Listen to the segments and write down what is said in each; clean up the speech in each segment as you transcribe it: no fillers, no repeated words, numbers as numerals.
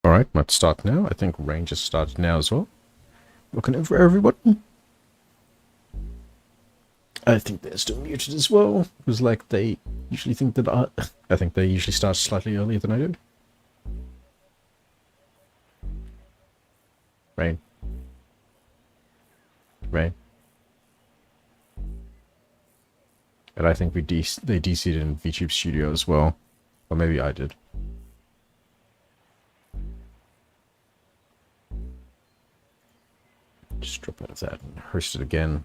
Alright, let's start now. I think rain just started now as well. Looking over everyone. I think they're still muted as well. Because like they usually think that I think they usually start slightly earlier than I do. Rain. Rain. And I think they DC'd in VTube Studio as well. Or maybe I did. Just drop out of that and host it again.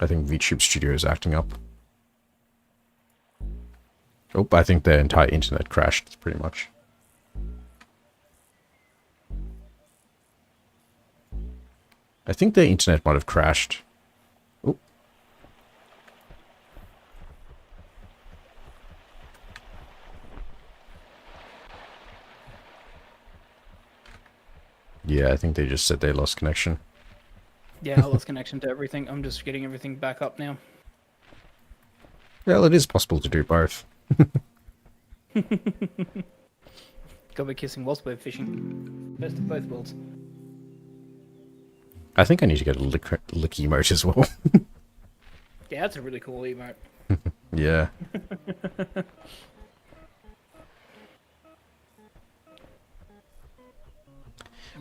I think VTube Studio is acting up. Oh, I think their entire internet crashed, pretty much. I think their internet might have crashed. Oh. Yeah, I think they just said they lost connection. Yeah, I lost connection to everything. I'm just getting everything back up now. Well, it is possible to do both. Goblin kissing whilst we're fishing. Best of both worlds. I think I need to get a lick emote as well. Yeah, that's a really cool emote. Yeah.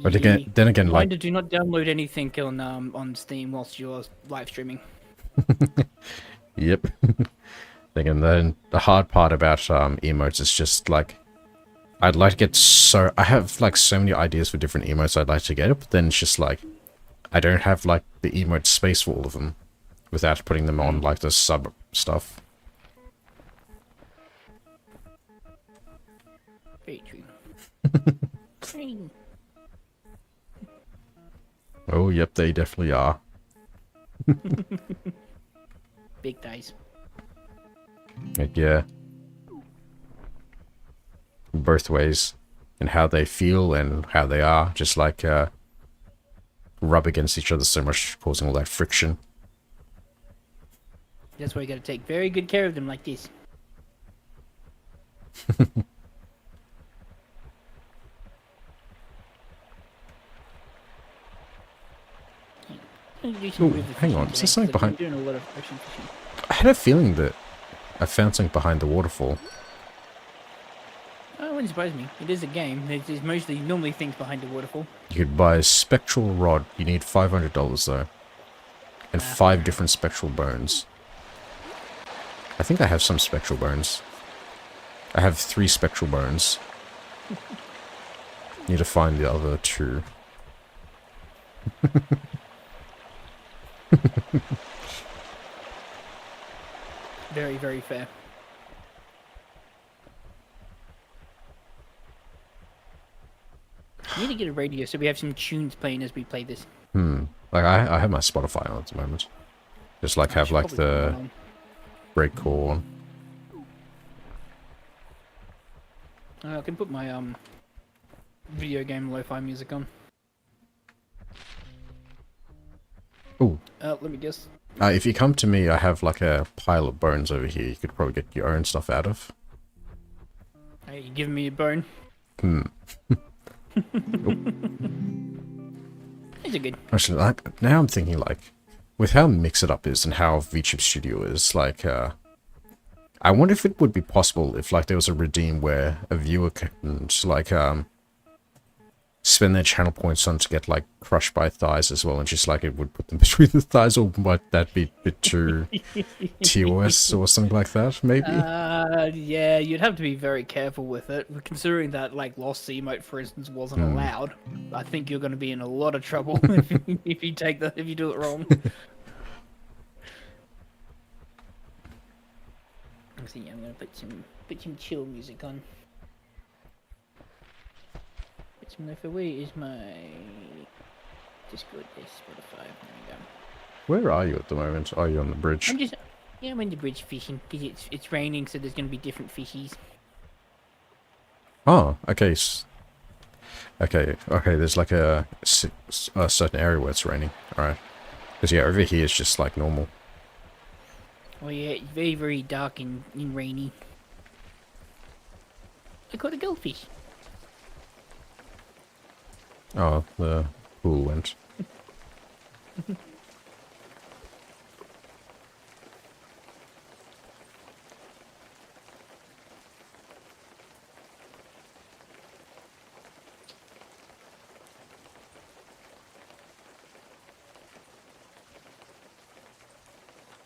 But again, then again, like, Reminder, do not download anything on Steam whilst you're live streaming. Yep. And then the hard part about emotes is just like, I'd like to get I have like so many ideas for different emotes I'd like to get, but then it's just like, I don't have like the emote space for all of them without putting them on like the sub stuff. Very true. Oh, yep, they definitely are. Big days. Like, yeah. Both ways. And how they feel and how they are. Just like rub against each other so much, causing all that friction. That's why you gotta take very good care of them like this. Oh, hang on. Is there something behind? Doing a lot of ocean fishing. I had a feeling that I found something behind the waterfall. Oh, it wouldn't surprise me. It is a game. There's mostly normally things behind the waterfall. You could buy a spectral rod. You need $500 though. And 5 different spectral bones. I think I have some spectral bones. I have 3 spectral bones. Need to find the other 2. Very, very fair. We need to get a radio so we have some tunes playing as we play this. Like I have my Spotify on at the moment. Just like have like the breakcore one. I can put my video game lo-fi music on. Oh. Let me guess. If you come to me, I have like a pile of bones over here. You could probably get your own stuff out of. Hey, you giving me a bone? These are good. Actually, like, now I'm thinking like, with how Mix It Up is and how VTube Studio is, like, I wonder if it would be possible if like there was a redeem where a viewer can like spend their channel points on to get like crushed by thighs as well, and just like it would put them between the thighs, or might that be a bit too TOS or something like that? Maybe. Yeah, you'd have to be very careful with it. Considering that like Lost emote, for instance, wasn't allowed, I think you're going to be in a lot of trouble if you do it wrong. See, I'm gonna put some chill music on. Put some left away is my Discord, Spotify. There we go. Where are you at the moment? Are you on the bridge? I'm in the bridge fishing because it's raining, so there's gonna be different fishies. Oh, okay. Okay. There's like a certain area where it's raining. All right. Because yeah, over here it's just like normal. Oh yeah, it's very, very dark and rainy. I caught a goldfish. Oh, the pool went.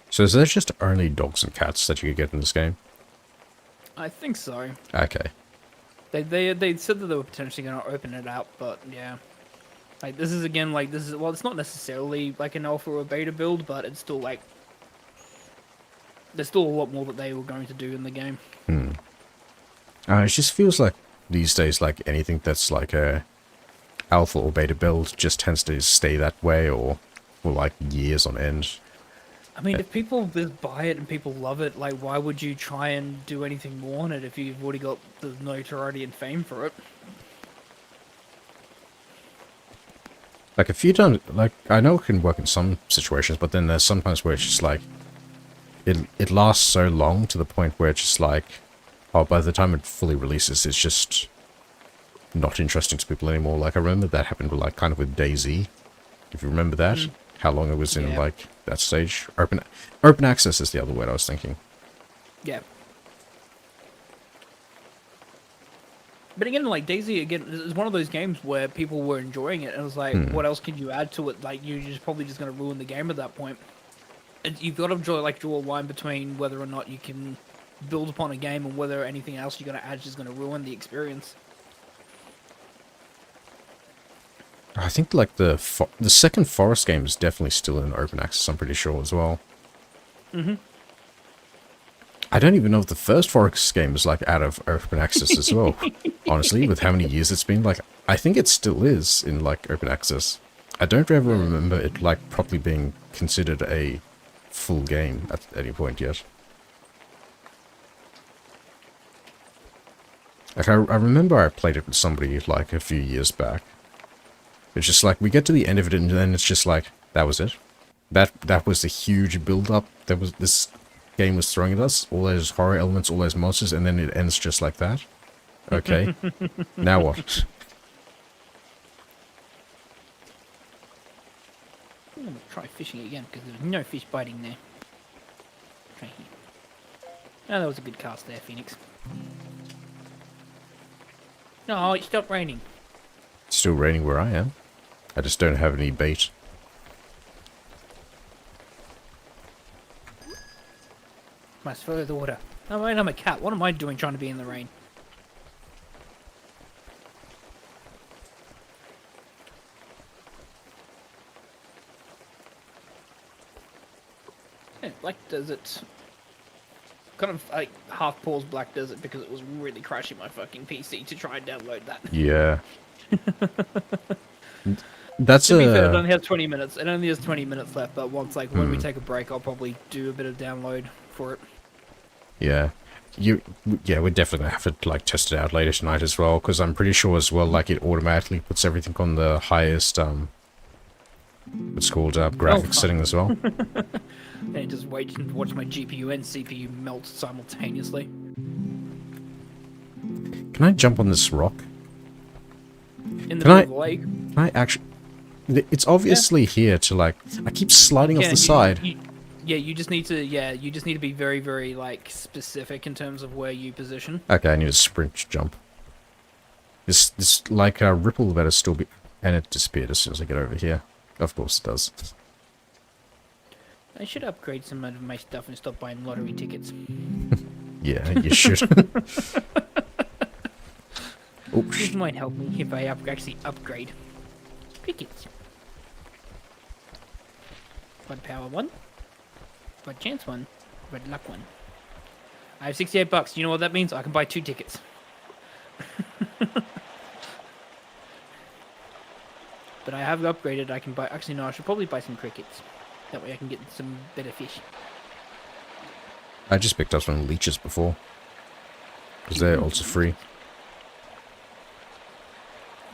So is there just only dogs and cats that you can get in this game? I think so. Okay. They said that they were potentially going to open it up, but yeah. Like, this is again, like, this is, well, it's not necessarily like an alpha or beta build, but it's still like, there's still a lot more that they were going to do in the game. It just feels like these days, like anything that's like a alpha or beta build just tends to stay that way or for like years on end. I mean, if people just buy it and people love it, like, why would you try and do anything more on it if you've already got the notoriety and fame for it? Like a few times, like I know it can work in some situations, but then there's sometimes where it's just like it lasts so long to the point where it's just like, oh, by the time it fully releases, it's just not interesting to people anymore. Like I remember that happened with like kind of with DayZ, if you remember that, how long it was in Yeah. like that stage. Open access is the other word I was thinking. Yeah. But again, like, DayZ, again, is one of those games where people were enjoying it, and it was like, what else can you add to it? Like, you're just probably just going to ruin the game at that point. And you've got to draw a line between whether or not you can build upon a game and whether anything else you're going to add is just going to ruin the experience. I think like the second Forest game is definitely still in open access. I'm pretty sure as well. I don't even know if the first Forest game is like out of open access as well. Honestly, with how many years it's been, like I think it still is in like open access. I don't ever remember it like properly being considered a full game at any point yet. Like I remember I played it with somebody like a few years back. It's just like we get to the end of it and then it's just like that was it. That was the huge build up that was this game was throwing at us. All those horror elements, all those monsters, and then it ends just like that. Okay. Now what? I'm going to try fishing again, because there's no fish biting there. Try here. Oh, that was a good cast there, Phoenix. No, it stopped raining. It's still raining where I am. I just don't have any bait. Must follow the water. Oh, wait, I'm a cat. What am I doing trying to be in the rain? Yeah, Black Desert. Kind of like half paused Black Desert because it was really crashing my fucking PC to try and download that. Yeah. That's To be fair, it only has 20 minutes. It only has 20 minutes left, but once when we Hmm. take a break, I'll probably do a bit of download for it. Yeah. Yeah, we're definitely gonna have to like test it out later tonight as well, because I'm pretty sure as well, like it automatically puts everything on the highest what's called graphics fuck. setting as well. And just wait and watch my GPU and CPU melt simultaneously. Can I jump on this rock? In the Can I- middle of the lake. Can I actually? It's obviously here to like. I keep sliding off Yeah, the side. you just need to. Yeah, you just need to be very, very like specific in terms of where you position. Okay, I need a sprint jump. This like ripple better still be, and it disappeared as soon as I get over here. Of course it does. I should upgrade some of my stuff and stop buying lottery tickets. Yeah, you should. Oh, This might help me if I actually upgrade. Crickets. Bud power 1. Bud chance 1. Red luck 1. I have 68 bucks. You know what that means? I can buy 2 tickets. But I have upgraded. I can buy. Actually, no. I should probably buy some crickets. That way, I can get some better fish. I just picked up some leeches before. Because they're also free.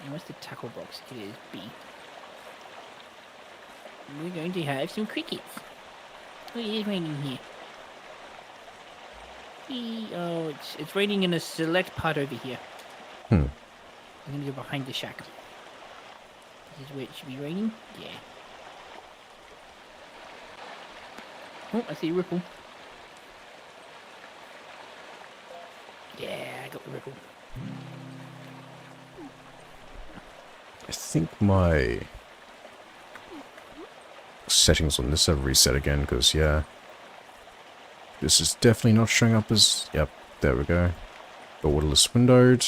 And where's the tackle box? It is B. We're going to have some crickets. Oh, it is raining here. Oh, it's raining in a select part over here. Hmm. I'm gonna go behind the shack. This is where it should be raining. Yeah. Oh, I see a ripple. Yeah, I got the ripple. I think my settings on this have reset again, because, yeah. This is definitely not showing up as... Yep, there we go. Borderless windowed.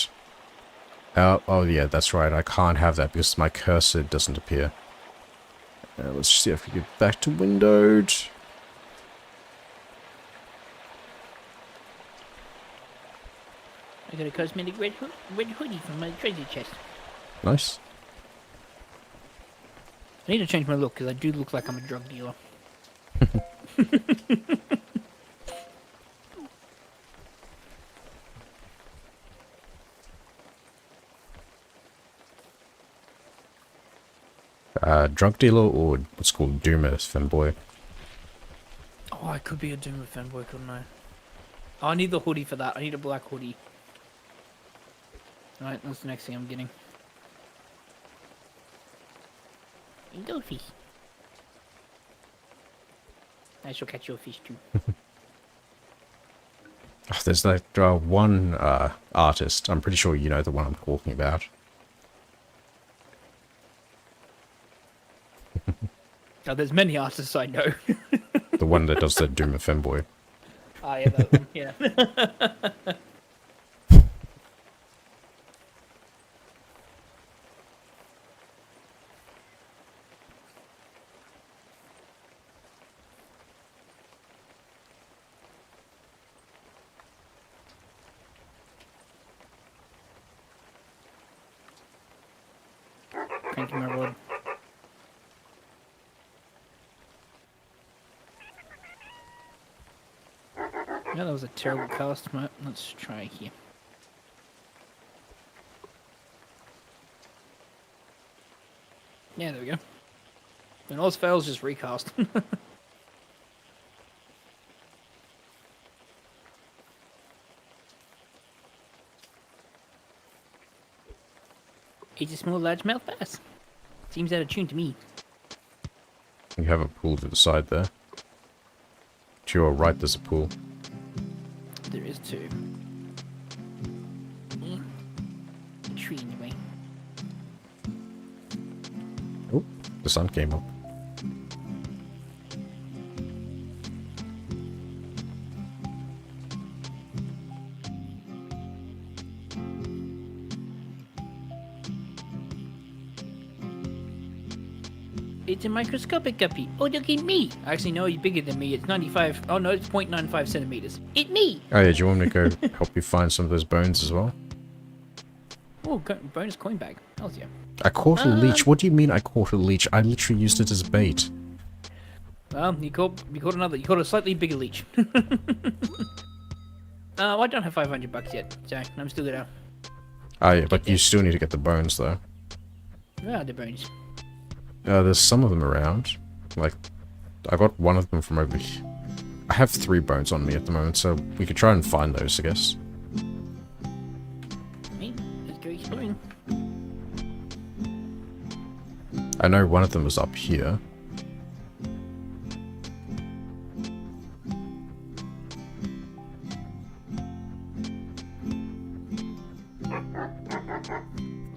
Oh, yeah, that's right. I can't have that because my cursor doesn't appear. Let's see if we get back to windowed. I got a cosmetic red hoodie from my treasure chest. Nice. I need to change my look because I do look like I'm a drug dealer. Drug dealer or what's called Doomer fanboy. Oh, I could be a Doomer fanboy, couldn't I? Oh, I need the hoodie for that. I need a black hoodie. Alright, that's the next thing I'm getting. Go fish. I shall catch your fish too. There's like one artist. I'm pretty sure you know the one I'm talking about. Oh, there's many artists I know. The one that does the Doomer fanboy. Ah, yeah, that one. Yeah. Thank you, my lord. Yeah, that was a terrible cast, mate. Let's try here. Yeah, there we go. When Oz fails, just recast. It's a small largemouth bass. Seems out of tune to me. You have a pool to the side there. To your right, there's a pool. There is two. A tree in the way. Oh, the sun came up. It's a microscopic guppy. Oh, look at me. Actually, no, he's bigger than me. It's 95. Oh, no, it's 0.95 centimeters. It's me. Oh yeah, do you want me to go help you find some of those bones as well? Oh, bonus coin bag. Hells yeah. I caught a leech. What do you mean I caught a leech? I literally used it as bait. Well, you caught a slightly bigger leech. I don't have 500 bucks yet, so I'm still gonna. Oh yeah, but you still need to get the bones though. Where are the bones? There's some of them around. Like, I got one of them from over here. I have 3 bones on me at the moment, so we could try and find those, I guess. Hey, let's go exploring. I know one of them was up here.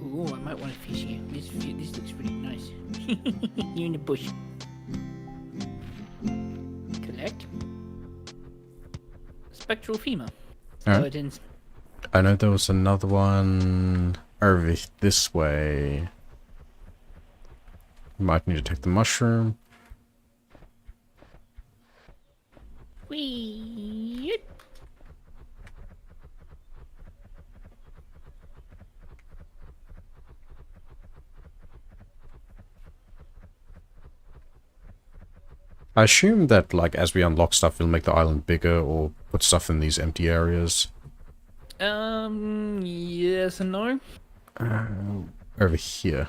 Ooh, I might want to fish here. This looks pretty nice. You're in the bush. Collect. Spectral femur. Skeletons. I know there was another one over this way. Might need to take the mushroom. Whee! I assume that, like, as we unlock stuff, it'll make the island bigger or put stuff in these empty areas. Yes and no. Over here.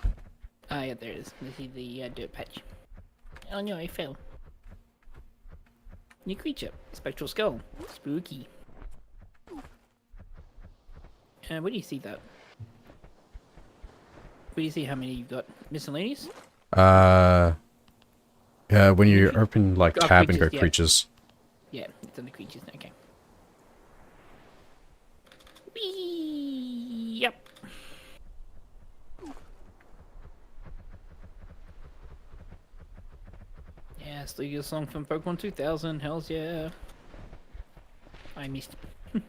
Ah, yeah, there it is. This is the dirt patch. Oh no, I fell. New creature. Spectral skull. Spooky. Where do you see that? do you see how many you've got? Miscellaneous? When you open, like, Oh, tab and go creatures, yeah. creatures. Yeah, it's in the creatures. Okay. Whee! Yep. Yeah, still get a song from Pokemon 2000. Hells yeah. I missed. Okay.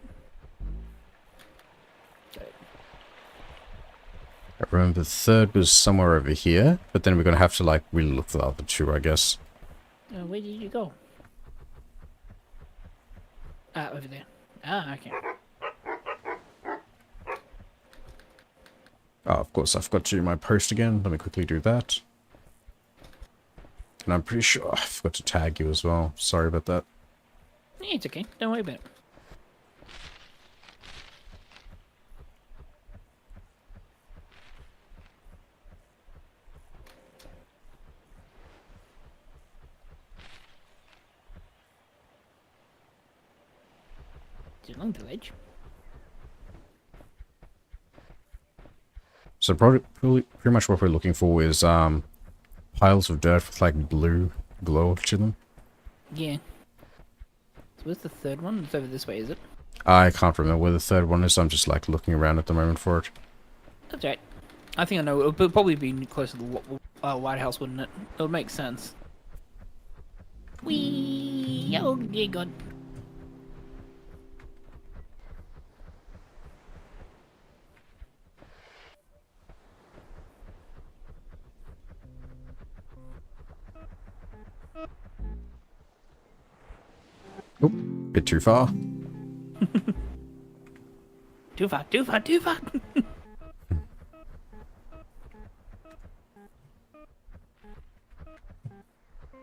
I remember the third was somewhere over here, but then we're gonna have to, like, really look for the other two, I guess. Where did you go? Ah, over there. Ah, okay. Oh, of course, I forgot to do my post again. Let me quickly do that. And I'm pretty sure I forgot to tag you as well. Sorry about that. Yeah, it's okay. Don't worry about it. Is it along the ledge? So pretty much what we're looking for is piles of dirt with like blue glow to them. Yeah. So where's the third one? It's over this way, is it? I can't remember where the third one is. I'm just like looking around at the moment for it. That's right. I think I know. It'll probably be close to the White House, wouldn't it? It'll make sense. Wee! Oh, dear God. Oh, bit too far. Too far, too far, too far!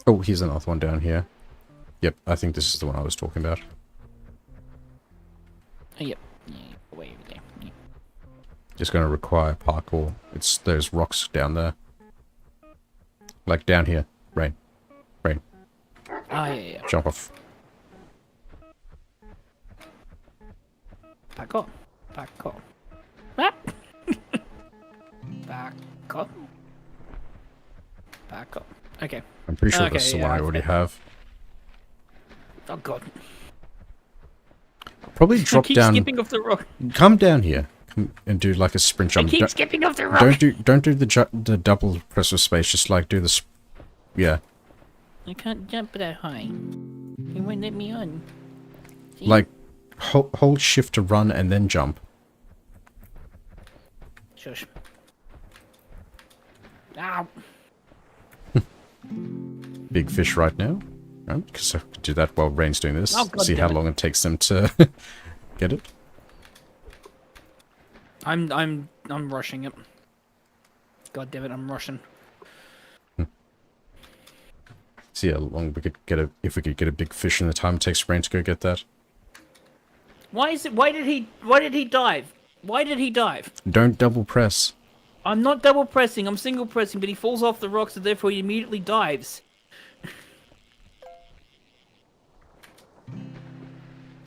Oh, here's another one down here. Yep, I think this is the one I was talking about. Oh, yep. Yeah, way over there. Yeah. Just gonna require parkour. It's those rocks down there. Like down here. Rain. Rain. Ah, yeah. Jump off. Back up. Back up. Ah! Back up. Back up. Okay. I'm pretty sure Okay, that's the yeah, one I that's already it. have. Oh, God. Probably I drop keep down. skipping off the rock. Come down here. Come and do like a sprint I jump. keep Don't- skipping off the rock. Don't do the double press of space. Just like do the yeah. I can't jump that high. It won't let me on. See? Like hold shift to run and then jump. Shush. Ow. Big fish right now. Right? Because I could do that while Rain's doing this. Oh, God See how damn it. long it takes them to get it. I'm rushing it. God damn it, I'm rushing. See how long we could get if we could get a big fish in the time it takes Rain to go get that. Why did he dive? Why did he dive? Don't double press. I'm not double pressing, I'm single pressing, but he falls off the rocks and therefore he immediately dives.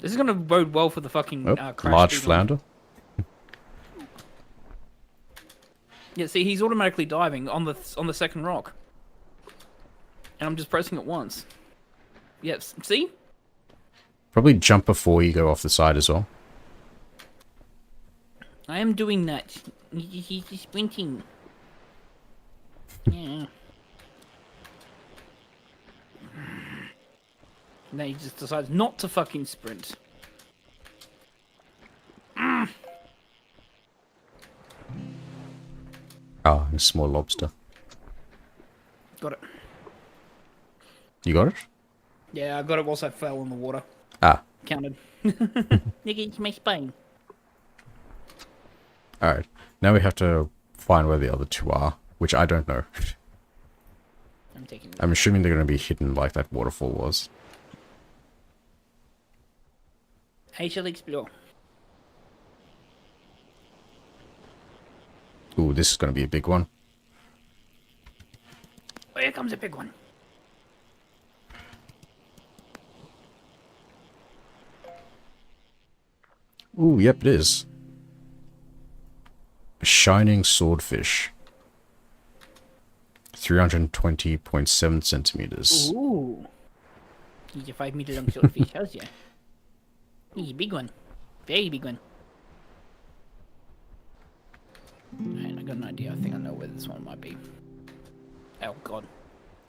This is gonna bode well for the fucking Oh, crash. large beetle. flounder. Yeah, see, he's automatically diving on the second rock, and I'm just pressing it once. Yes, see? Probably jump before you go off the side as well. I am doing that. He's sprinting. Yeah. Now he just decides not to fucking sprint. Ah, a small lobster. Got it. You got it? Yeah, I got it whilst I fell in the water. Ah, Counted. Nigga, it's my spine. alright. Now we have to find where the other two are, which I don't know. I'm taking it. I'm assuming they're going to be hidden like that waterfall was. I shall explore. Ooh, this is going to be a big one. Oh, here comes a big one. Ooh, yep, it is. A shining swordfish. 320.7 centimeters. Ooh. He's a 5 meter long swordfish. How's ya? He's a big one. Very big one. Alright, I got an idea. I think I know where this one might be. Oh god.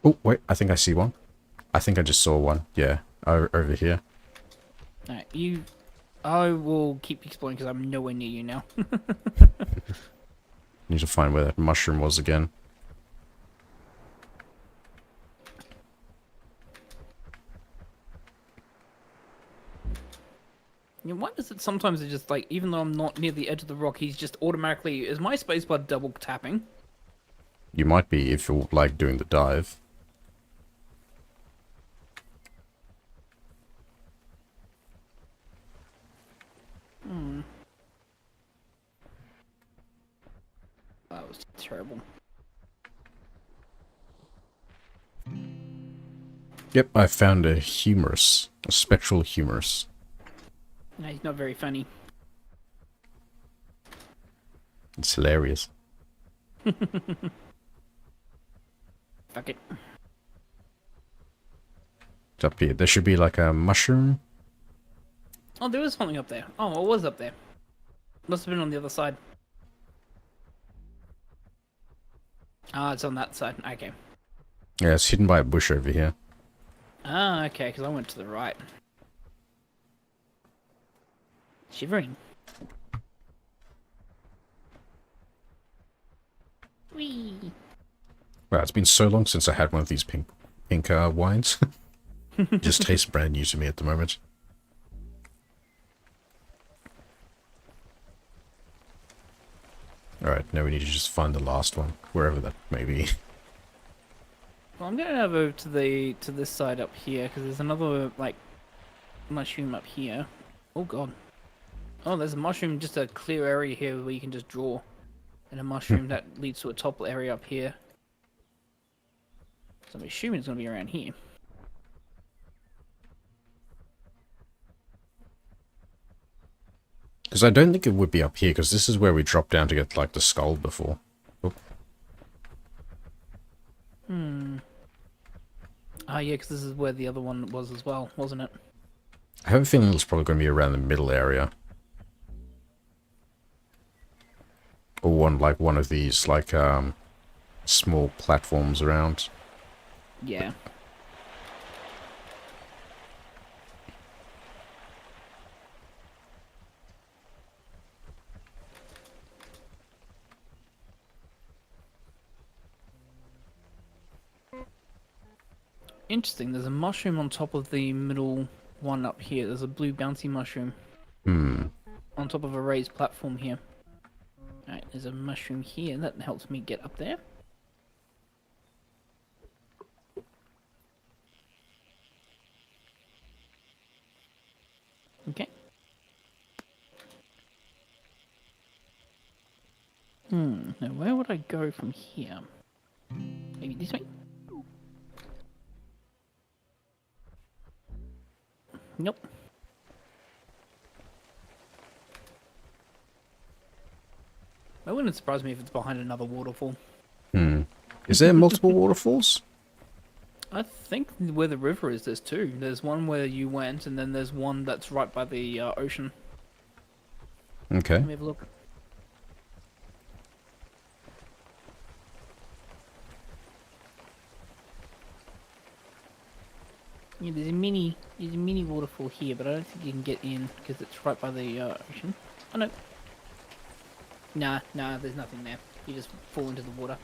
Oh, wait, I think I see one. I think I just saw one. Yeah, over here. Alright, you... I will keep exploring because I'm nowhere near you now. Need to find where that mushroom was again. You know, why is it sometimes it's just like, even though I'm not near the edge of the rock, he's just automatically... Is my spacebar double tapping? You might be if you're, like, doing the dive. That was terrible. Yep, I found a humerus. A spectral humerus. No, he's not very funny. It's hilarious. Fuck it. It's up here. There should be like a mushroom. Oh, there was something up there. Oh, it was up there. Must have been on the other side. Ah, it's on that side. Okay. Yeah, it's hidden by a bush over here. Ah, okay, because I went to the right. Shivering. Whee! Wow, it's been so long since I had one of these pink wines. Just tastes brand new to me at the moment. Alright, now we need to just find the last one, wherever that may be. Well, I'm gonna have over to this side up here because there's another like mushroom up here. Oh god. Oh, there's a mushroom, just a clear area here where you can just draw, and a mushroom that leads to a top area up here. So I'm assuming it's gonna be around here. Because I don't think it would be up here, because this is where we dropped down to get, like, the skull before. Oh. Ah, yeah, because this is where the other one was as well, wasn't it? I have a feeling it's probably going to be around the middle area. Or one of these, like, small platforms around. Yeah. Interesting, there's a mushroom on top of the middle one up here. There's a blue bouncy mushroom. On top of a raised platform here. Alright, there's a mushroom here that helps me get up there. Okay. Now where would I go from here? Maybe this way? Nope. It wouldn't surprise me if it's behind another waterfall. Is there multiple waterfalls? I think where the river is, there's two. There's one where you went, and then there's one that's right by the ocean. Okay. Let me have a look. Yeah, there's a mini waterfall here, but I don't think you can get in because it's right by the ocean. Oh no. Nah, there's nothing there. You just fall into the water.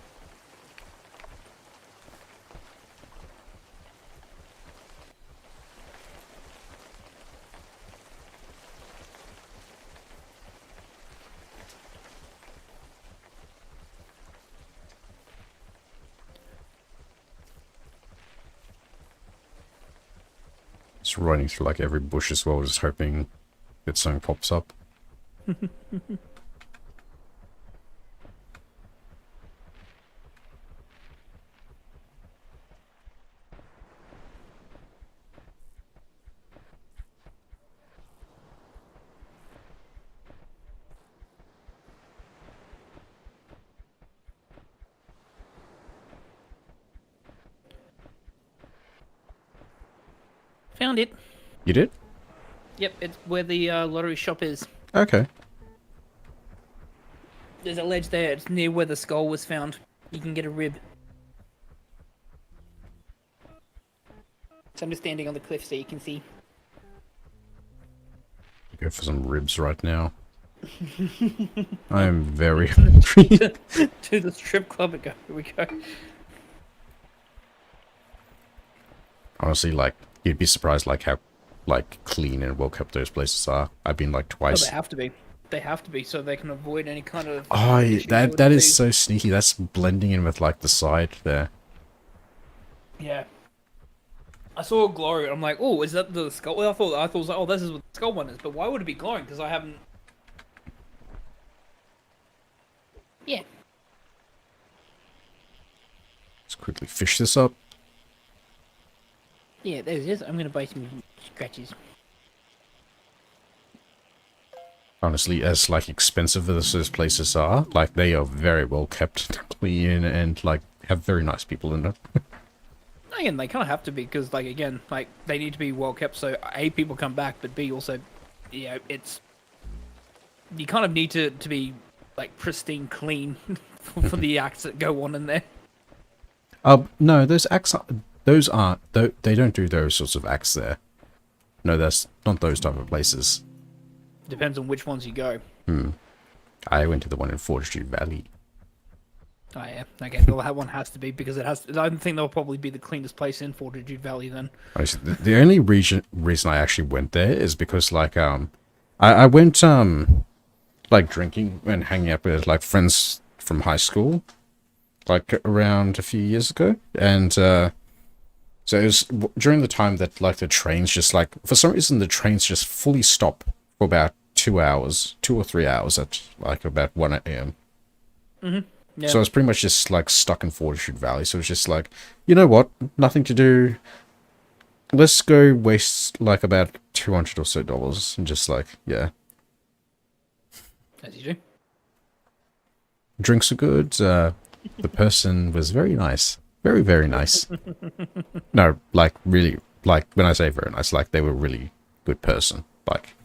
Just running through like every bush as well, just hoping that something pops up. found it. You did? Yep, it's where the lottery shop is. Okay. There's a ledge there. It's near where the skull was found. You can get a rib. So I'm just standing on the cliff so you can see. Go for some ribs right now. I am very hungry. To the strip club and go. Here we go. Honestly, like, you'd be surprised, like, how, like, clean and well kept those places are. I've been, like, Oh, twice. they have to be. They have to be so they can avoid any kind of. Oh, issues that with is these. so sneaky. That's blending in with, like, the side there. Yeah. I saw a glow. I'm like, oh, is that the skull? I thought it was like, oh, this is what the skull one is. But why would it be glowing? Because I haven't. Yeah. Let's quickly fish this up. Yeah, there it is. I'm gonna buy some scratches. Honestly, as, like, expensive as those places are, like, they are very well kept, clean, and, like, have very nice people in them. Again, they kind of have to be because, like, again, like they need to be well kept so A, people come back, but B, also, you know, it's you kind of need to be like pristine, clean for the acts that go on in there. No, those acts those aren't, they don't do those sorts of acts there. No, that's not those type of places. Depends on which ones you go. I went to the one in Fortitude Valley. Oh yeah, okay. Well, that one has to be because it has. I don't think that'll probably be the cleanest place in Fortitude Valley then. Honestly, the only reason I actually went there is because, like, I went, like, drinking and hanging out with, like, friends from high school, like, around a few years ago, and, so it was during the time that, like, the trains just, like, for some reason the trains just fully stop for about 2 hours, 2 or 3 hours at, like, about 1 a.m. Yeah. So I was pretty much just, like, stuck in Fortitude Valley. So it was just like, you know what? Nothing to do. Let's go waste, like, about $200 or so. And just, like, yeah. As you do. Drinks are good. The person was very nice. Very, very nice. No, like, really, like, when I say very nice, like, they were really good person. Like,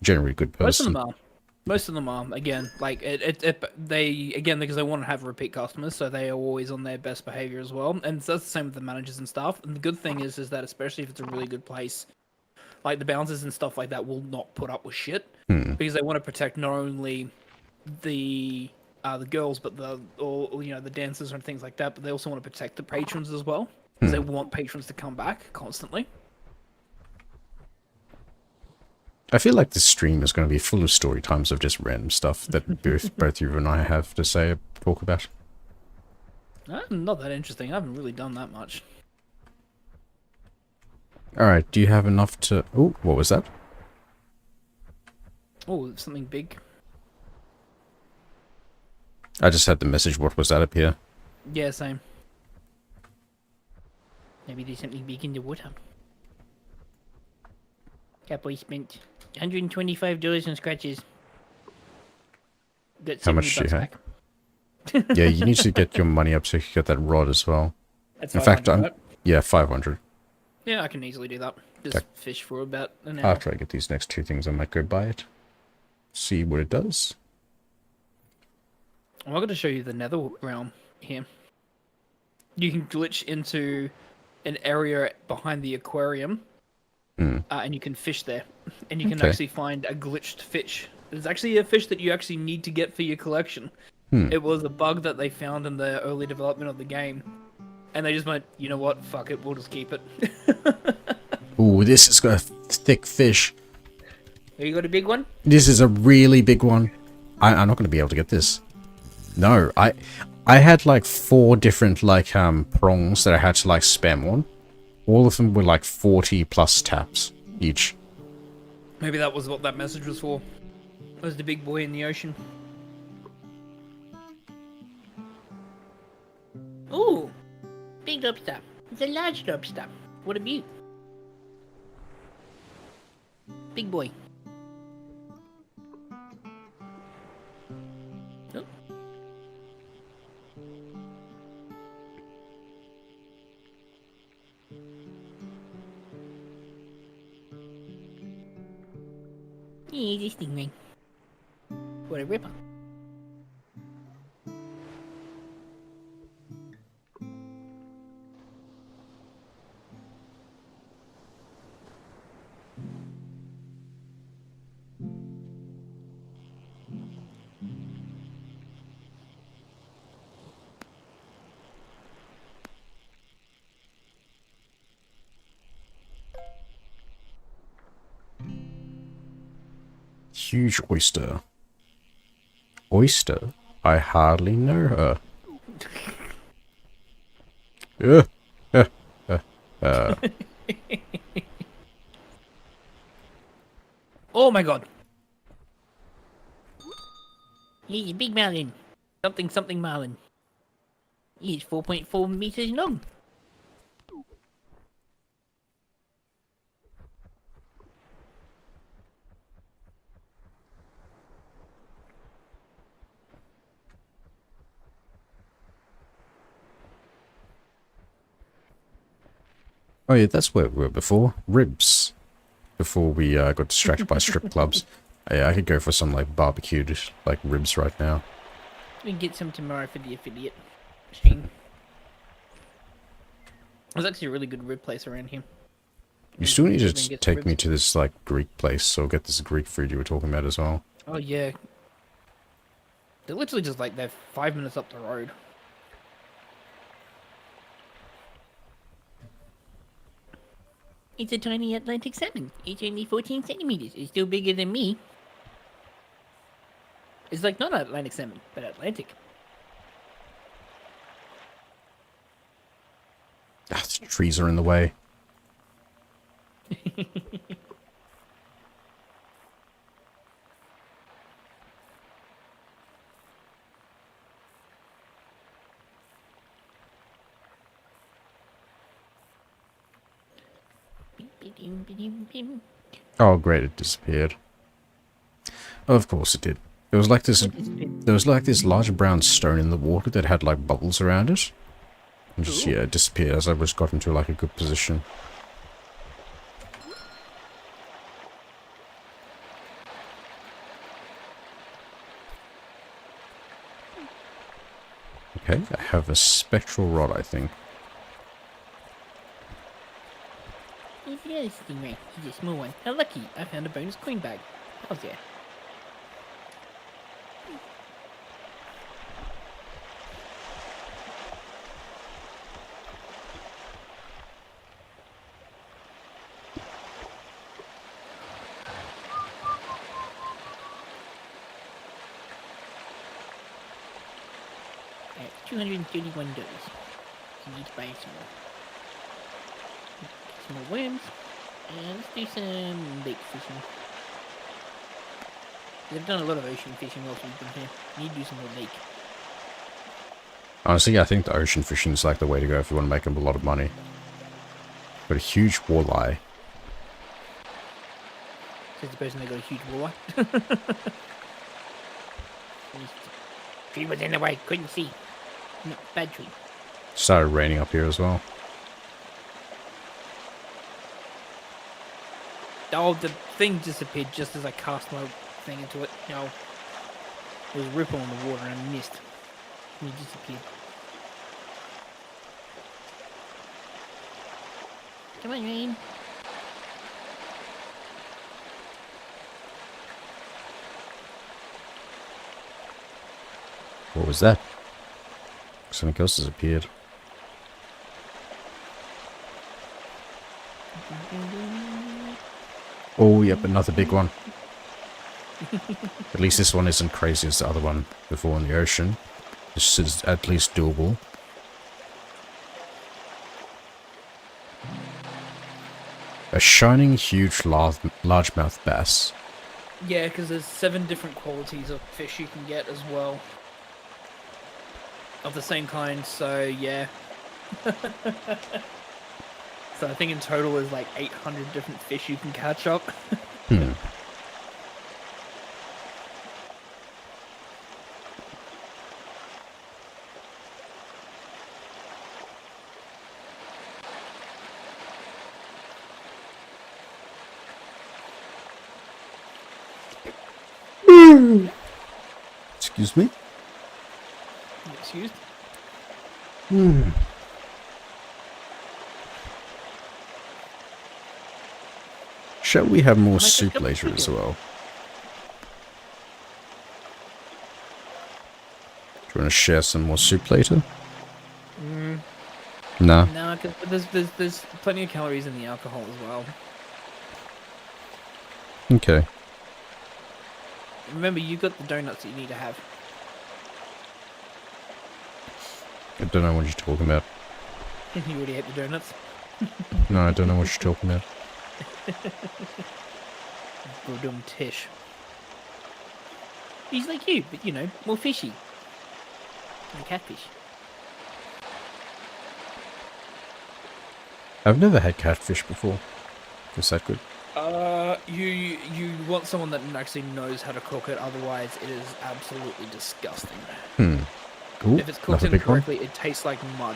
generally good person. Most of them are. Most of them are. Again, like they again because they want to have repeat customers, so they are always on their best behavior as well. And that's the same with the managers and stuff. And the good thing is that especially if it's a really good place, like the bouncers and stuff like that will not put up with shit because they want to protect not only the girls but or you know the dancers and things like that, but they also want to protect the patrons as well because they want patrons to come back constantly. I feel like this stream is going to be full of story times of just random stuff that both you and I have to say, talk about. Not that interesting. I haven't really done that much. Alright, do you have enough to... Oh, what was that? Oh, something big. I just had the message, what was that up here? Yeah, same. Maybe there's something big in the water. That boy spent $125 on scratches. Got How much 70 do you bucks have? back. Yeah, you need to get your money up so you can get that rod as well. That's In fact, 500, right? yeah, 500. Yeah, I can easily do that. Just Okay. fish for about an hour. After I get these next two things, I might go buy it. See what it does. I'm going to show you the nether realm here. You can glitch into an area behind the aquarium, and you can fish there. And you can Okay. actually find a glitched fish. It's actually a fish that you actually need to get for your collection. It was a bug that they found in the early development of the game. And they just went, you know what, fuck it, we'll just keep it. Ooh, this has got a thick fish. You got a big one? This is a really big one. I'm not going to be able to get this. No, I had like 4 different like prongs that I had to like spam on. All of them were like 40 plus taps each. Maybe that was what that message was for. It was the big boy in the ocean. Ooh, big lobster. It's a large lobster. What a beaut. Big boy. Oh. Yeah, this stingray. What a ripper. Huge oyster. Oyster? I hardly know her. Uh, Oh my god. He's a big marlin. Something something marlin. He's 4.4 meters long. oh yeah, that's where we were before. Ribs. Before we got distracted by strip clubs. Yeah, I could go for some like barbecued like ribs right now. We can get some tomorrow for the affiliate stream. There's actually a really good rib place around here. You still need We to can get take ribs. me to this like Greek place or get this Greek food you were talking about as well. Oh yeah. They're literally just like they're 5 minutes up the road. It's a tiny Atlantic salmon. It's only 14 centimeters. It's still bigger than me. It's like not Atlantic salmon, but Atlantic. Ah, the trees are in the way. Oh great, it disappeared. Of course it did. It was like this. There was like this large brown stone in the water that had like bubbles around it. And just, yeah, it disappeared as I was got into like a good position. Okay, I have a spectral rod, I think. Here's the other stingray. He's a small one. How lucky! I found a bonus coin bag. How's that? At $231. You need to buy some more. Some more worms. And let's do some lake fishing. We've done a lot of ocean fishing whilst we've been here. Need to do some more lake. Honestly, I think the ocean fishing is like the way to go if you want to make a lot of money. Got a huge walleye. Says the person that got a huge walleye. Tree was in the way, couldn't see. No, bad tree. Started raining up here as well. Oh, the thing disappeared just as I cast my thing into it. No. It was a ripple in the water and I missed. And it disappeared. Come on, rain. What was that? Something else has appeared. Oh, yep, another big one. At least this one isn't crazy as the other one before in the ocean. This is at least doable. A shining, huge, largemouth bass. Yeah, because there's 7 different qualities of fish you can get as well. Of the same kind, so yeah. So I think in total there's like 800 different fish you can catch up. Hmm. Excuse me? Excused? Shall we have more Make us soup come later as quicker. well? Do you want to share some more soup later? Nah. No, because there's plenty of calories in the alcohol as well. Okay. Remember, you got the donuts that you need to have. I don't know what you're talking about. You already ate the donuts. No, I don't know what you're talking about. Poor dumb Tish. He's like you, but you know, more fishy. Like catfish. I've never had catfish before. Is that good? You want someone that actually knows how to cook it, otherwise it is absolutely disgusting. Ooh, If it's cooked another big one. incorrectly, it tastes like mud.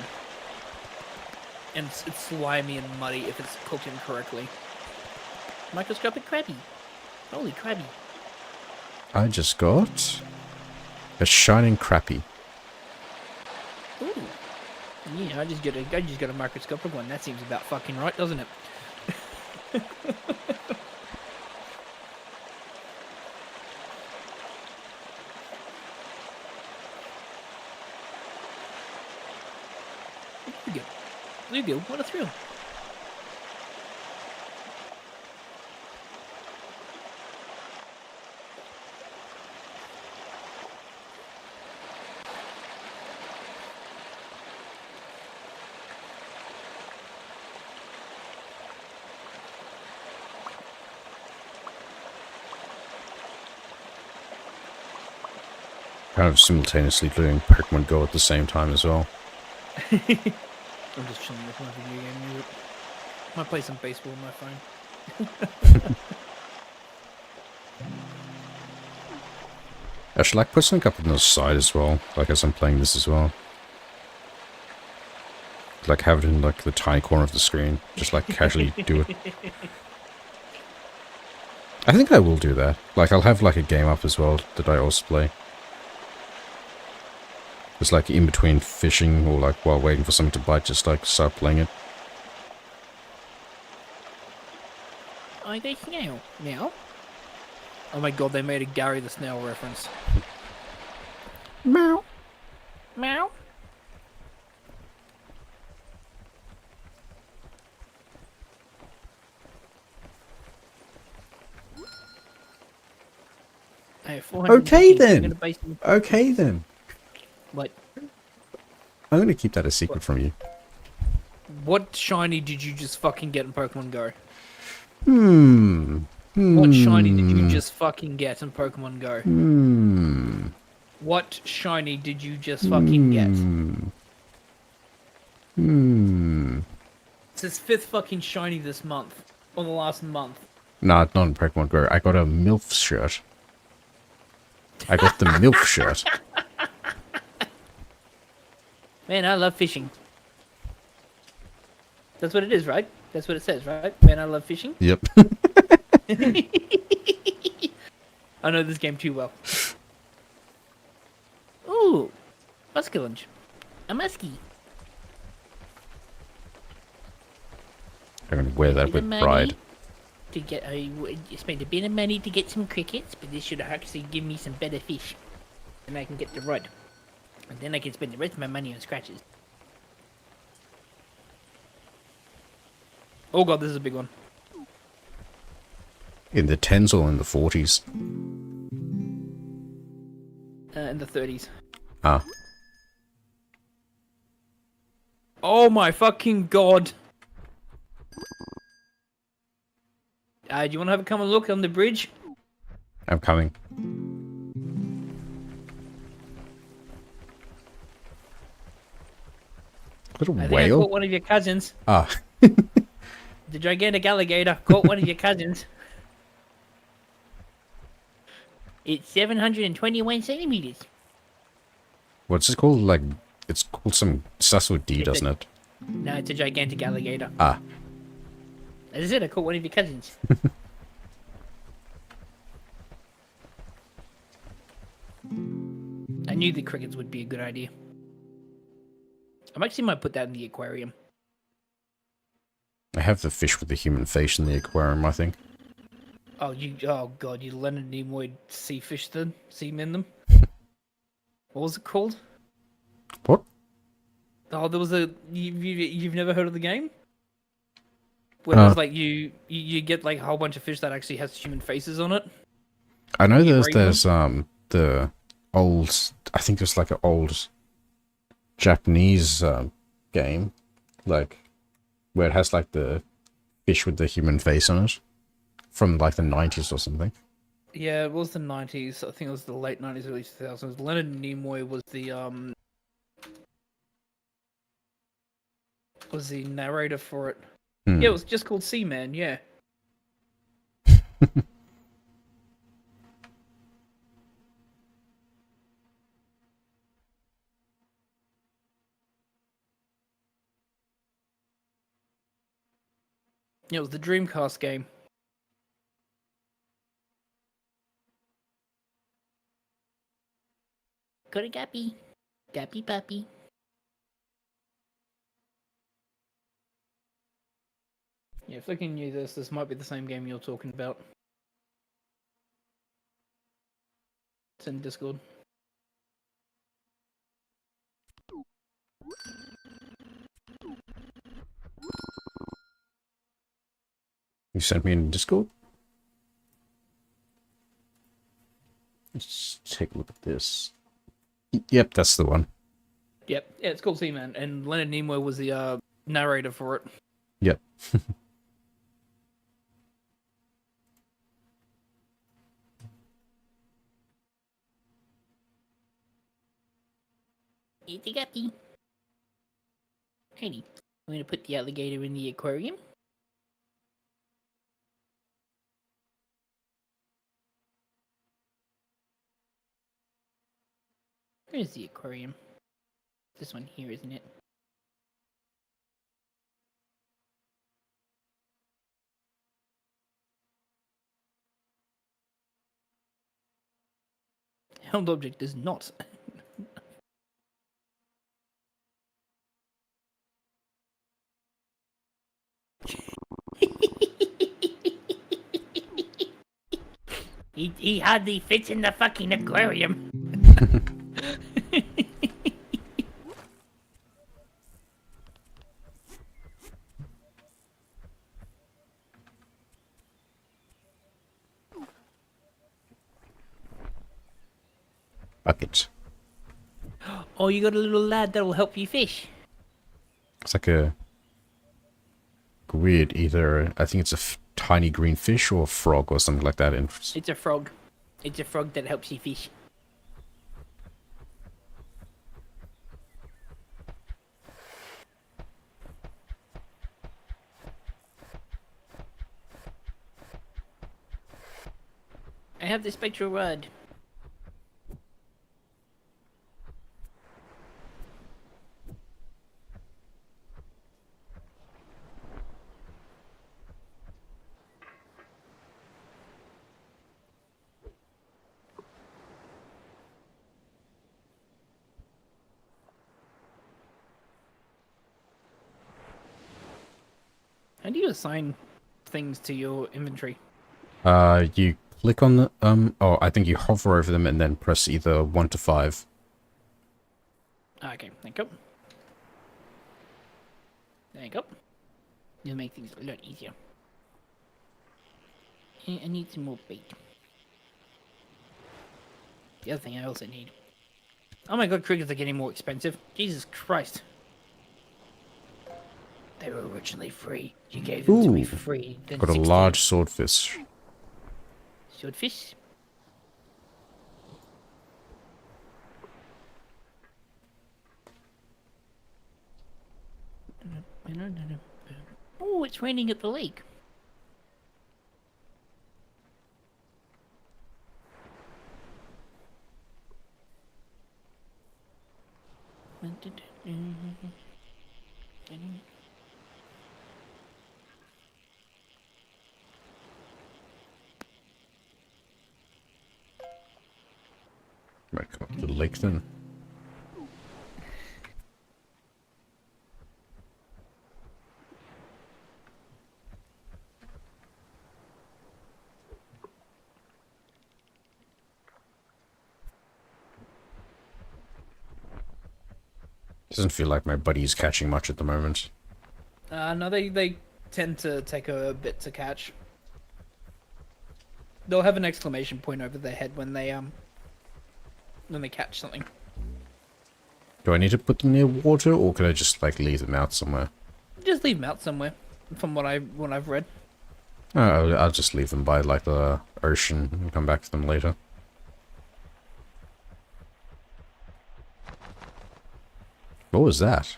And it's slimy and muddy if it's cooked incorrectly. Microscopic crabby. Holy crabby. I just got a shining crappie. Ooh. Yeah, I just got a microscopic one. That seems about fucking right, doesn't it? Bluegill. Bluegill, what a thrill. Kind of simultaneously doing Pokemon Go at the same time as well. I'm just chilling with my video game music. Might play some baseball on my phone. I should like put something up on the side as well, like as I'm playing this as well. Like have it in like the tiny corner of the screen, just like casually do it. I think I will do that. Like I'll have like a game up as well that I also play. It's like in between fishing or like while waiting for something to bite, just like start playing it. I go snail. Now? Oh my god, they made a Gary the Snail reference. Meow. Meow. Hey, Okay 450. I'm then. gonna base them- Okay then. What? I'm gonna keep that a secret from you. What shiny did you just fucking get in Pokemon Go? Hmm. What shiny did you just fucking get in Pokemon Go? Hmm. What shiny did you just fucking get? Hmm. It's his 5th fucking shiny this month. Or the last month. Nah, not in Pokemon Go. I got a MILF shirt. I got the MILF shirt. Man, I love fishing. That's what it is, right? That's what it says, right? Man, I love fishing. Yep. I know this game too well. Ooh, Musculunge. A muskie. I'm gonna wear that with pride. To get spend a bit of money to get some crickets, but this should actually give me some better fish. And I can get the rod. And then I can spend the rest of my money on scratches. Oh god, this is a big one. In the 10s or in the 40s? In the 30s. Ah. Oh my fucking god. Do you want to have a come and look on the bridge? I'm coming. Little I think I whale? caught one of your cousins. Ah. The gigantic alligator caught one of your cousins. It's 721 centimeters. What's it called? Like, it's called some... starts with D, doesn't it? No, it's a gigantic alligator. Ah. As I said, I caught one of your cousins. knew the crickets would be a good idea. I actually might put that in the aquarium. I have the fish with the human face in the aquarium, I think. Oh, oh god, you Leonard Nimoy sea fish then? Seamen them? What was it called? What? Oh, there was you've never heard of the game? Where there's like you get like a whole bunch of fish that actually has human faces on it. I know there's them? the old, I think it's like an old Japanese game, like where it has like the fish with the human face on it from like the 90s or something. Yeah, it was the 90s. I think it was the late 90s, early 2000s. Leonard Nimoy was the narrator for it. Yeah, it was just called Seaman, yeah. Yeah, it was the Dreamcast game. Got a gappy. Gappy puppy. Yeah, if looking new this might be the same game you're talking about. It's in Discord. You sent me in Discord? Let's take a look at this. Yep, that's the one. Yep, yeah, it's called Seaman, and Leonard Nimoy was the narrator for it. Yep. Eat the guppy. Righty. I'm gonna put the alligator in the aquarium. Where's the aquarium? This one here, isn't it? Held object is not. He hardly fits in the fucking aquarium. Bucket. Oh, you got a little lad that'll help you fish. It's like a weird, either I think it's a tiny green fish or a frog or something like that. It's a frog. It's a frog that helps you fish. I have the spectral rod. How do you assign things to your inventory? You click on the, oh, I think you hover over them and then press either 1 to 5. Okay, thank you. Thank you. You'll make things a lot easier. I need some more bait. The other thing I also need. Oh my god, crickets are getting more expensive. Jesus Christ. They were originally free. You gave them to me for free. Then Got a large swordfish. Swordfish? Oh, it's raining at the lake. Might come up to the lake then. Doesn't feel like my buddy's catching much at the moment. No, they tend to take a bit to catch. They'll have an exclamation point over their head when they catch something. Do I need to put them near water, or could I just like leave them out somewhere? Just leave them out somewhere, from what I've read. Oh, I'll just leave them by like the ocean and come back to them later. What was that?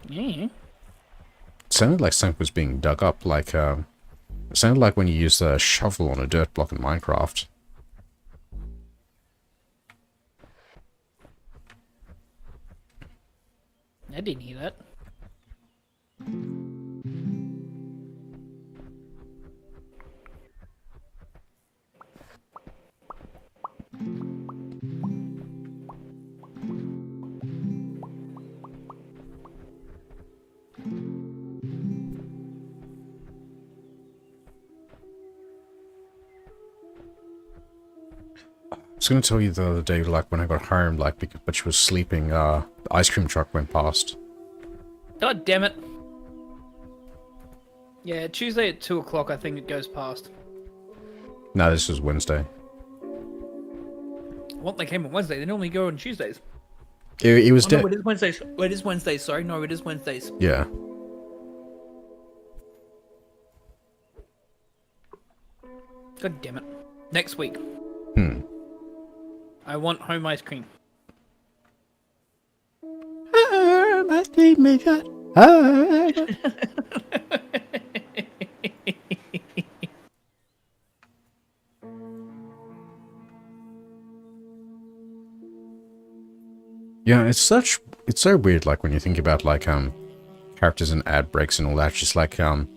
Yeah. It sounded like something was being dug up, like it sounded like when you use a shovel on a dirt block in Minecraft. I didn't hear that. I was gonna tell you the other day, like when I got home, like but she was sleeping. The ice cream truck went past. God damn it. Yeah, Tuesday at 2 o'clock, I think it goes past. No, this was Wednesday. Well, they came on Wednesday. They normally go on Tuesdays. It was Oh, dead. no, it is Wednesdays. Oh, it is Wednesdays. Sorry, no, it is Wednesdays. Yeah. God damn it. Next week. I want home ice cream. Ice cream maker. Yeah, it's so weird, like when you think about like characters and ad breaks and all that, just like the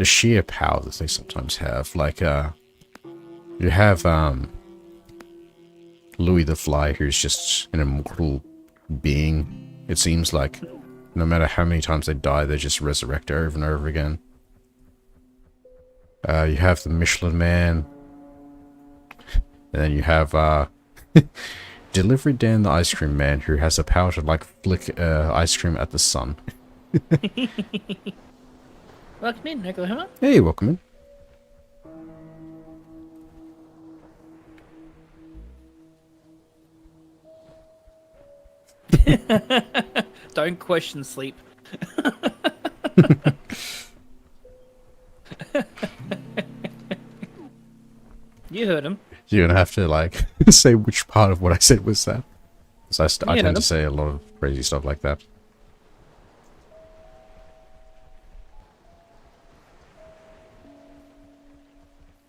sheer power that they sometimes have. Like you have Louis the Fly, who's just an immortal being. It seems like no matter how many times they die, they just resurrect over and over again. You have the Michelin Man, and then you have Delivery Dan the Ice Cream Man, who has the power to like flick ice cream at the sun. Welcome in, Oklahoma. Hey, welcome in. Don't question sleep. You heard him. You're gonna have to like say which part of what I said was that. Because I tend to say a lot of crazy stuff like that.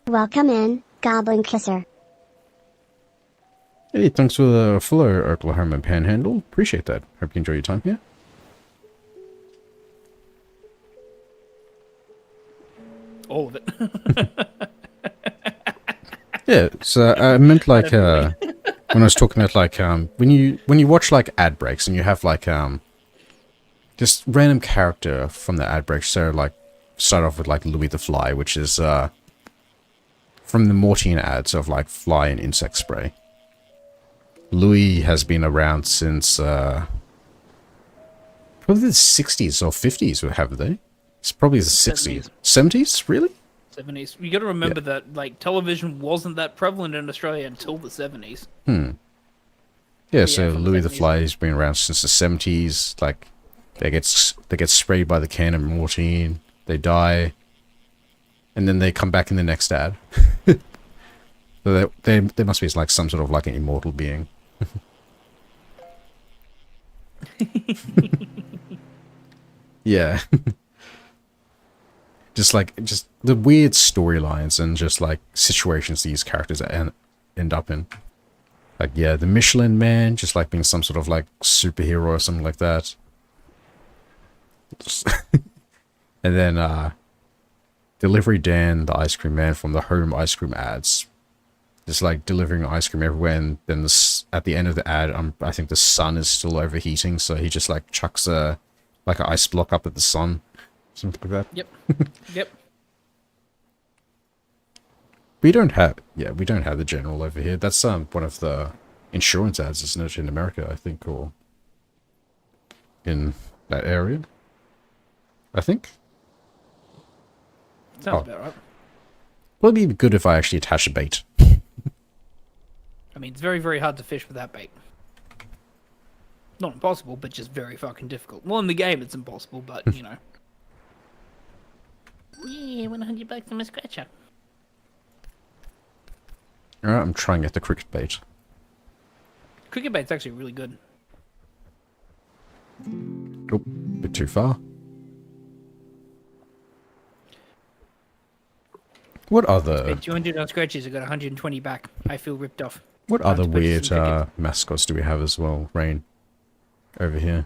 Welcome in, Goblin Kisser. Hey, thanks for the follow, Oklahoma Panhandle. Appreciate that. Hope you enjoy your time here. All of it. Yeah, so I meant like when I was talking about like when you watch like ad breaks and you have like just random character from the ad break. So like start off with like Louis the Fly, which is from the Mortine ads of like fly and insect spray. Louis has been around since probably the 60s or 50s, have they? It's probably the 60s. 70s? Really? 70s. You got to remember that like television wasn't that prevalent in Australia until the 70s. Yeah, so from Louis the 70s. Fly has been around since the 70s. Like, they get sprayed by the can of Mortine, they die, and then they come back in the next ad. So they must be like some sort of like an immortal being. Yeah. just the weird storylines and just like situations these characters end up in. Like, yeah, the Michelin Man, just like being some sort of like superhero or something like that. And then Delivery Dan, the ice cream man from the home ice cream ads. just like delivering ice cream everywhere, and then at the end of the ad, I think the sun is still overheating, so he just like chucks like an ice block up at the sun, something like that. Yep. Yep. We don't have the general over here. That's one of the insurance ads, isn't it, in America, I think, or in that area, I think. Sounds about right. Well, it'd be good if I actually attach a bait. I mean, it's very, very hard to fish without bait. Not impossible, but just very fucking difficult. Well, in the game, it's impossible, but, you know. Yeah, $100 from a scratcher. Alright, I'm trying at the cricket bait. Cricket bait's actually really good. Oh, bit too far. What other... Spent 200 on scratches, I got 120 back. I feel ripped off. What I have other to purchase weird some cricket. mascots do we have as well, Rain? Over here.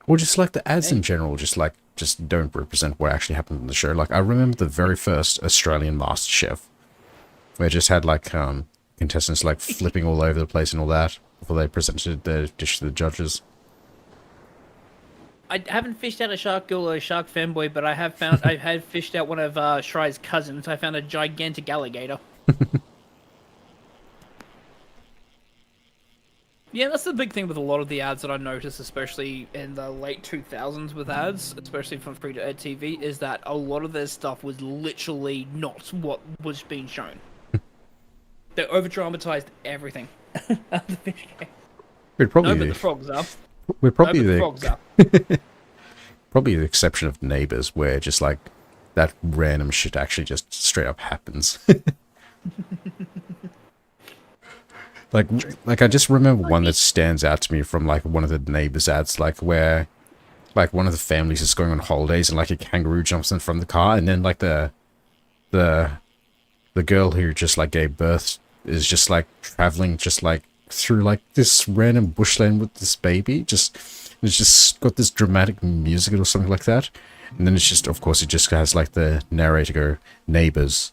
Or just like the ads in general, just don't represent what actually happened in the show. Like I remember the very first Australian MasterChef, where it just had like contestants like flipping all over the place and all that before they presented their dish to the judges. I haven't fished out a shark girl or a shark fanboy, but I have found I have fished out one of Shry's cousins. I found a gigantic alligator. Yeah, that's the big thing with a lot of the ads that I noticed, especially in the late 2000s with ads, especially from free-to-air TV, is that a lot of their stuff was literally not what was being shown. They over-dramatized everything. The fish game. We'd probably No, but the frogs are. we're probably No, but the the frogs are. probably the exception of Neighbours, where just like that random shit actually just straight up happens. Like I just remember one that stands out to me from like one of the Neighbours ads, like where like one of the families is going on holidays and like a kangaroo jumps in from the car, and then like the girl who just like gave birth is just like traveling just like through like this random bushland with this baby. It's just got this dramatic music or something like that, and then it's just, of course, it just has like the narrator go, "Neighbours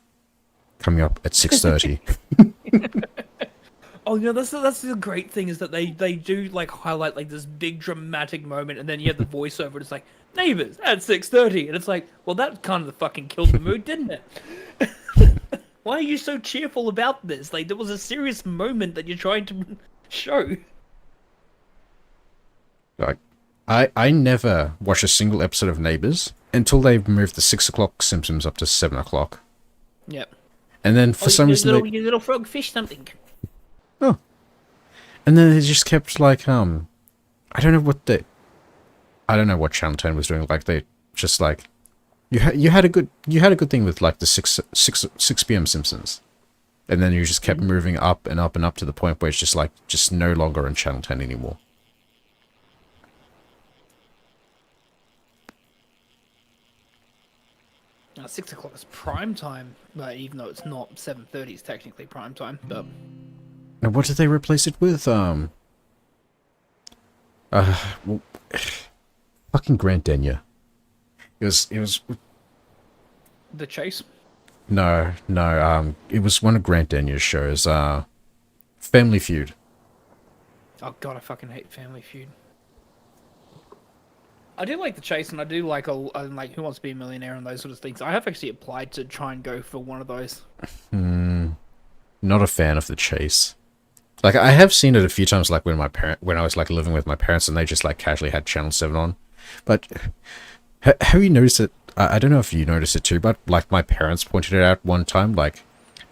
coming up at 6:30." Oh, yeah, that's the great thing, is that they do like highlight like this big dramatic moment, and then you have the voiceover. It's like neighbors at 6:30, and it's like, well, that kind of fucking killed the mood, didn't it? Why are you so cheerful about this? Like, there was a serious moment that you're trying to show. Like, I never watched a single episode of Neighbours until they moved the 6 o'clock Simpsons up to 7 o'clock. Yep. And then for some reason, your little frog fish something. oh, and then they just kept like I don't know what Channel 10 was doing. Like they just like you had a good thing with like the 6 p.m. Simpsons, and then you just kept moving up and up and up to the point where it's just no longer on Channel 10 anymore. 6 o'clock is prime time, even though it's not 7:30. It's technically prime time. But Now, what did they replace it with? Well, fucking Grant Denyer. It was The Chase. no, it was one of Grant Denyer's shows. Family Feud. Oh god, I fucking hate Family Feud. I do like The Chase, and I do like like Who Wants to Be a Millionaire and those sort of things. I have actually applied to try and go for one of those. Not a fan of The Chase. Like, I have seen it a few times, like when I was like living with my parents, and they just like casually had Channel 7 on. But have you noticed it? I don't know if you noticed it too, but like my parents pointed it out one time. Like,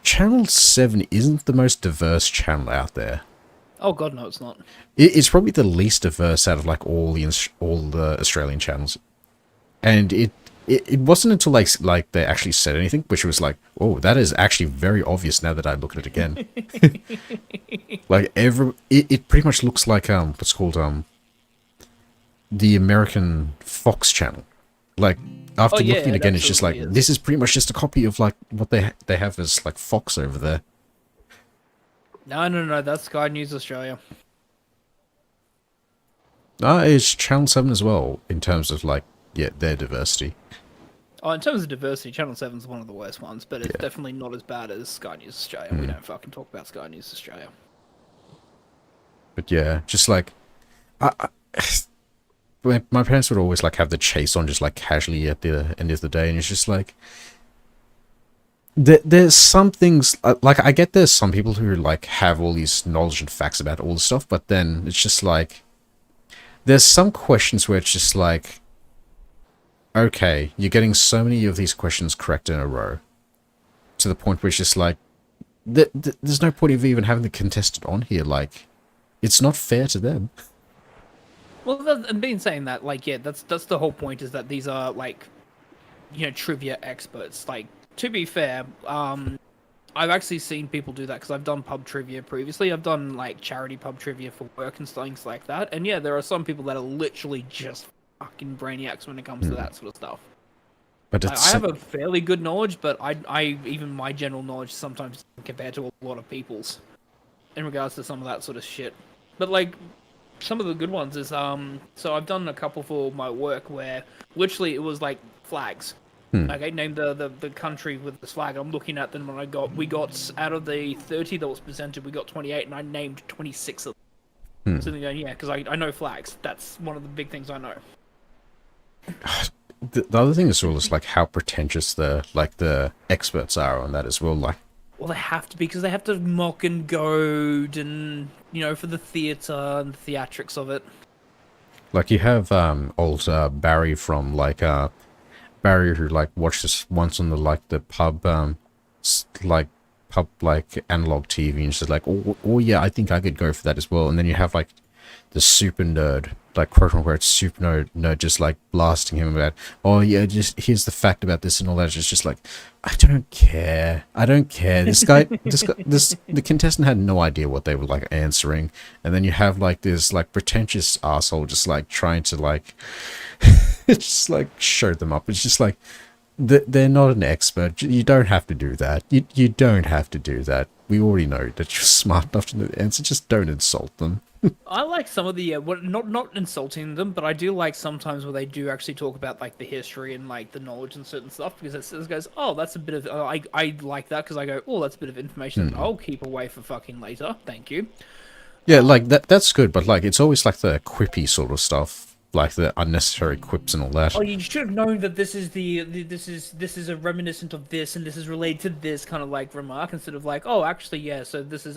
Channel 7 isn't the most diverse channel out there. Oh god, no, it's not. It's probably the least diverse out of like all the Australian channels, and it wasn't until like they actually said anything, which was like, oh, that is actually very obvious now that I look at it again. Like it pretty much looks like what's called the American Fox channel. Like after looking again, it's just like this is pretty much just a copy of like what they have as like Fox over there. No, that's Sky News Australia. It's Channel 7 as well, in terms of like yeah, their diversity. Oh, in terms of diversity, Channel 7's one of the worst ones, but it's definitely not as bad as Sky News Australia. We don't fucking talk about Sky News Australia. But yeah, just like I my parents would always like have the chase on just like casually at the end of the day, and it's just like there's some things like I get there's some people who like have all these knowledge and facts about all the stuff, but then it's just like there's some questions where it's just like, okay, you're getting so many of these questions correct in a row to the point where it's just like there's no point of even having the contestant on here. Like, it's not fair to them. Well, and being saying that, like, yeah, that's the whole point, is that these are like, you know, trivia experts. Like, to be fair, I've actually seen people do that because I've done pub trivia previously. I've done like charity pub trivia for work and things like that. And yeah, there are some people that are literally just fucking brainiacs when it comes to that sort of stuff. But I have a fairly good knowledge, but I even my general knowledge sometimes compared to a lot of people's in regards to some of that sort of shit. But like, some of the good ones is so I've done a couple for my work where literally it was like flags. Like, I named the country with this flag. I'm looking at them, and we got out of the 30 that was presented, we got 28, and I named 26 of them. So they're going, yeah, because I know flags. That's one of the big things I know. The other thing is, well, is like how pretentious the experts are on that as well. Like, well, they have to be, because they have to mock and goad, and you know, for the theatre and the theatrics of it. Like, you have old Barry from like Barry, who like watched this once on the pub analog TV, and she's like, oh yeah, I think I could go for that as well. And then you have like the super nerd, like quote unquote super nerd, just like blasting him about, oh yeah, just here's the fact about this and all that. It's just like, I don't care. The contestant had no idea what they were like answering, and then you have like this like pretentious asshole just like trying to like just like show them up. It's just like they're not an expert. You don't have to do that. You don't have to do that. We already know that you're smart enough to know the answer. Just don't insult them. I like some of the not insulting them, but I do like sometimes where they do actually talk about like the history and like the knowledge and certain stuff, because it goes, oh, that's a bit of I like that, because I go, oh, that's a bit of information that I'll keep away for fucking later. Thank you. Yeah, like that's good, but like it's always like the quippy sort of stuff, like the unnecessary quips and all that. Oh, you should have known that this is this is a reminiscent of this, and this is related to this kind of like remark, instead of like, oh, actually, yeah, so this is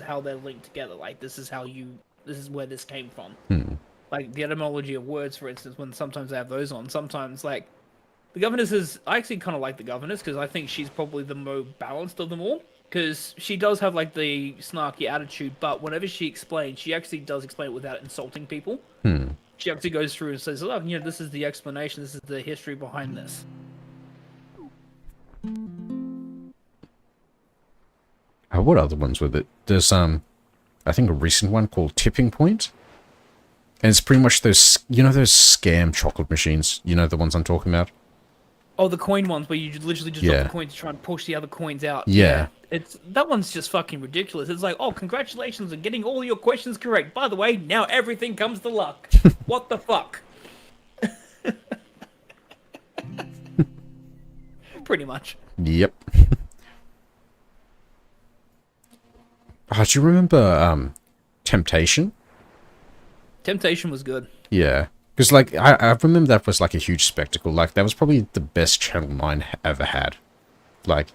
how they're linked together. Like, this is where this came from. Like the etymology of words, for instance, when sometimes they have those on. Sometimes like the governess I actually kind of like the governess, because I think she's probably the most balanced of them all. Because she does have like the snarky attitude, but whenever she explains, she actually does explain it without insulting people. She actually goes through and says, "Look, you know, this is the explanation. This is the history behind this." What other ones with it? There's I think a recent one called Tipping Point, and it's pretty much those those scam chocolate machines. You know the ones I'm talking about. Oh, the coin ones where you literally just drop the coin to try and push the other coins out. Yeah. That one's just fucking ridiculous. It's like, oh, congratulations on getting all your questions correct. By the way, now everything comes to luck. What the fuck? Pretty much. Yep. Do you remember Temptation? Temptation was good. Yeah. Because, like, I remember that was, like, a huge spectacle. Like, that was probably the best Channel 9 ever had. Like,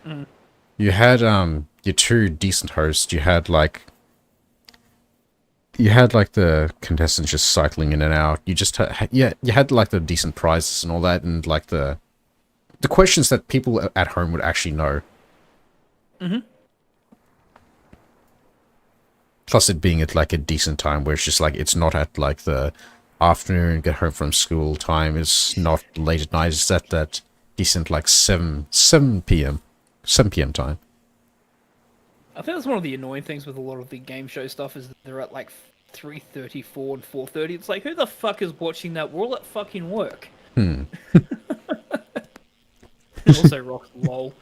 you had, your two decent hosts. You had, like, the contestants just cycling in and out. You just had, you had, like, the decent prizes and all that. And, like, the questions that people at home would actually know. Plus it being at, like, a decent time where it's just, like, it's not at, like, the afternoon, get home from school time. It's not late at night. It's at that decent, like, 7 p.m. time. I think that's one of the annoying things with a lot of the game show stuff, is that they're at, like, 3:30, 4 and 4:30. It's like, who the fuck is watching that? We're all at fucking work. Also rock lol.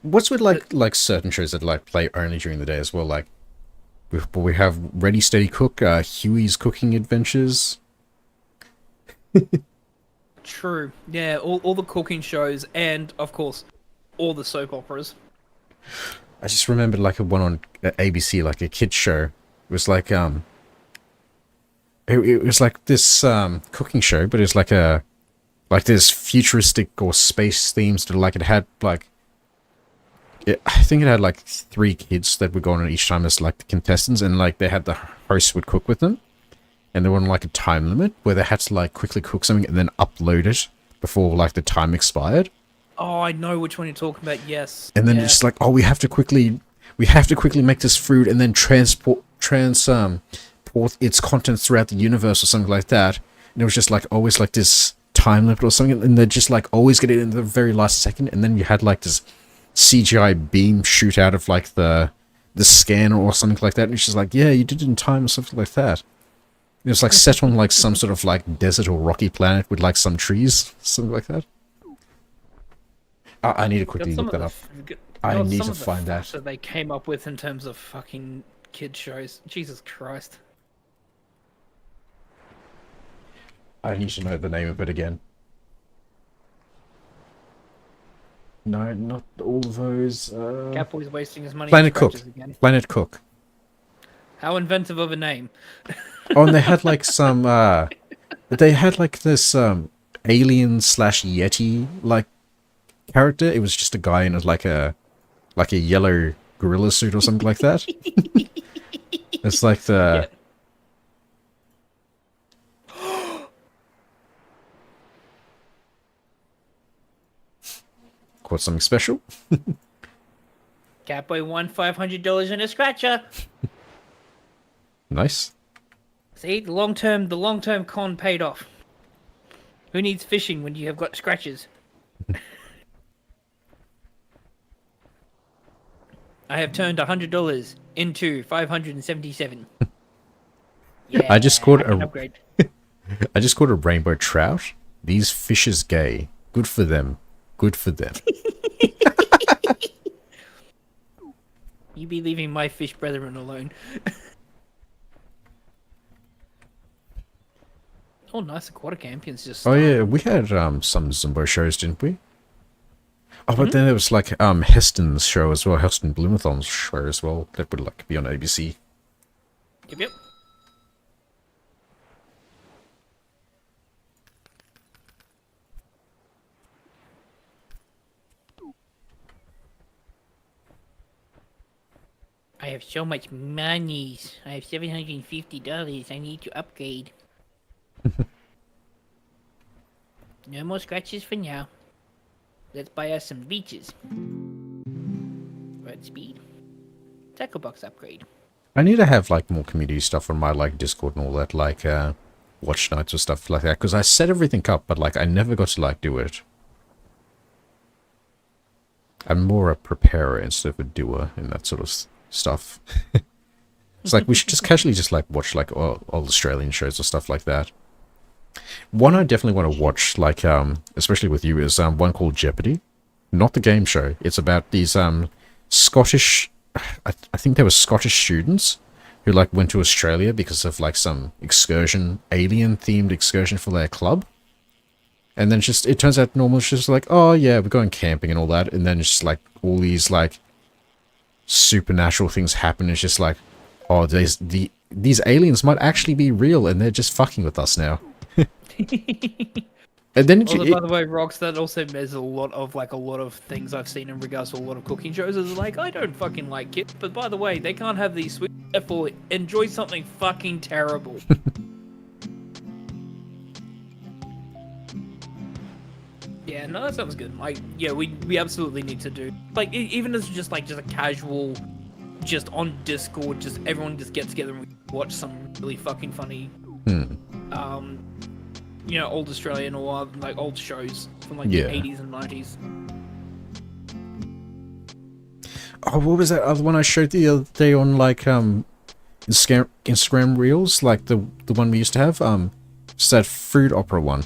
What's with like certain shows that like play only during the day as well? Like We have Ready Steady Cook, Huey's Cooking Adventures. True. Yeah, all the cooking shows, and of course, all the soap operas. I just remembered like a one on ABC, like a kids show. It was like it was like this cooking show, but it's like this futuristic or space themes that like it had like I think it had like 3 kids that would go on each time as like the contestants, and like they had the host would cook with them, and they were on like a time limit where they had to like quickly cook something and then upload it before like the time expired. Oh, I know which one you're talking about. Yes. And then yeah. it's like, oh, we have to quickly make this food and then transport its contents throughout the universe or something like that. And it was just like always like this time limit or something, and they'd just like always get it in the very last second, and then you had like this CGI beam shoot out of like the scanner or something like that, and it's just like, yeah, you did it in time or something like that. It was like set on like some sort of like desert or rocky planet with like some trees, something like that. I need to quickly look that up. I need to find that. That they came up with in terms of fucking kid shows. Jesus Christ. I need to know the name of it again. No, not all of those. Catboy's wasting his money. Planet Cook. Again. Planet Cook. How inventive of a name. Oh, and they had like some. They had like this alien / yeti like character. It was just a guy in like a yellow gorilla suit or something like that. It's like the. Yeah. Caught something special. Catboy won $500 in a scratcher. Nice. See, the long term con paid off. Who needs fishing when you have got scratches? I have turned $100 into 577. Yeah, I just caught an upgrade. I just caught a rainbow trout. These fishes gay. Good for them. Good for them. You be leaving my fish brethren alone. Oh, nice. Aquatic Champions just. Oh yeah, we had some Zumbo shows, didn't we? Oh, but then there was like Heston's show as well, Heston Blumenthon's show as well. That would like be on ABC. Yep. I have so much money. I have $750. I need to upgrade. No more scratches for now. Let's buy us some beaches. Red speed. Tackle box upgrade. I need to have like more community stuff on my like Discord and all that, like watch nights or stuff like that, because I set everything up, but like I never got to like do it. I'm more a preparer instead of a doer in that sort of stuff. It's like we should just casually just like watch like all Australian shows or stuff like that. One I definitely want to watch, like especially with you, is one called Jeopardy. Not the game show. It's about these Scottish, I think they were Scottish students who like went to Australia because of like some excursion, alien themed excursion for their club. And then just it turns out normal, it's just like, oh yeah, we're going camping and all that, and then it's just like all these like supernatural things happen. It's just like, oh, these aliens might actually be real and they're just fucking with us now. And then Also, by the way, Rox, that also means a lot of things I've seen in regards to a lot of cooking shows is like, I don't fucking like it, but by the way, they can't have these sweet, therefore enjoy something fucking terrible. Yeah, no, that sounds good. Like, yeah, we absolutely need to do, like, even as just a casual, just on Discord, just everyone just gets together and we watch some really fucking funny, old Australian or like old shows from like the 80s and 90s. Oh, what was that other one I showed the other day on like Instagram Reels? Like the one we used to have? It's that food opera one.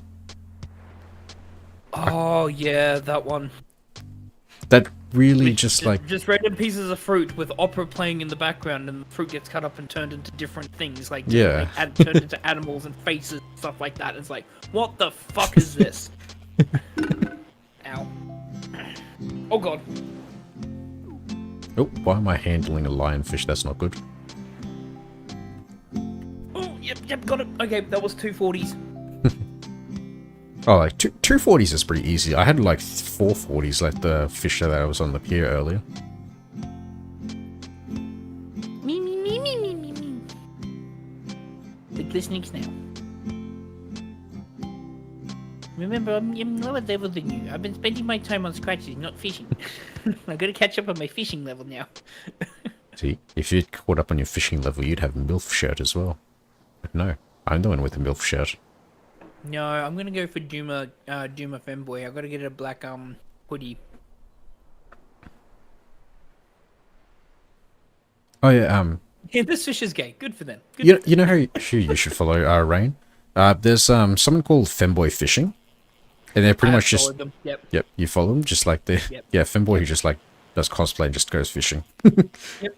Oh yeah, that one. That really just like... Just random pieces of fruit with opera playing in the background, and the fruit gets cut up and turned into different things, like Yeah. turned into animals and faces, and stuff like that. It's like, what the fuck is this? Ow! Oh god! Oh, why am I handling a lionfish? That's not good. Oh, yep, got it. Okay, that was 240s. Oh, like 240s is pretty easy. I had like 440s, like the fish that I was on the pier earlier. Me. The glistening snail. Remember, I'm lower level than you. I've been spending my time on scratches, not fishing. I'm gonna catch up on my fishing level now. See, if you'd caught up on your fishing level, you'd have a MILF shirt as well. But no, I'm the one with the MILF shirt. No, I'm gonna go for Duma Femboy. I gotta get a black hoodie. Oh yeah, Yeah, this fish is gay. Good for them. Good you know who you should follow, Rain? There's someone called Femboy Fishing, and they're pretty much just... them. Yep. Yep, you follow them, just like the... Yep. Yeah, Femboy who just like does cosplay and just goes fishing. Yep.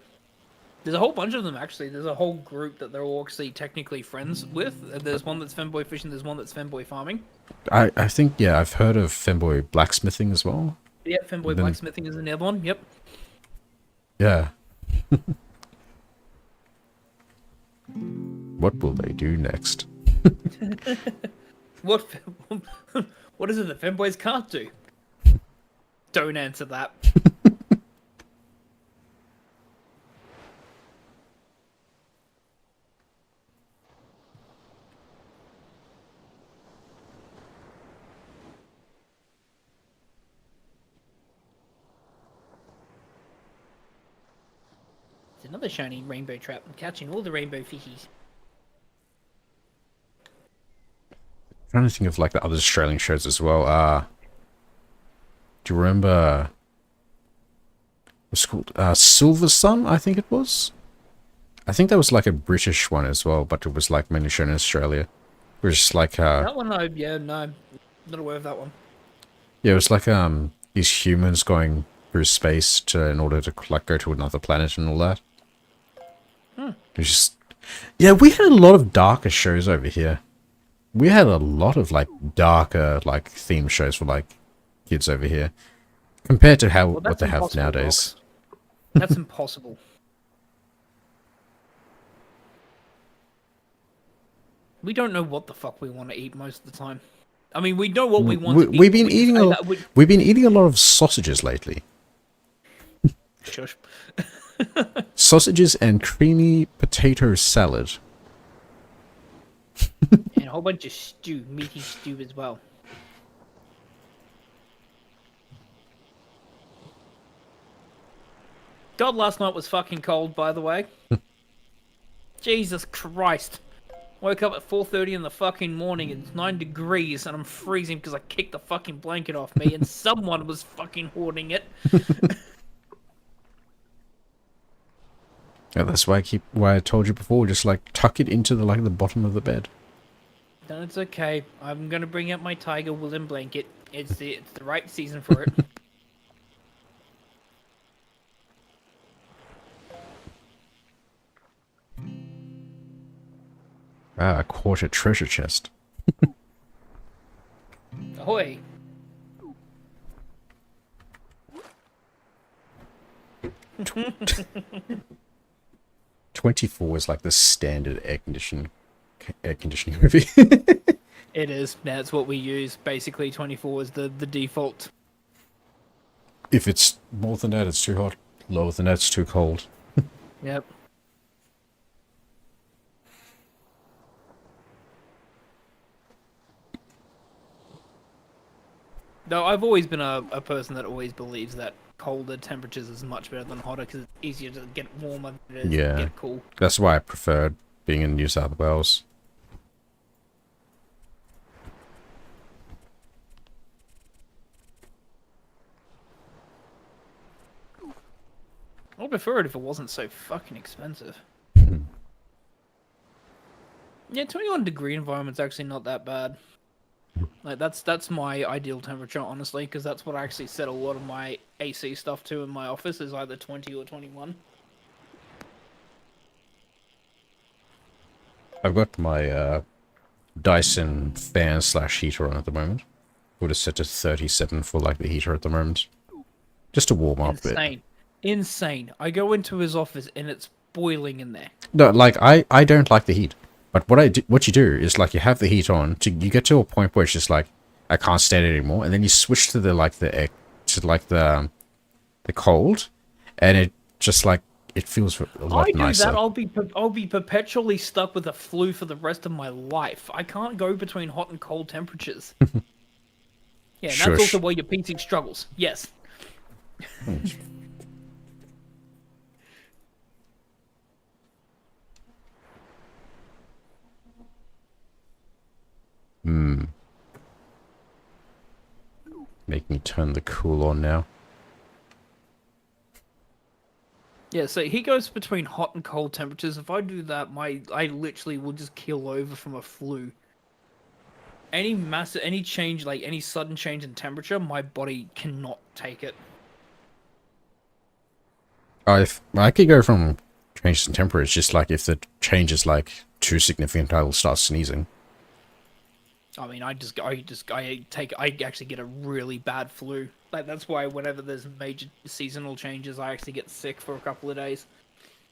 There's a whole bunch of them, actually. There's a whole group that they're all actually technically friends with. There's one that's Femboy Fishing, there's one that's Femboy Farming. I think, yeah, I've heard of Femboy Blacksmithing as well. Yep, Femboy Blacksmithing is another one, yep. Yeah. What will they do next? What is it that Femboys can't do? Don't answer that. It's another shiny rainbow trap. I'm catching all the rainbow fishies. Trying to think of like the other Australian shows as well. Do you remember? What's it called? Silver Sun, I think it was. I think that was like a British one as well, but it was like mainly shown in Australia. It was just like That one, yeah, no, not aware of that one. yeah, it was like these humans going through space in order to like go to another planet and all that. It was just... Yeah, we had a lot of darker shows over here. We had a lot of like darker like theme shows for like kids over here compared to how what they have nowadays. That's impossible. We don't know what the fuck we want to eat most of the time. I mean, we know what we want to eat. We've been eating we've been eating a lot of sausages lately. Shush. Sausages and creamy potato salad. And a whole bunch of stew, meaty stew as well. God, last night was fucking cold, by the way. Jesus Christ. Woke up at 4:30 in the fucking morning, and it's 9 degrees, and I'm freezing because I kicked the fucking blanket off me, and someone was fucking hoarding it. Yeah, that's why I told you before, just like tuck it into the the bottom of the bed. No, it's okay. I'm gonna bring out my tiger woolen blanket. It's the right season for it. Ah, I caught a treasure chest. Ahoy! 24 is like the standard air conditioning movie. It is. That's what we use. Basically, 24 is the default. If it's more than that, it's too hot. Lower than that, it's too cold. Yep. No, I've always been a person that always believes that colder temperatures is much better than hotter because it's easier to get warmer than it is to get cool. That's why I preferred being in New South Wales. I'd prefer it if it wasn't so fucking expensive. Yeah, 21 degree environment's actually not that bad. Like that's my ideal temperature, honestly, because that's what I actually set a lot of my AC stuff to in my office is either 20 or 21. I've got my Dyson fan slash heater on at the moment. Would have set to 37 for like the heater at the moment. Just to warm up a bit. Insane. I go into his office and it's boiling in there. No, like I don't like the heat. But what you do is like you have the heat on, you get to a point where it's just like I can't stand it anymore, and then you switch to the cold, and it just like it feels a lot nicer. I do that, I'll be perpetually stuck with a flu for the rest of my life. I can't go between hot and cold temperatures. Yeah, and that's also why your PC struggles. Yes. Make me turn the cool on now. Yeah, so he goes between hot and cold temperatures. If I do that, I literally will just keel over from a flu. Any change, like any sudden change in temperature, my body cannot take it. I could go from changes in temperature. It's just like if the change is like too significant, I will start sneezing. I mean, I actually get a really bad flu. Like that's why whenever there's major seasonal changes, I actually get sick for a couple of days.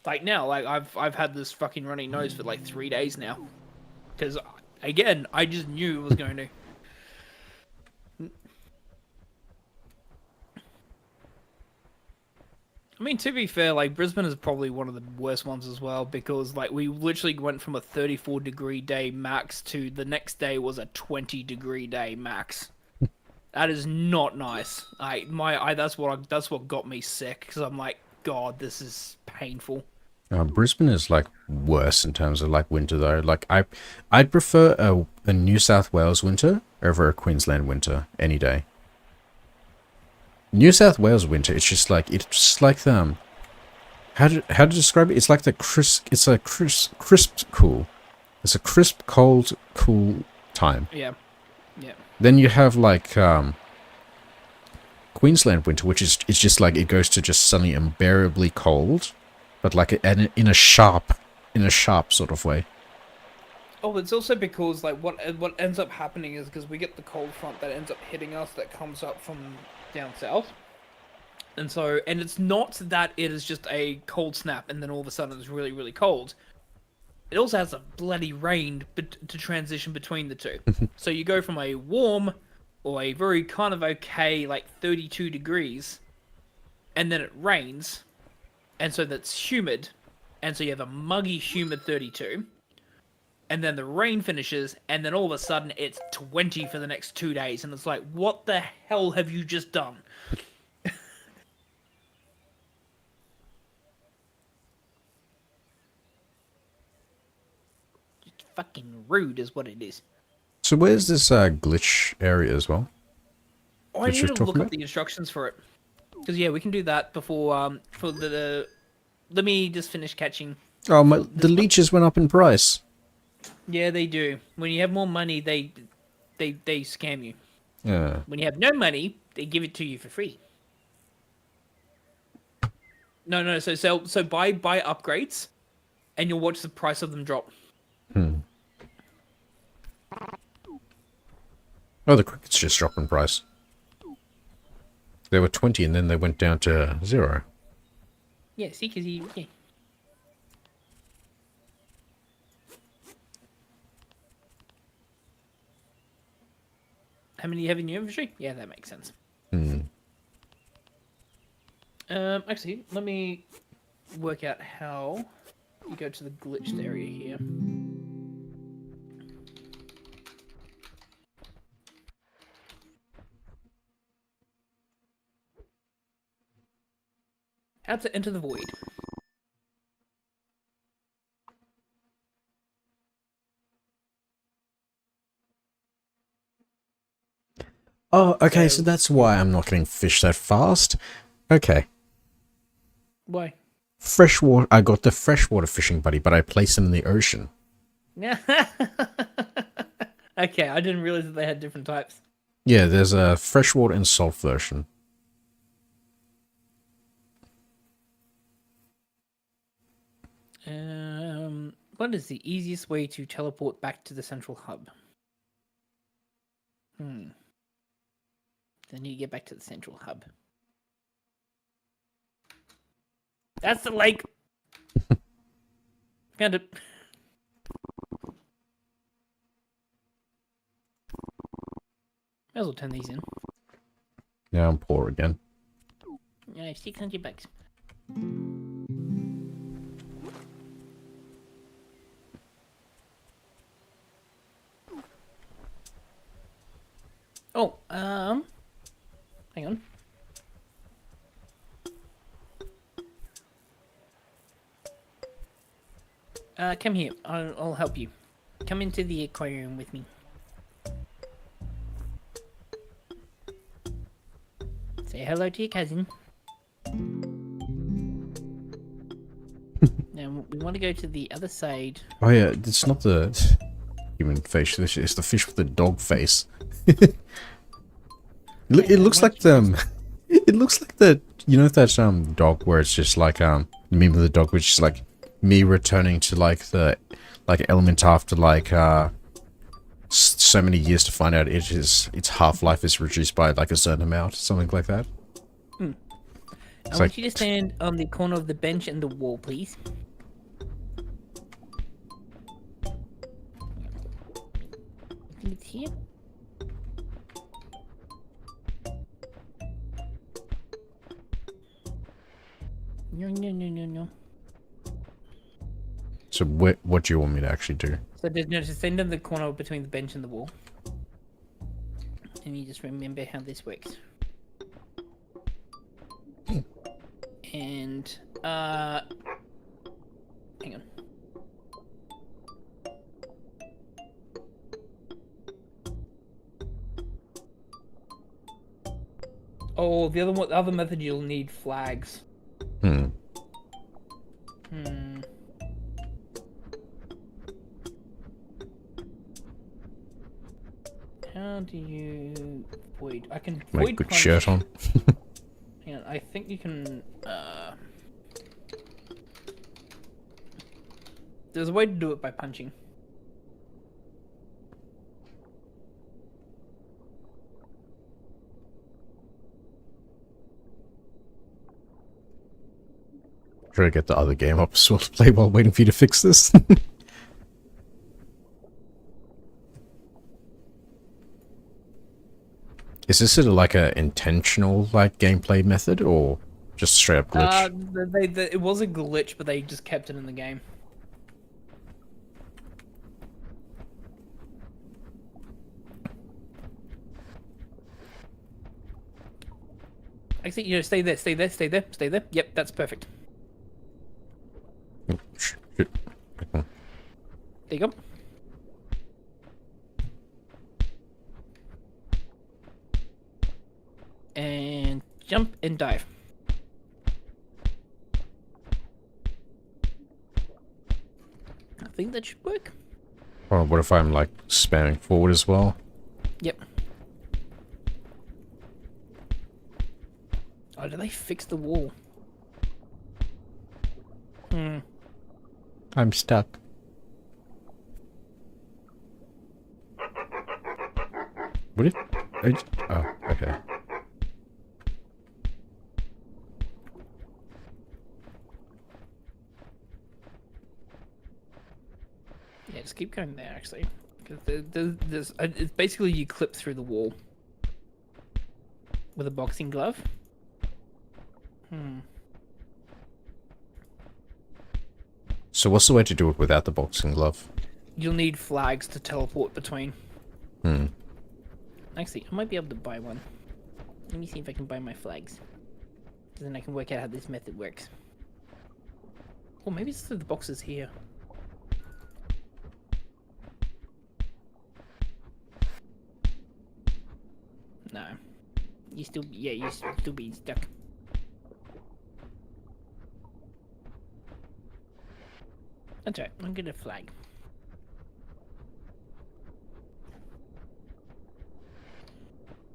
Like now, like I've had this fucking runny nose for like 3 days now, because again, I just knew it was going to. I mean, to be fair, like Brisbane is probably one of the worst ones as well because like we literally went from a 34-degree day max to the next day was a 20-degree day max. That is not nice. That's what got me sick because I'm like, God, this is painful. Brisbane is like worse in terms of like winter though. Like I'd prefer a New South Wales winter over a Queensland winter any day. New South Wales winter, it's just like how to describe it? It's like crisp cool. It's a crisp, cold, cool time. Yeah. Yeah. Then you have like Queensland winter, which is it's just like it goes to just suddenly unbearably cold, but like in a sharp sort of way. Oh, it's also because like what ends up happening is because we get the cold front that ends up hitting us that comes up from down south, and it's not that it is just a cold snap and then all of a sudden it's really really cold. It also has a bloody rain to transition between the two. So you go from a warm or a very kind of okay like 32 degrees, and then it rains, and so that's humid, and so you have a muggy humid 32. And then the rain finishes, and then all of a sudden it's 20 for the next 2 days, and it's like, what the hell have you just done? Just fucking rude is what it is. So where's this glitch area as well? Oh, I need to look up the instructions for it. Because, yeah, we can do that before, for the... Let me just finish catching... Oh, the leeches went up in price. Yeah, they do. When you have more money, they scam you. Yeah. When you have no money, they give it to you for free. No. So buy upgrades, and you'll watch the price of them drop. Oh, the crickets just dropped in price. They were 20, and then they went down to 0. Yeah, see, because yeah. How many you have in your inventory? Yeah, that makes sense. Actually, let me work out how you go to the glitched area here. How to enter the void. Oh, okay, so that's why I'm not getting fish that fast. Okay. Why? Freshwater. I got the freshwater fishing buddy, but I placed him in the ocean. Yeah. Okay, I didn't realize that they had different types. Yeah, there's a freshwater and salt version. What is the easiest way to teleport back to the central hub? Then you get back to the central hub. That's the lake. Found it. Might as well turn these in. Yeah, I'm poor again. Yeah, $600. Oh, hang on. Come here. I'll help you. Come into the aquarium with me. Say hello to your cousin. Now we want to go to the other side. Oh yeah, it's not the human face. It's the fish with the dog face. It looks like It looks like the that dog where it's just like meme of the dog, which is like me returning to like the element after like so many years to find out its half-life is reduced by like a certain amount, something like that. I want you to stand on the corner of the bench and the wall, please. I think it's here. No. So what do you want me to actually do? So just stand in the corner between the bench and the wall. And you just remember how this works. And, hang on. Oh, the other method you'll need flags. How do you void? I can void Make good punch. shirt on. Hang on, I think you can. There's a way to do it by punching. Try to get the other game up so I'll play while waiting for you to fix this. Is this like a intentional like gameplay method or just straight up glitch? It was a glitch, but they just kept it in the game. Actually, stay there. Yep, that's perfect. Oh, shit. There you go. And jump and dive. I think that should work. Or what if I'm like spamming forward as well? Yep. Oh, did they fix the wall? I'm stuck. Would it? Oh, okay. Yeah, just keep going there, actually. Because it's basically you clip through the wall with a boxing glove. So what's the way to do it without the boxing glove? You'll need flags to teleport between. Actually, I might be able to buy one. Let me see if I can buy my flags. Then I can work out how this method works. Or maybe it's through the boxes here. No. You still being stuck. That's right, I'm gonna flag.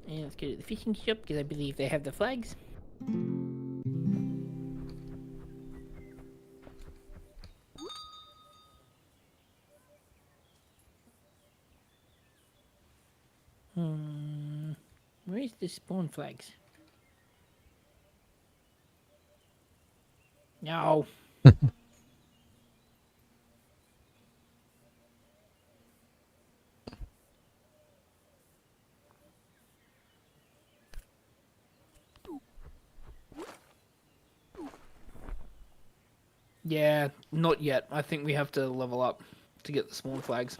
And let's go to the fishing shop because I believe they have the flags. Where's the spawn flags? No. Yeah, not yet. I think we have to level up to get the spawn flags.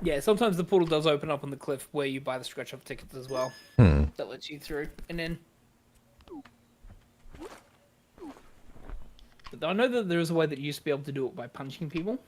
Yeah, sometimes the portal does open up on the cliff where you buy the scratch-off tickets as well. That lets you through. And then... But I know that there is a way that you used to be able to do it by punching people.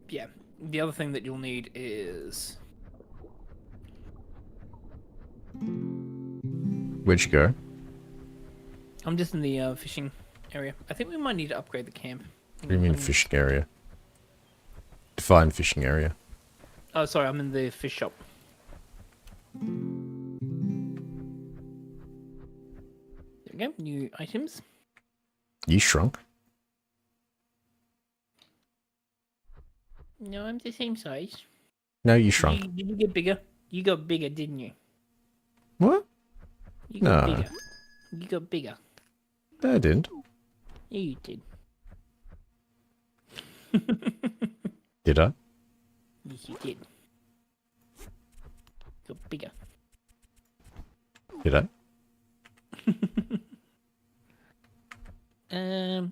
Yeah, the other thing that you'll need is... Where'd you go? I'm just in the fishing area. I think we might need to upgrade the camp. What do you mean fishing area? Define fishing area. Oh, sorry, I'm in the fish shop. There we go, new items. You shrunk? No, I'm the same size. No, you shrunk. Did you get bigger? You got bigger, didn't you? What? You got No. bigger. You got bigger. No, I didn't. Yeah, you did. Did I? Yes, you did. Got bigger. Did I?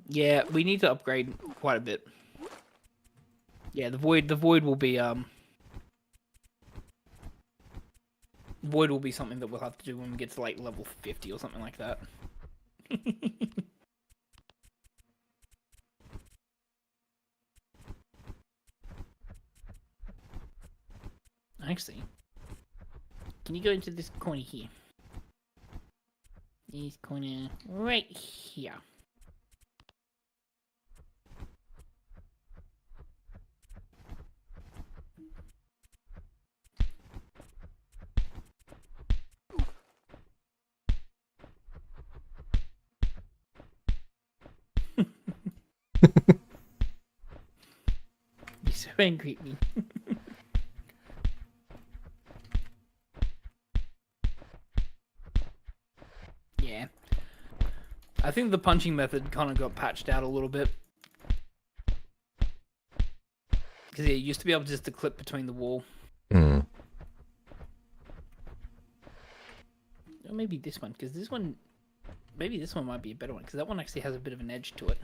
Yeah, we need to upgrade quite a bit. Yeah, the void will be void will be something that we'll have to do when we get to like level 50 or something like that. Actually, can you go into this corner here? This corner right here. You're so angry at me. Yeah. I think the punching method kind of got patched out a little bit. Because yeah, you used to be able just to clip between the wall. Hmm. Or maybe this one, because this one... Maybe this one might be a better one, because that one actually has a bit of an edge to it.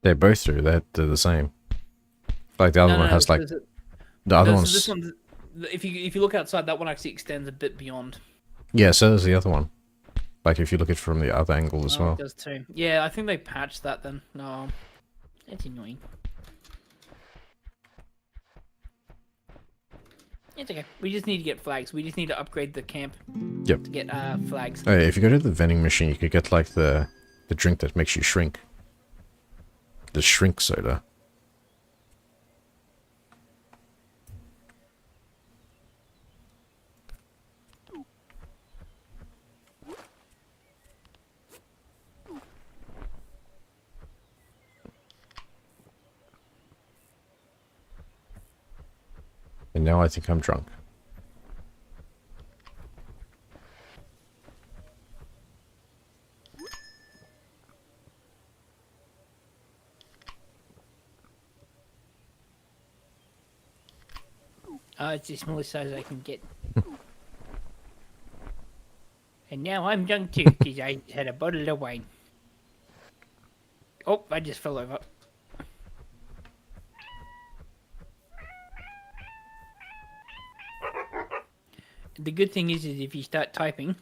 They both do. They're the same. Like the other one has like... The other one's... So this one's... If you look outside, that one actually extends a bit beyond. Yeah, so does the other one. Like if you look at it from the other angle as well. It does too. Yeah, I think they patched that then. No. That's annoying. It's okay. We just need to get flags. We just need to upgrade the camp. Yep. To get flags. Hey, if you go to the vending machine, you could get like the drink that makes you shrink. The shrink soda. And now I think I'm drunk. It's the smallest size I can get. And now I'm drunk too, because I had a bottle of wine. Oh, I just fell over. The good thing is if you start typing...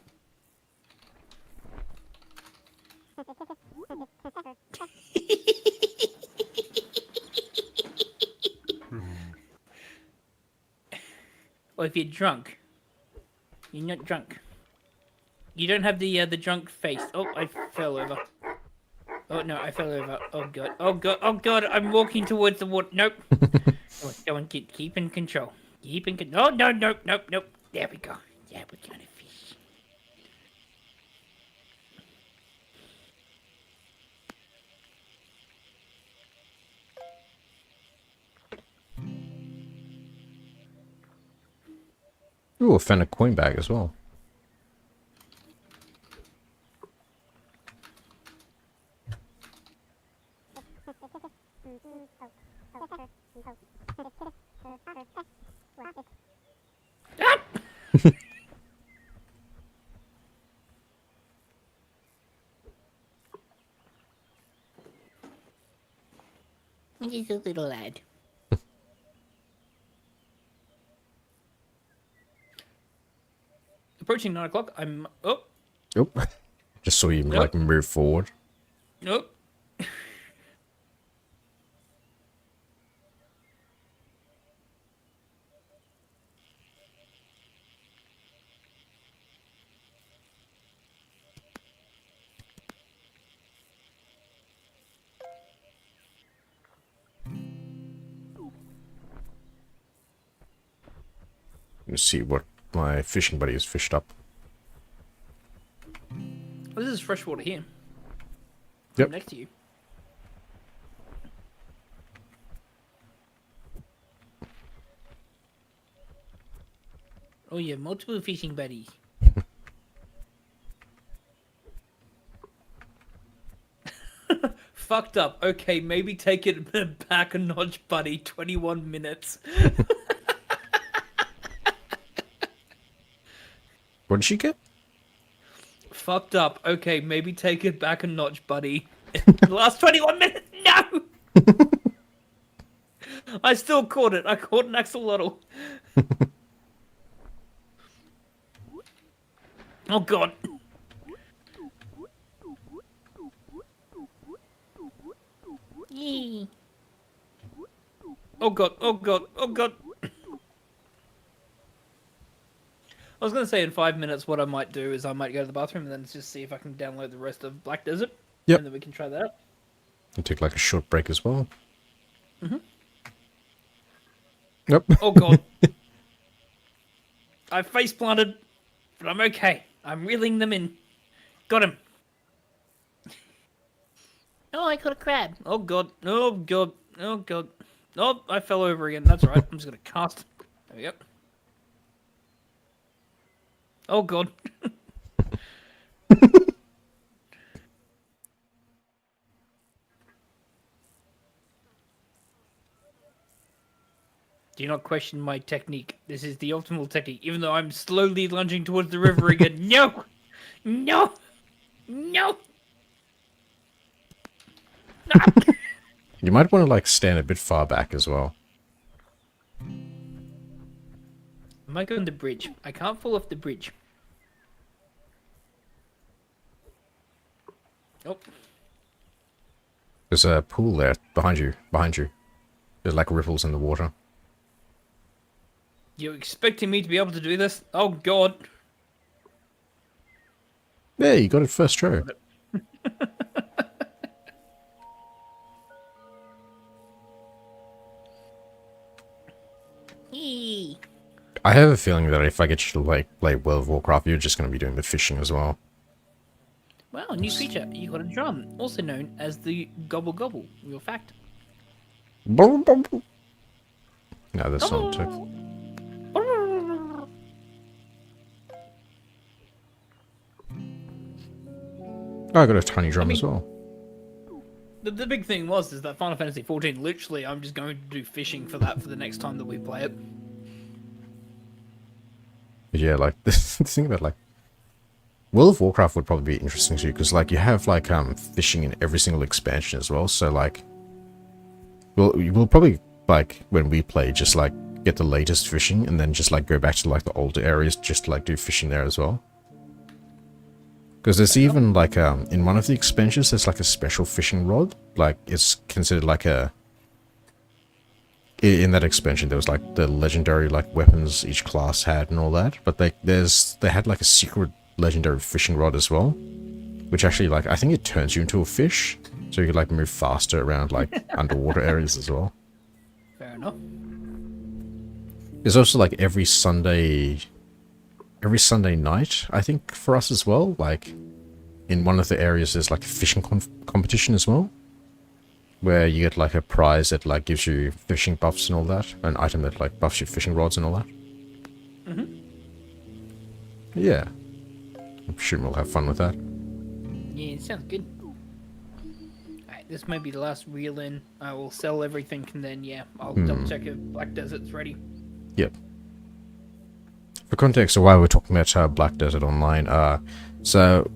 if you're drunk. You're not drunk. You don't have the drunk face. Oh, I fell over. Oh no, I fell over. Oh god. Oh god. Oh god. I'm walking towards the water. Nope. Go on, keep in control. Keep in control. Oh no, nope, nope, nope. There we go. Yeah, we're gonna fish. Ooh, I found a coin bag as well. He's a little lad. Approaching 9 o'clock. I'm. Oh. Oop. Just saw you Nope. like move forward. Nope. Let's see what my fishing buddy has fished up. Oh, this is fresh water here. Yep. Next to you. Oh, you have multiple fishing buddies. Fucked up. Okay, maybe take it back a notch, buddy. 21 minutes. What did she get? Fucked up. Okay, maybe take it back a notch, buddy. The last 21 minutes. No! I still caught it. I caught an axolotl. Oh god. Yee. Oh god. Oh god. Oh god. I was going to say in 5 minutes what I might do is I might go to the bathroom and then just see if I can download the rest of Black Desert. Yep. And then we can try that out. And take like a short break as well. Mm-hmm. Yep. Oh god. I face planted, but I'm okay. I'm reeling them in. Got him. Oh, I caught a crab. Oh god. Oh god. Oh god. Oh, I fell over again. That's right. I'm just going to cast. There we go. Oh god. Do not question my technique. This is the optimal technique, even though I'm slowly lunging towards the river again. No! No! No! You might want to like stand a bit far back as well. I might go on the bridge. I can't fall off the bridge. Oh. There's a pool there behind you. Behind you. There's like ripples in the water. You expecting me to be able to do this? Oh god. Yeah, you got it first try. I have a feeling that if I get you to like play World of Warcraft, you're just going to be doing the fishing as well. Wow, new feature. You got a drum, also known as the Gobble Gobble. Real fact. No, that's not it. Oh, I got a tiny drum as well. The big thing is that Final Fantasy 14, literally, I'm just going to do fishing for that for the next time that we play it. But yeah, like this thing about like World of Warcraft would probably be interesting to you because like you have like fishing in every single expansion as well. So like, we'll probably like when we play just like get the latest fishing and then just like go back to like the older areas just to like do fishing there as well. Because there's even like in one of the expansions there's like a special fishing rod. Like it's considered like a in that expansion there was like the legendary like weapons each class had and all that, but they had like a secret legendary fishing rod as well, which actually like I think it turns you into a fish, so you could like move faster around like underwater areas as well. Fair enough. There's also like every Sunday night, I think, for us as well, like in one of the areas there's like a fishing competition as well, where you get like a prize that like gives you fishing buffs and all that, an item that like buffs your fishing rods and all that. Yeah, I'm sure we'll have fun with that. Yeah, it sounds good. Alright, this may be the last reel in. I will sell everything and then, yeah, I'll double check if Black Desert's ready. Yep. For context of why we're talking about Black Desert Online, so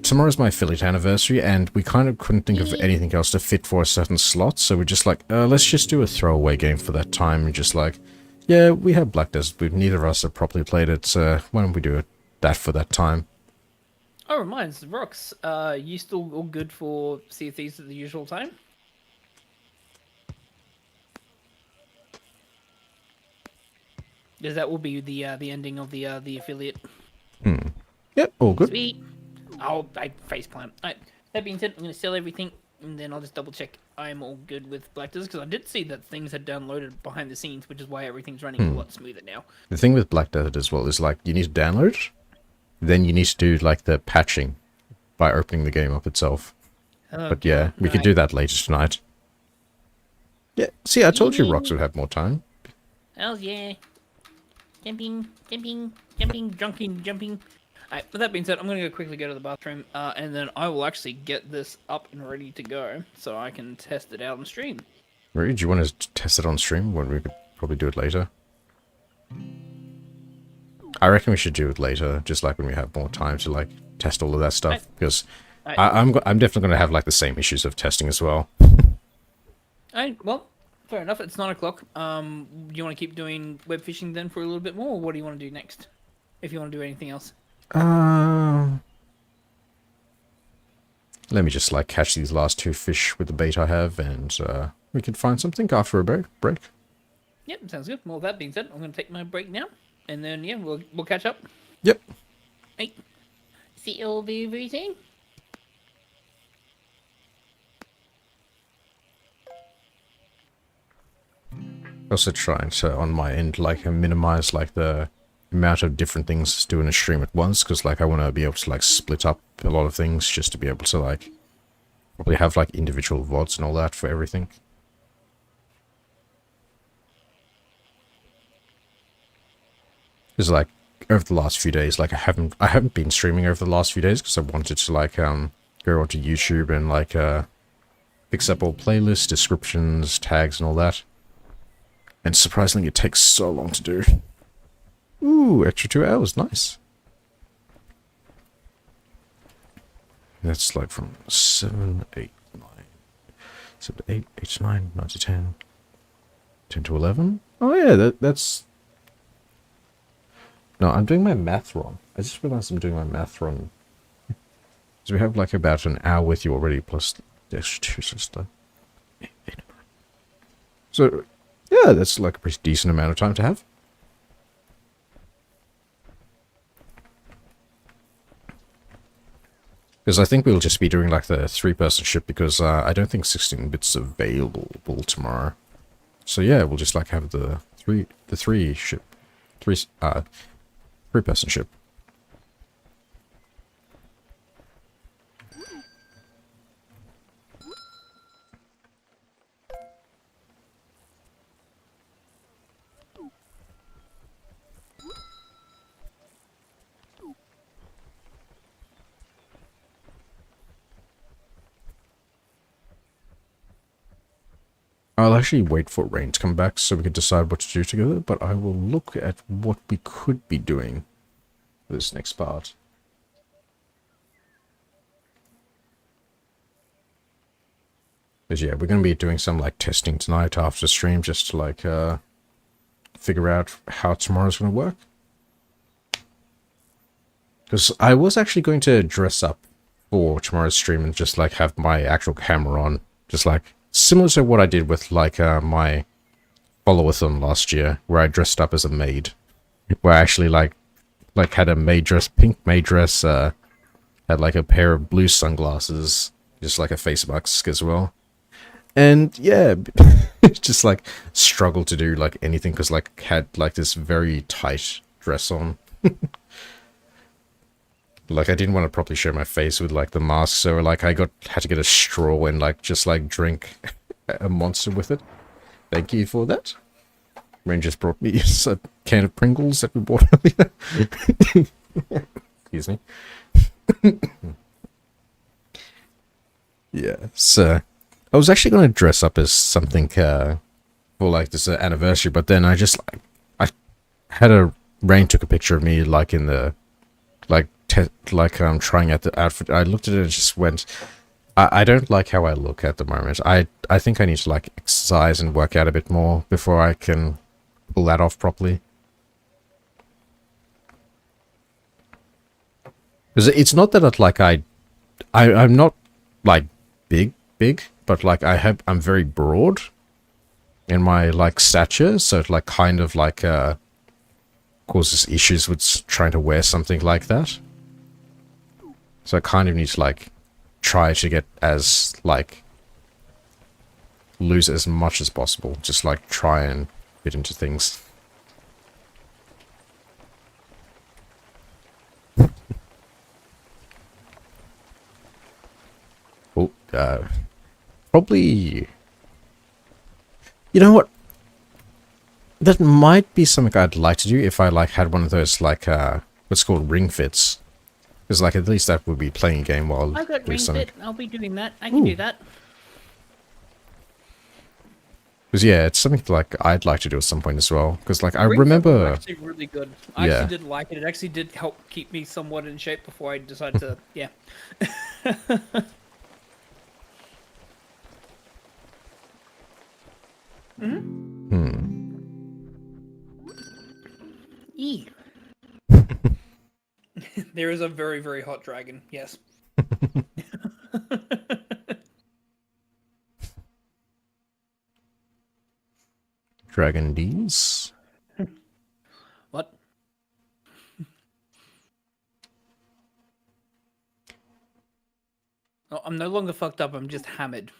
tomorrow's my affiliate anniversary, and we kind of couldn't think of anything else to fit for a certain slot, so we're just like, let's just do a throwaway game for that time, and just like, yeah, we have Black Desert, but neither of us have properly played it, so why don't we do that for that time? Oh, reminds, Rocks, you still all good for Sea of Thieves at the usual time? Because that will be the ending of the affiliate. Yep, all good. Sweet. Oh, I faceplant. Alright, that being said, I'm going to sell everything, and then I'll just double check I'm all good with Black Desert, because I did see that things had downloaded behind the scenes, which is why everything's running a lot smoother now. The thing with Black Desert as well is like, you need to download, then you need to do like the patching by opening the game up itself. But yeah, we could do that later tonight. Yeah, see, I told you Rox would have more time. Oh yeah. Jumping. Alright, with that being said, I'm going to quickly go to the bathroom, and then I will actually get this up and ready to go, so I can test it out on stream. Really? Do you want to test it on stream when we could probably do it later? I reckon we should do it later, just like when we have more time to like test all of that stuff, because I'm definitely going to have like the same issues of testing as well. Well, fair enough. It's 9 o'clock. Do you want to keep doing web fishing then for a little bit more, or what do you want to do next? If you want to do anything else. Let me just like catch these last 2 fish with the bait I have, and we can find something after a break. Yep, sounds good. Well, that being said, I'm going to take my break now, and then yeah, we'll catch up. Yep. Hey, see you all very, very soon. Also trying to, on my end, like minimize like the amount of different things to do in a stream at once, because like I want to be able to like split up a lot of things just to be able to like probably have like individual VODs and all that for everything. Because like over the last few days, like I haven't been streaming over the last few days because I wanted to like go onto YouTube and like fix up all playlists, descriptions, tags and all that. And surprisingly, it takes so long to do. Ooh, extra 2 hours, nice. That's like from 7, 8, 9, 7 to 8, 8 to 9, 9 to 10, 10 to 11. Oh yeah, that's... No, I'm doing my math wrong. I just realized I'm doing my math wrong. So we have like about an hour with you already, plus the extra 2, so it's like 8, 8, 9. So... yeah, that's like a pretty decent amount of time to have. Because I think we'll just be doing like the 3-person ship, because I don't think 16-bit's available tomorrow. So yeah, we'll just like have the 3-person ship. I'll actually wait for rain to come back so we can decide what to do together, but I will look at what we could be doing for this next part. Because yeah, we're going to be doing some like testing tonight after stream just to like figure out how tomorrow's going to work. Because I was actually going to dress up for tomorrow's stream and just like have my actual camera on, just like similar to what I did with like my followathon last year, where I dressed up as a maid, where I actually like had a maid dress, pink maid dress, had like a pair of blue sunglasses, just like a face mask as well. And yeah, just like struggled to do like anything because like had like this very tight dress on. Like I didn't want to properly show my face with like the mask, so like I had to get a straw and like just like drink a monster with it. Thank you for that. Rain just brought me a can of Pringles that we bought earlier. Excuse me. Yeah, so I was actually going to dress up as something for like this anniversary, but then I just I had Rain took a picture of me like in the trying out the outfit. I looked at it and just went, I don't like how I look at the moment. I think I need to like exercise and work out a bit more before I can pull that off properly. Because it's not that I'm not like big, but like I'm very broad in my like stature, so it like kind of like causes issues with trying to wear something like that. So I kind of need to like try to get as like lose as much as possible, just like try and fit into things. Oh, probably. You know what? That might be something I'd like to do if I like had one of those like what's called ring fits, because like at least that would be playing a game while I've got doing ring something. fit. I'll be doing that. I can do that. Because yeah, it's something like I'd like to do at some point as well. Because like I Ring fit was remember, actually really good. I Yeah. actually did like it. It actually did help keep me somewhat in shape before I decided to. Yeah. E. There is a very, very hot dragon. Yes. Dragon D's. What? Oh, I'm no longer fucked up. I'm just hammered.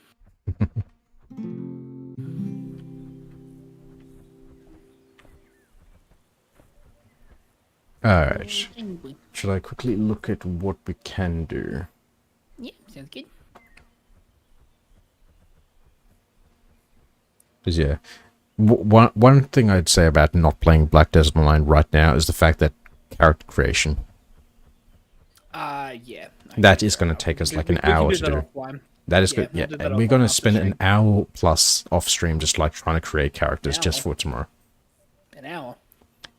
Alright. Should I quickly look at what we can do? Yeah, sounds good. Because yeah, one thing I'd say about not playing Black Desert Online right now is the fact that character creation. Yeah. That is going to take us like an hour to do. That is good. Yeah, and we're going to spend an hour plus off stream just like trying to create characters just for tomorrow. An hour?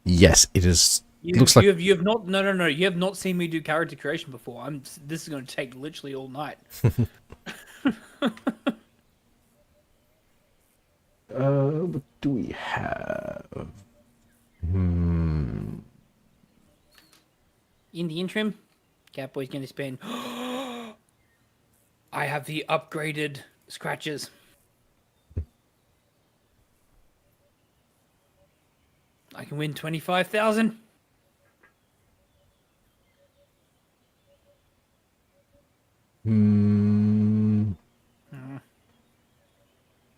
Yes, it is. Looks like you have not. No. You have not seen me do character creation before. This is going to take literally all night. What do we have? In the interim, Catboy's going to spend. I have the upgraded scratches. I can win 25,000.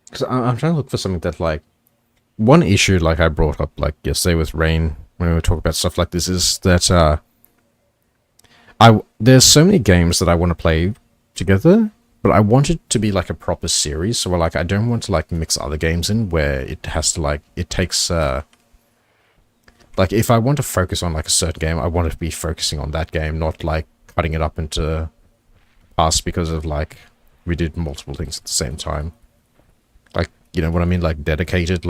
Because I'm trying to look for something that like one issue like I brought up like yesterday with Rain when we were talking about stuff like this is that there's so many games that I want to play together, but I want it to be like a proper series. So like I don't want to like mix other games in where it has to like it takes like if I want to focus on like a certain game, I want to be focusing on that game, not like cutting it up into parts because of like we did multiple things at the same time. Like, you know what I mean? Like dedicated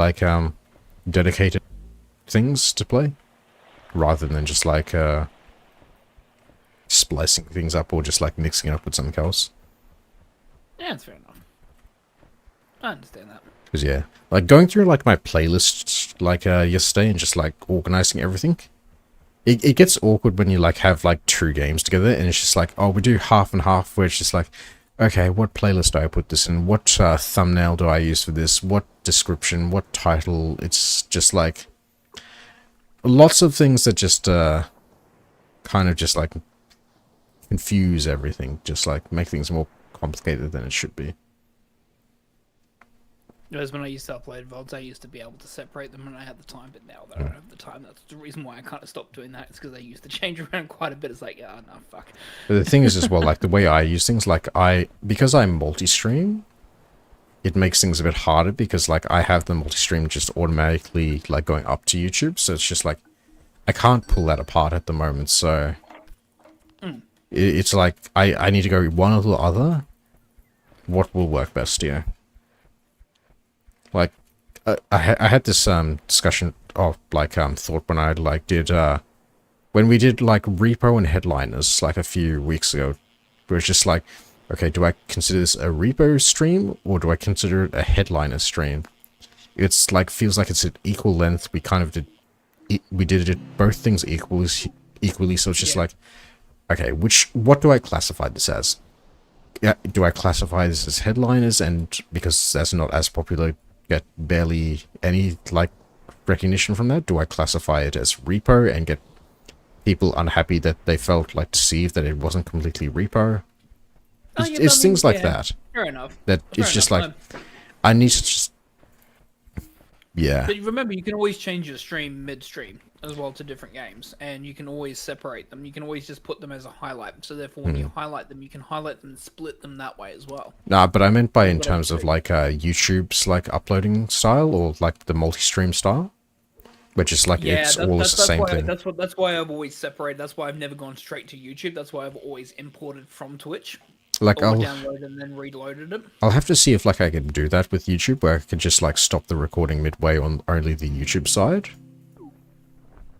things to play rather than just like splicing things up or just like mixing it up with something else. Yeah, that's fair enough. I understand that. Because yeah, like going through like my playlists like yesterday and just like organizing everything, it gets awkward when you like have like two games together and it's just like, oh, we do half and half, where it's just like, okay, what playlist do I put this in? What thumbnail do I use for this? What description? What title? It's just like lots of things that just kind of just like confuse everything, just like make things more complicated than it should be. Whereas when I used to upload VODs, I used to be able to separate them when I had the time, but now that I don't have the time, that's the reason why I kind of stopped doing that. It's because I used to change around quite a bit. It's like, yeah, no, fuck. But the thing is as well, like the way I use things, like because I multi-stream, it makes things a bit harder because like I have the multi-stream just automatically like going up to YouTube, so it's just like I can't pull that apart at the moment, so it's like I need to go one or the other. What will work best, yeah? Like I had this discussion of like thought when I like did when we did like repo and headliners like a few weeks ago. It was just like, okay, do I consider this a repo stream or do I consider it a headliner stream? It's like feels like it's at equal length. We kind of did we did it both things equally, so it's just like, okay, what do I classify this as? Yeah, do I classify this as headliners, and because that's not as popular, get barely any like recognition from that? Do I classify it as repo and get people unhappy that they felt like deceived that it wasn't completely repo? It's things like that. Fair enough. That it's just like I need to just But remember, you can always change your stream mid-stream as well to different games, and you can always separate them. You can always just put them as a highlight. So therefore, when you highlight them, you can highlight them and split them that way as well. Nah, but I meant by in terms of like YouTube's like uploading style or like the multi-stream style, which is like it's all the same thing. That's why I've always separated. That's why I've never gone straight to YouTube. That's why I've always imported from Twitch. Like I'll download and then reloaded it. I'll have to see if like I can do that with YouTube, where I can just like stop the recording midway on only the YouTube side.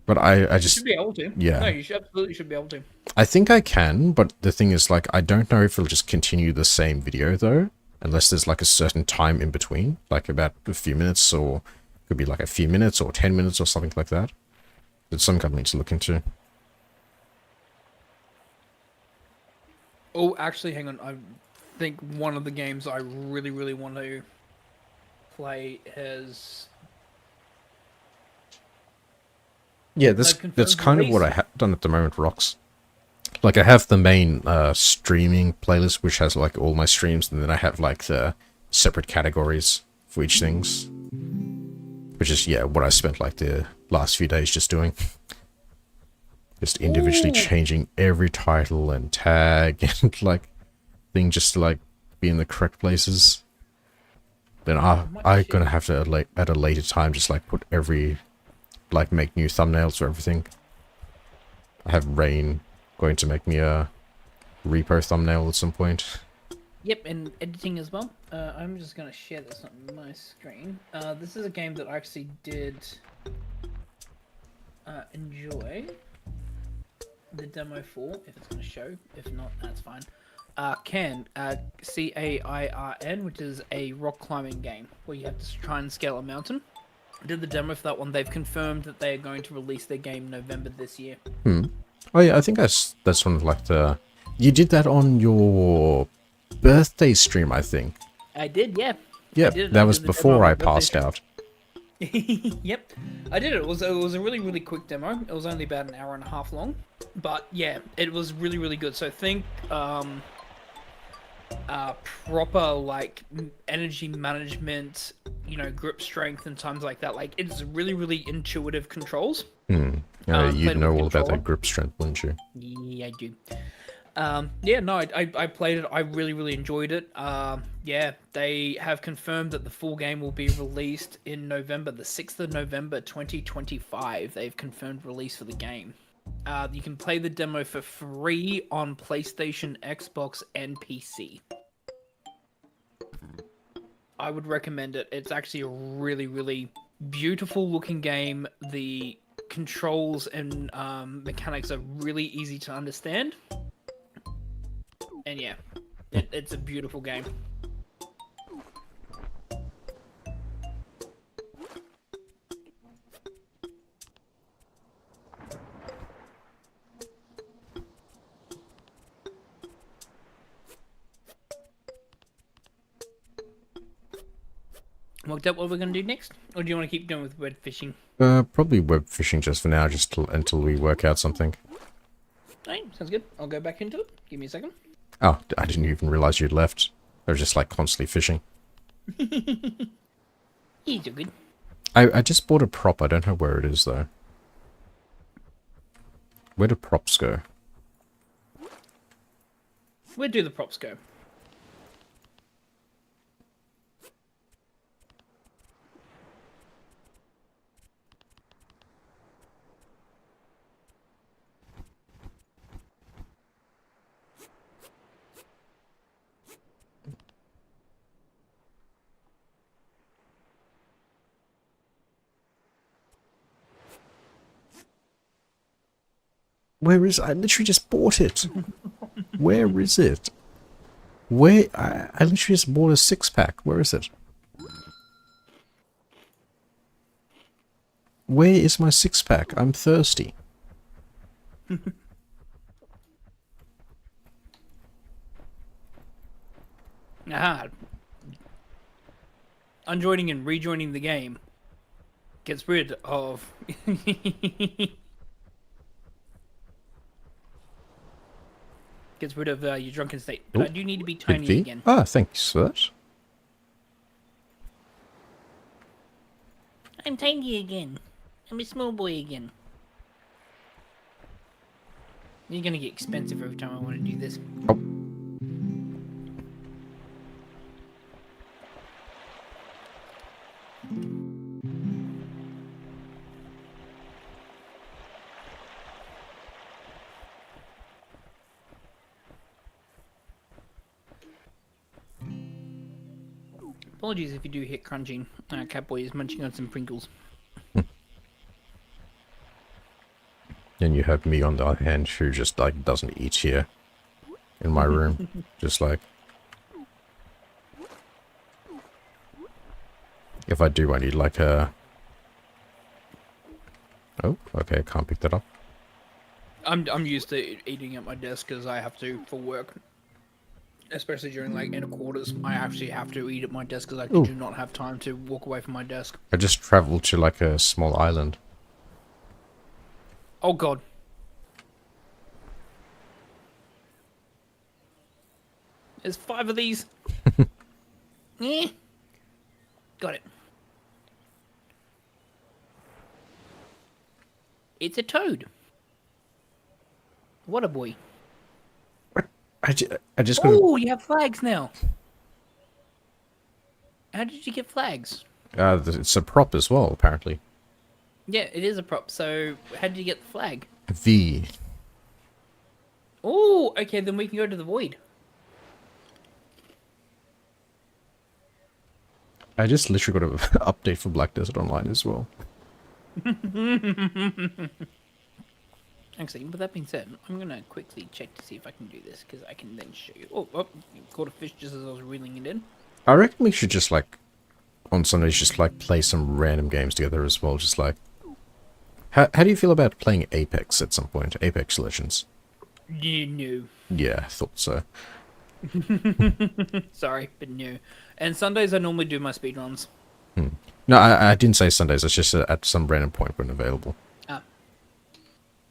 But I just you should be able to. Yeah. No, you absolutely should be able to. I think I can, but the thing is like I don't know if it'll just continue the same video though, unless there's like a certain time in between, like about a few minutes, or could be like a few minutes or 10 minutes or something like that. It's some company to look into. Oh, actually, hang on. I think one of the games I really, really want to play has... Yeah, that's kind of what I have done at the moment, Rocks. Like, I have the main streaming playlist, which has, like, all my streams, and then I have, like, the separate categories for each things. Which is, yeah, what I spent, like, the last few days just doing. Just individually changing every title and tag and, like, thing just to, like, be in the correct places. Then I'm gonna have to, at a later time, just, like, put every... like, make new thumbnails for everything. I have Rain going to make me a repo thumbnail at some point. Yep, and editing as well. I'm just going to share this on my screen. This is a game that I actually did enjoy the demo for, if it's going to show. If not, that's fine. Cairn, C-A-I-R-N, which is a rock climbing game where you have to try and scale a mountain. I did the demo for that one. They've confirmed that they are going to release their game November this year. Oh yeah, I think that's one of like the... You did that on your birthday stream, I think. I did, yeah. Yeah, that was before I passed out. Yep, I did it. It was a really, really quick demo. It was only about an hour and a half long. But yeah, it was really, really good. So think proper like energy management, you know, grip strength and times like that. Like, it's really, really intuitive controls. You'd know all about that grip strength, wouldn't you? Yeah, I do. Yeah, no, I played it. I really, really enjoyed it. Yeah, they have confirmed that the full game will be released in November, the 6th of November, 2025. They've confirmed release for the game. You can play the demo for free on PlayStation, Xbox, and PC. I would recommend it. It's actually a really, really beautiful looking game. The controls and mechanics are really easy to understand. And yeah, it's a beautiful game. Worked out what we're gonna do next, or do you want to keep going with web fishing? Probably web fishing just for now, until we work out something. Alright, sounds good. I'll go back into it. Give me a second. Oh, I didn't even realize you'd left. I was just like constantly fishing. He's so good. I just bought a prop. I don't know where it is though. Where do props go? Where do the props go? Where is it? I literally just bought it. Where is it? Where? I literally just bought a 6-pack. Where is it? Where is my 6-pack? I'm thirsty. Aha. Unjoining and rejoining the game gets rid of... gets rid of your drunken state. But Ooh, I do need to be Hit tiny V? again. Ah, thanks for that. I'm tiny again. I'm a small boy again. You're gonna get expensive every time I want to do this. Oh. Apologies if you do hit crunching. Catboy is munching on some Pringles. And you have me on the other hand who just like doesn't eat here in my room. Just like, if I do, I need like a... Oh, okay, I can't pick that up. I'm used to eating at my desk because I have to for work. Especially during like inner quarters, I actually have to eat at my desk because I Ooh. do not have time to walk away from my desk. I just traveled to like a small island. Oh god. There's 5 of these. Eh. Got it. It's a toad. What a boy. I just got... Oh, you have flags now. How did you get flags? It's a prop as well, apparently. Yeah, it is a prop. So, how did you get the flag? V. Oh, okay, then we can go to the void. I just literally got an update for Black Desert Online as well. Actually, with that being said, I'm going to quickly check to see if I can do this, because I can then show you. Oh, you caught a fish just as I was reeling it in. I reckon we should just like, on Sundays, just like play some random games together as well. Just like, how do you feel about playing Apex at some point? Apex Legends? No. Yeah, I thought so. Sorry, but no. And Sundays I normally do my speedruns. No, I didn't say Sundays. It's just at some random point when available. Ah.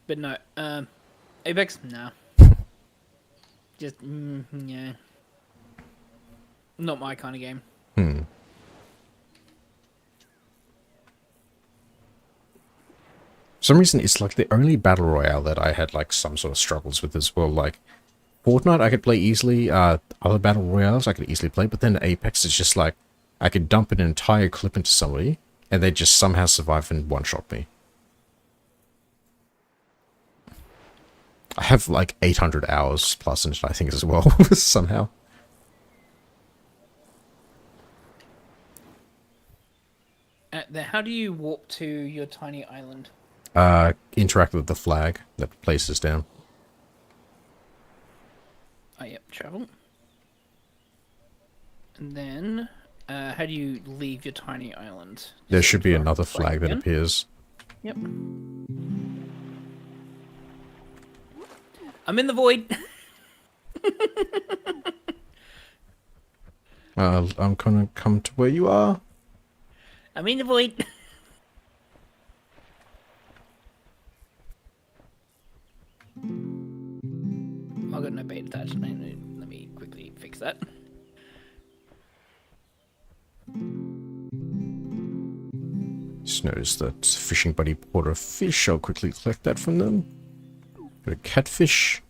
But no, Apex? No. Just, yeah. Not my kind of game. For some reason, it's like the only battle royale that I had like some sort of struggles with as well. Like Fortnite, I could play easily. Other battle royales, I could easily play. But then Apex is just like I could dump an entire clip into somebody, and they just somehow survive and one-shot me. I have like 800 hours plus in it, I think, as well, somehow. Then how do you warp to your tiny island? Interact with the flag that places down. Oh, yep, travel. And then, how do you leave your tiny island? There should be Just another flag that again? appears. Yep. I'm in the void. I'm gonna come to where you are. I'm in the void. I've got no bait attached. Let me quickly fix that. Just noticed that fishing buddy bought a fish. I'll quickly collect that from them. Got a catfish.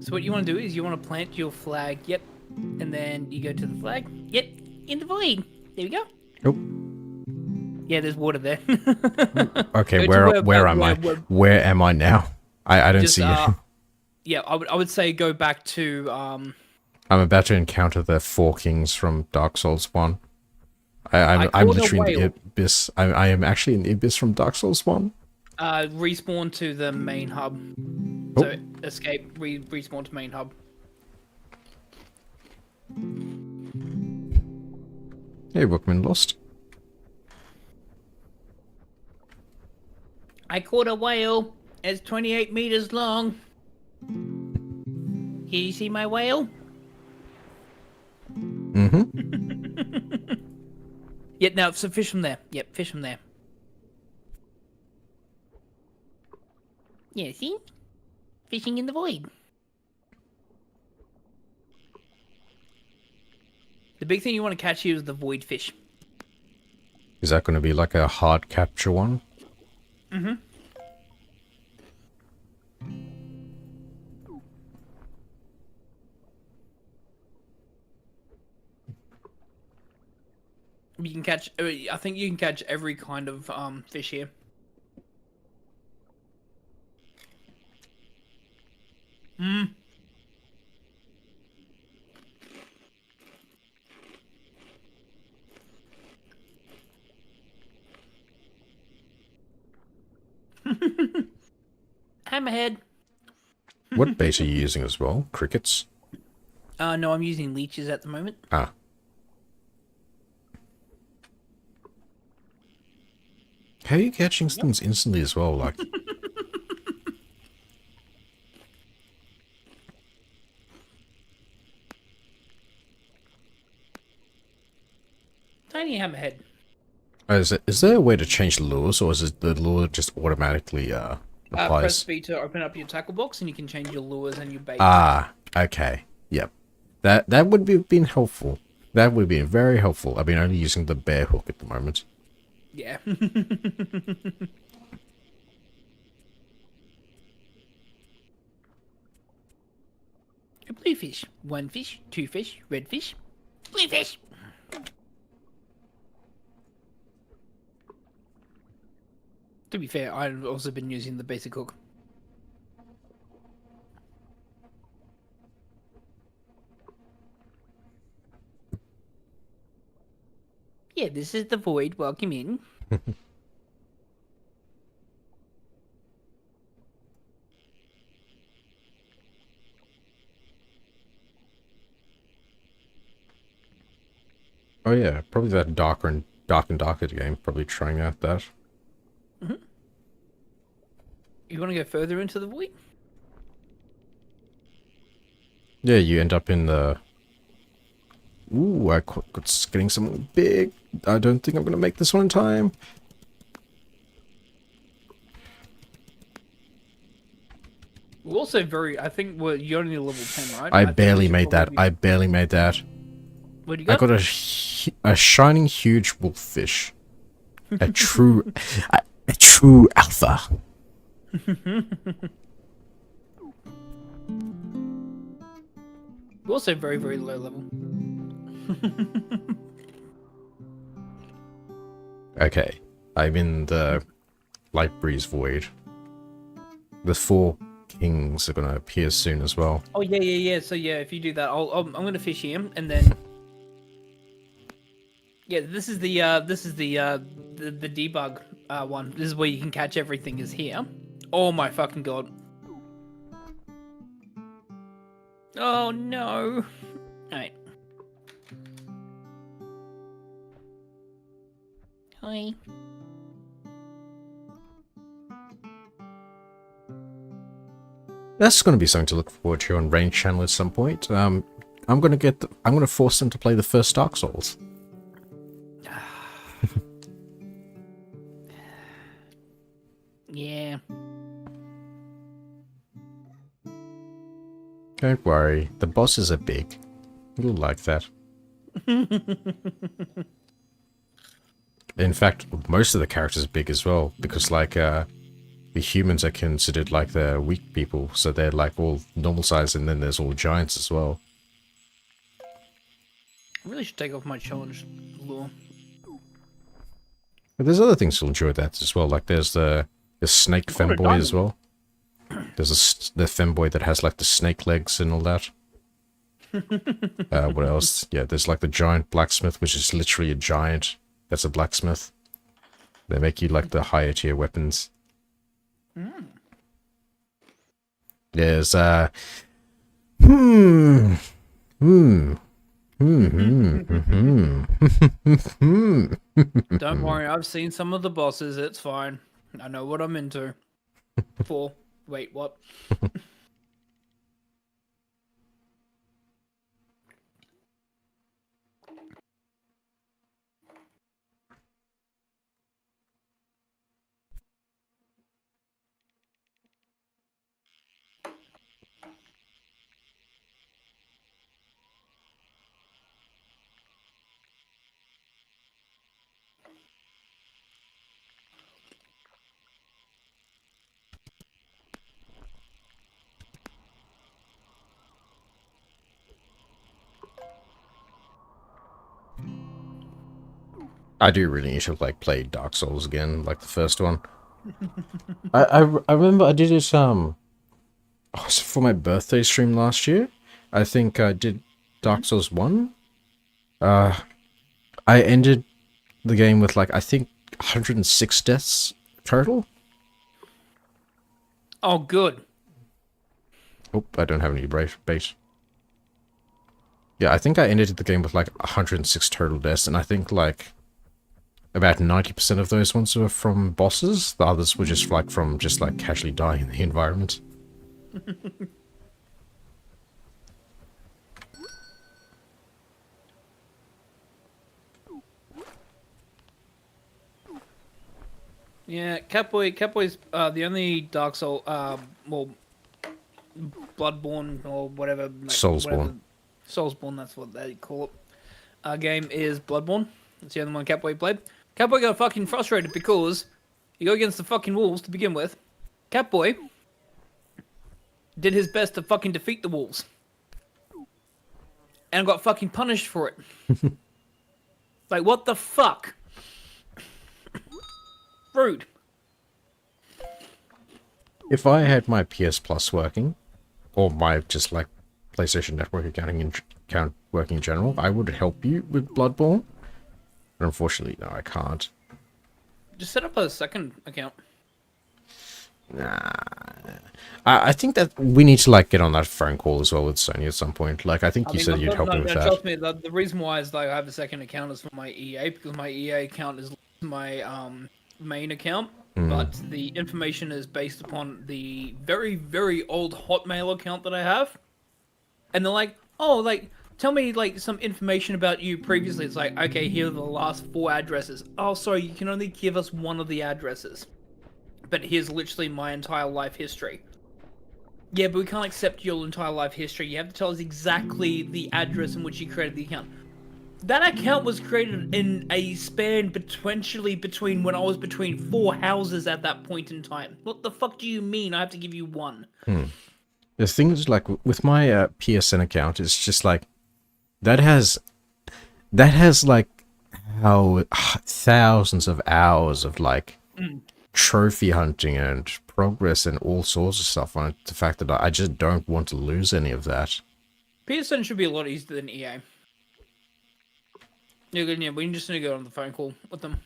So what you want to do is you want to plant your flag. Yep. And then you go to the flag. Yep. In the void. There we go. Oh. Yeah, there's water there. Okay, Go to where am I? Where am I now? I don't just, see it. Yeah, I would say go back to I'm about to encounter the four kings from Dark Souls 1. I'm literally in the abyss. I am actually in the abyss from Dark Souls 1. Respawn to the main hub. Oh. So escape, respawn to main hub. Hey, Bookman lost. I caught a whale. It's 28 meters long. Can you see my whale? Mm-hmm. Yeah, no, so fish from there. Yep, fish from there. Yeah, see? Fishing in the void. The big thing you want to catch here is the void fish. Is that going to be like a hard capture one? Mm-hmm. You can catch, I think you can catch every kind of fish here. Hmm. Hammerhead. What bait are you using as well? Crickets? No, I'm using leeches at the moment. Ah. How are you catching things instantly as well? Like, Tiny hammerhead. is there a way to change lures, or is it the lure just automatically Press applies? B to open up your tackle box, and you can change your lures and your bait. Ah, okay. Yep. That would have been helpful. That would have been very helpful. I've been only using the bear hook at the moment. Yeah. A blue fish. One fish. Two fish. Red fish. Blue fish. To be fair, I've also been using the basic hook. Yeah, this is the void. Welcome in. Oh yeah, probably that darker and darker game. Probably trying out that. Mm-hmm. You want to go further into the void? Yeah, you end up in the... Ooh, I got getting something big. I don't think I'm going to make this one in time. We're also very... I think you're only level 10, right? I barely made that. I barely made that. What do you got? I got a shining huge wolffish. A true... a true alpha. We're also very, very low level. Okay, I'm in the light breeze void. The four kings are gonna appear soon as well. Oh yeah. So yeah, if you do that, I'm gonna fish him, and then yeah, this is the debug one. This is where you can catch everything. Is here. Oh my fucking god. Oh no. Alright. Hi. That's going to be something to look forward to on Rain Channel at some point. I'm gonna force them to play the first Dark Souls. Yeah. Don't worry, the bosses are big. You'll like that. In fact, most of the characters are big as well, because like the humans are considered like the weak people, so they're like all normal size, and then there's all giants as well. I really should take off my challenge lure. But there's other things to enjoy that as well, like there's the snake femboy as well. There's the femboy that has like the snake legs and all that. What else? Yeah, there's like the giant blacksmith, which is literally a giant. That's a blacksmith. They make you like the higher tier weapons. There's Don't worry, I've seen some of the bosses, it's fine. I know what I'm into. Wait, what? I do really need to like play Dark Souls again, like the first one. I remember I did it for my birthday stream last year. I think I did Dark Souls 1. I ended the game with like I think 106 deaths total. Oh, good. Oh, I don't have any bait. Yeah, I think I ended the game with like 106 total deaths, and I think like about 90% of those ones were from bosses. The others were just like from just like casually dying in the environment. Yeah, Catboy's the only Dark Soul, well, Bloodborne or whatever. Like, Soulsborne. Soulsborne, that's what they call it. Game is Bloodborne. That's the only one Catboy played. Catboy got fucking frustrated because you go against the fucking wolves to begin with. Catboy did his best to fucking defeat the wolves. And got fucking punished for it. Like, what the fuck? Rude. If I had my PS Plus working, or my just like PlayStation Network account working in general, I would help you with Bloodborne. But unfortunately, no, I can't. Just set up a second account. Nah. I think that we need to like get on that phone call as well with Sony at some point. Like, I think you said you'd help me with that. Trust me, the reason why is like I have a second account is for my EA, because my EA account is my main account, but the information is based upon the very, very old Hotmail account that I have. And they're like, oh, like, tell me, like, some information about you previously. It's like, okay, here are the last 4 addresses. Oh, sorry, you can only give us one of the addresses. But here's literally my entire life history. Yeah, but we can't accept your entire life history. You have to tell us exactly the address in which you created the account. That account was created in a span potentially between when I was between 4 houses at that point in time. What the fuck do you mean I have to give you one? The thing is, like, with my PSN account, it's just like, that has like, how thousands of hours of, like, trophy hunting and progress and all sorts of stuff on it. The fact that I just don't want to lose any of that. PSN should be a lot easier than EA. Yeah, we just need to go on the phone call with them.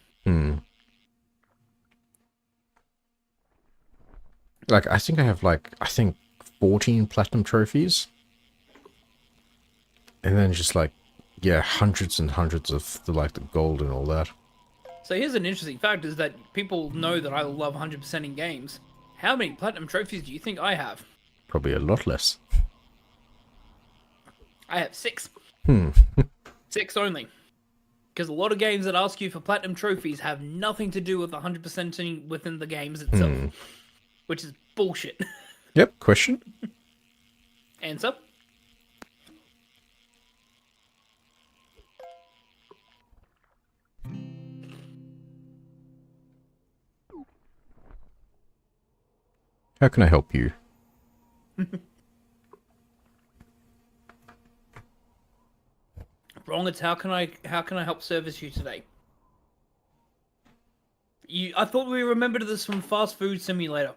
Like, I think I have, like, 14 platinum trophies. And then just, like, yeah, hundreds and hundreds of, the gold and all that. So here's an interesting fact: is that people know that I love 100% in games. How many platinum trophies do you think I have? Probably a lot less. I have 6. Hmm. 6 only. Because a lot of games that ask you for platinum trophies have nothing to do with 100%ing within the games itself, which is bullshit. Yep. Question. Answer. How can I help you? Wrong. It's how can I help service you today? I thought we remembered this from Fast Food Simulator.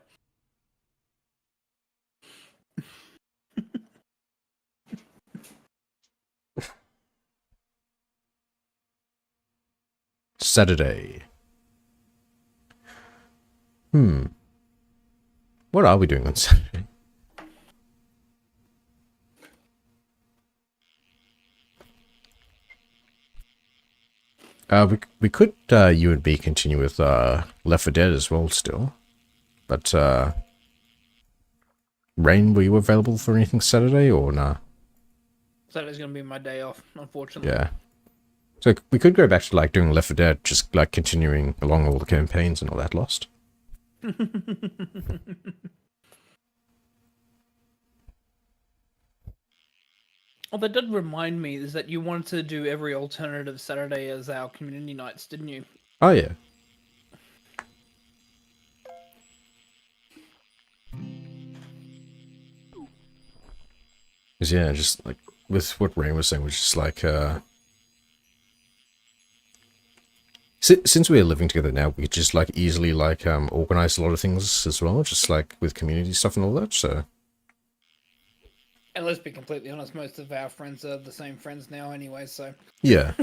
Saturday. What are we doing on Saturday? We could you and B continue with Left 4 Dead as well still, but Rain, were you available for anything Saturday or nah? Saturday's gonna be my day off, unfortunately. Yeah. So we could go back to like doing Left 4 Dead, just like continuing along all the campaigns and all that lost. Oh, that did remind me is that you wanted to do every alternative Saturday as our community nights, didn't you? Oh yeah. Cause yeah, just like with what Rain was saying, was just like since we're living together now, we could just like easily like organize a lot of things as well, just like with community stuff and all that. So And let's be completely honest, most of our friends are the same friends now anyway, so... yeah.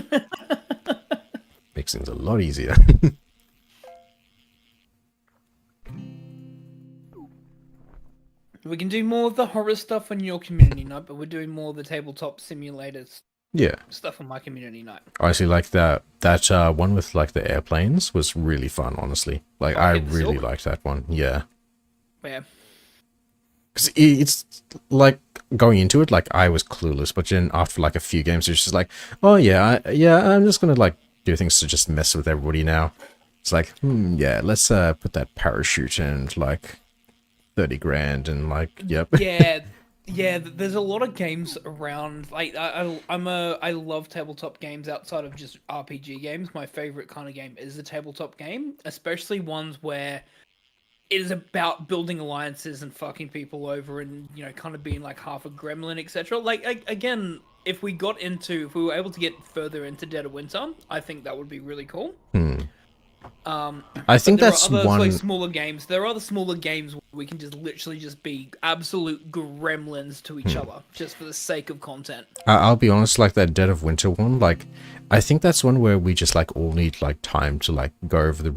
Makes things a lot easier. We can do more of the horror stuff on your community night, but we're doing more of the tabletop simulators Yeah. stuff on my community night. Honestly, like that one with like the airplanes was really fun, honestly. Like I really liked that one. Yeah. Yeah. Cause it's like going into it, like I was clueless, but then after like a few games, it's just like, oh yeah, I'm just gonna like do things to just mess with everybody now. It's like, yeah, let's put that parachute and like 30 grand and like, yep. Yeah, there's a lot of games around. Like I love tabletop games outside of just RPG games. My favorite kind of game is a tabletop game, especially ones where it is about building alliances and fucking people over, and you know, kind of being like half a gremlin, etc. Like again, if we were able to get further into Dead of Winter, I think that would be really cool. I think that's other, one. like, smaller games. There are other smaller games where we can just literally just be absolute gremlins to each other, just for the sake of content. I'll be honest, like that Dead of Winter one, like I think that's one where we just like all need like time to like go over the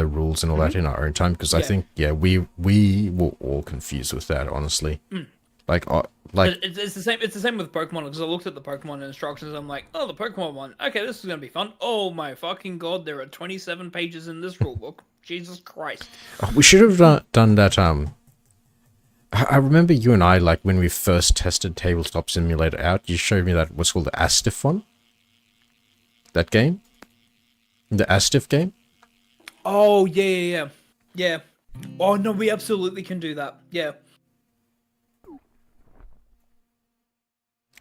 rules and all that in our own time, because I think we were all confused with that, honestly. Like It's the same. It's the same with Pokemon, because I looked at the Pokemon instructions. I'm like, oh, the Pokemon one. Okay, this is gonna be fun. Oh my fucking god, there are 27 pages in this rulebook. Jesus Christ. we should have done that. I remember you and I, like when we first tested Tabletop Simulator out, you showed me that what's called the Astiff one. That game, the Astiff game. Oh yeah. Oh no, we absolutely can do that. Yeah.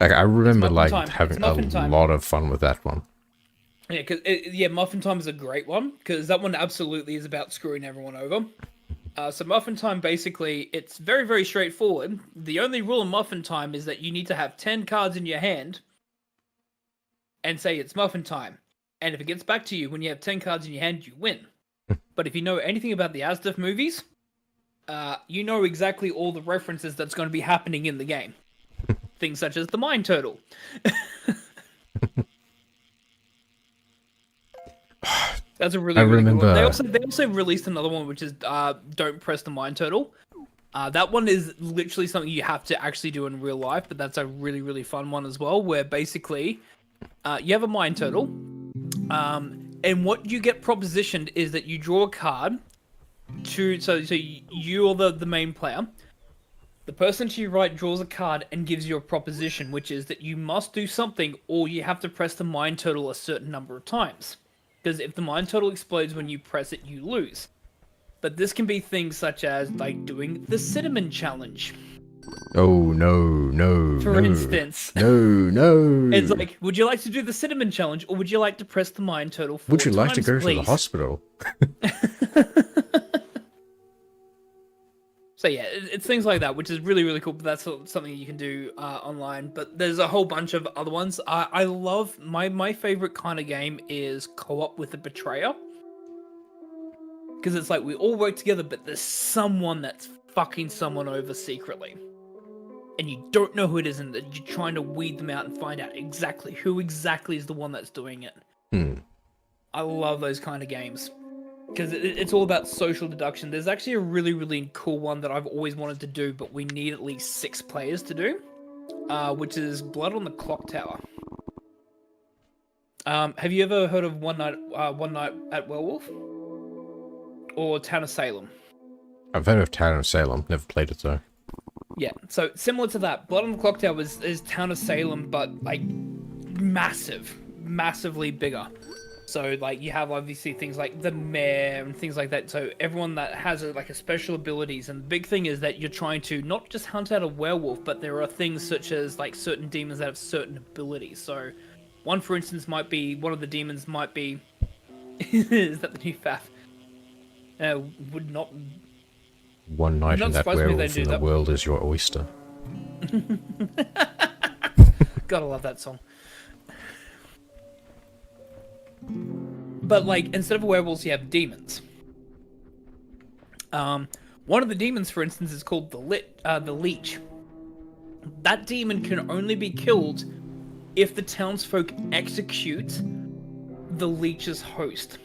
Like I remember like Time. having a lot of fun with that one. Yeah, because Muffin Time is a great one, because that one absolutely is about screwing everyone over. So Muffin Time, basically, it's very, very straightforward. The only rule in Muffin Time is that you need to have 10 cards in your hand and say it's Muffin Time. And if it gets back to you when you have 10 cards in your hand, you win. But if you know anything about the Asdif movies, you know exactly all the references that's going to be happening in the game. Things such as the Mine Turtle. That's a really, really good one. They also released another one, which is Don't Press the Mine Turtle. That one is literally something you have to actually do in real life, but that's a really, really fun one as well, where basically you have a mine turtle. And what you get propositioned is that you draw a card to so you're the main player. The person to your right draws a card and gives you a proposition, which is that you must do something or you have to press the mind turtle a certain number of times. Because if the mind turtle explodes when you press it, you lose. But this can be things such as like doing the cinnamon challenge. Oh no, For instance. no. It's like, would you like to do the cinnamon challenge or would you like to press the mind turtle 4 Would you times, like to go please? to the hospital? So yeah, it's things like that, which is really, really cool. But that's something you can do online. But there's a whole bunch of other ones. I love my favorite kind of game is co-op with the betrayer, because it's like we all work together, but there's someone that's fucking someone over secretly, and you don't know who it is, and you're trying to weed them out and find out exactly who exactly is the one that's doing it. I love those kind of games. Because it's all about social deduction. There's actually a really, really cool one that I've always wanted to do, but we need at least 6 players to do, which is Blood on the Clock Tower. Have you ever heard of One Night at Werewolf? Or Town of Salem? I've heard of Town of Salem, never played it though. Yeah, so similar to that, Blood on the Clock Tower is Town of Salem, but like massively bigger. So, like, you have obviously things like the mayor and things like that. So, everyone that has like a special abilities. And the big thing is that you're trying to not just hunt out a werewolf, but there are things such as like certain demons that have certain abilities. So, one, for instance, might be one of the demons might be. Is that the new faff? Would not. One night in that werewolf in the world is your oyster. Gotta love that song. But, like, instead of werewolves, you have demons. One of the demons, for instance, is called the Leech. That demon can only be killed if the townsfolk execute the Leech's host.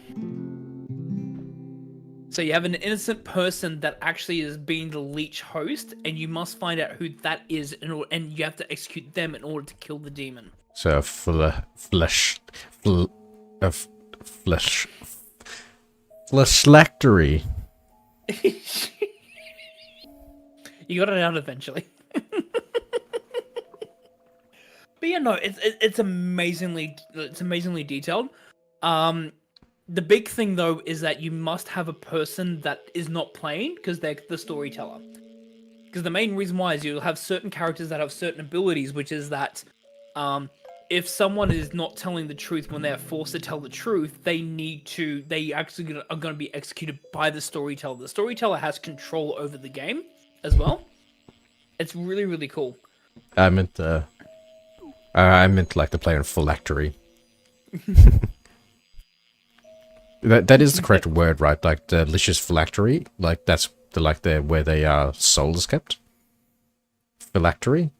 So you have an innocent person that actually is being the Leech host, and you must find out who that is, and you have to execute them in order to kill the demon. So fleshlectory. You got it out eventually. But yeah, no, it's amazingly detailed. The big thing though is that you must have a person that is not playing because they're the storyteller. Because the main reason why is you'll have certain characters that have certain abilities, which is that if someone is not telling the truth when they're forced to tell the truth, they actually are going to be executed by the storyteller. The storyteller has control over the game as well. It's really, really cool. I meant like the player in phylactery. that is the correct word, right? Like the delicious phylactery, like that's where they soul is kept. Phylactery,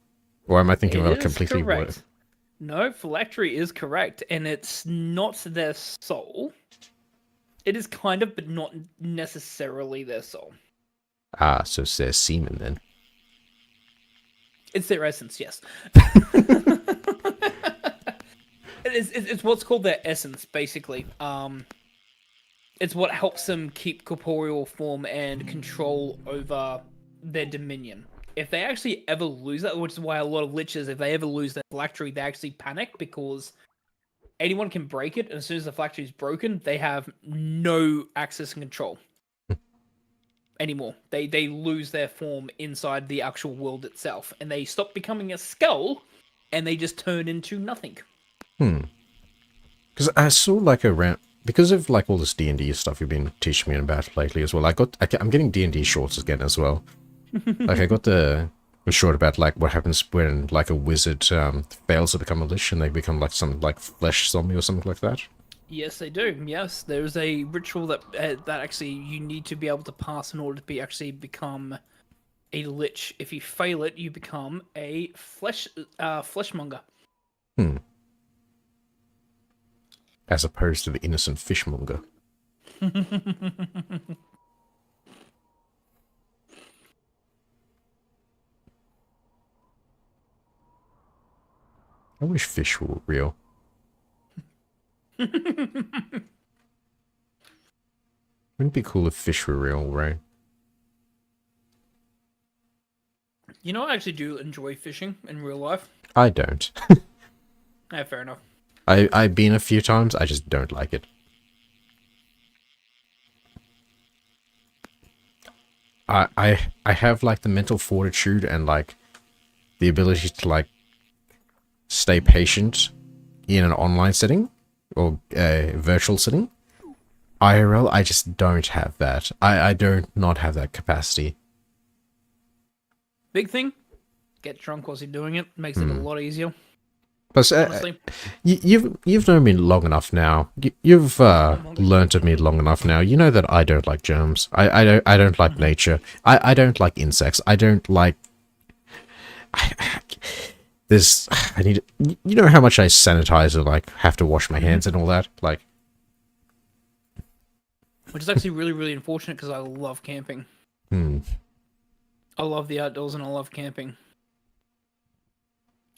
or am I thinking about a completely word? No, phylactery is correct, and it's not their soul. It is kind of, but not necessarily their soul. Ah, so it's their semen then. It's their essence, yes. It's what's called their essence, basically. It's what helps them keep corporeal form and control over their dominion. If they actually ever lose that, which is why a lot of liches, if they ever lose their phylactery, they actually panic because anyone can break it, and as soon as the phylactery is broken, they have no access and control anymore. They lose their form inside the actual world itself, and they stop becoming a skull, and they just turn into nothing. Because I saw like because of like all this D&D stuff you've been teaching me about lately as well. I'm getting D&D shorts again as well. Like I got the short about like what happens when like a wizard fails to become a lich and they become like some like flesh zombie or something like that. Yes, they do. Yes, there's a ritual that actually you need to be able to pass in order to actually become a lich. If you fail it, you become a fleshmonger. As opposed to the innocent fishmonger. I wish fish were real. Wouldn't it be cool if fish were real, right? You know, I actually do enjoy fishing in real life. I don't. Yeah, fair enough. I've been a few times, I just don't like it. I have like the mental fortitude and like the ability to like stay patient in an online setting or a virtual setting. IRL, I just don't have that. I don't not have that capacity. Big thing, get drunk whilst you're doing it. Makes it a lot easier, But honestly. you've known me long enough now. You've learned of me long enough now. You know that I don't like germs. I don't like nature. I don't like insects. I don't like. There's I need. You know how much I sanitize and like have to wash my hands and all that. Like, Which is actually really, really unfortunate because I love camping. I love the outdoors and I love camping.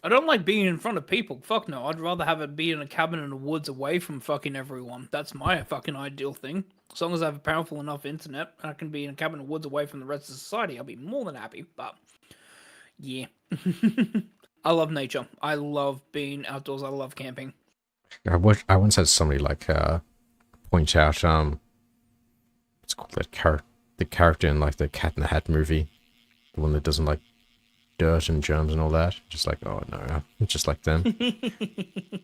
I don't like being in front of people. Fuck no. I'd rather have it be in a cabin in the woods away from fucking everyone. That's my fucking ideal thing. As long as I have a powerful enough internet, I can be in a cabin in the woods away from the rest of society. I'll be more than happy. But yeah, I love nature. I love being outdoors. I love camping. I once had somebody like point out what's it called that the character in like the Cat in the Hat movie, the one that doesn't like dirt and germs and all that. Just like, oh no, just like them.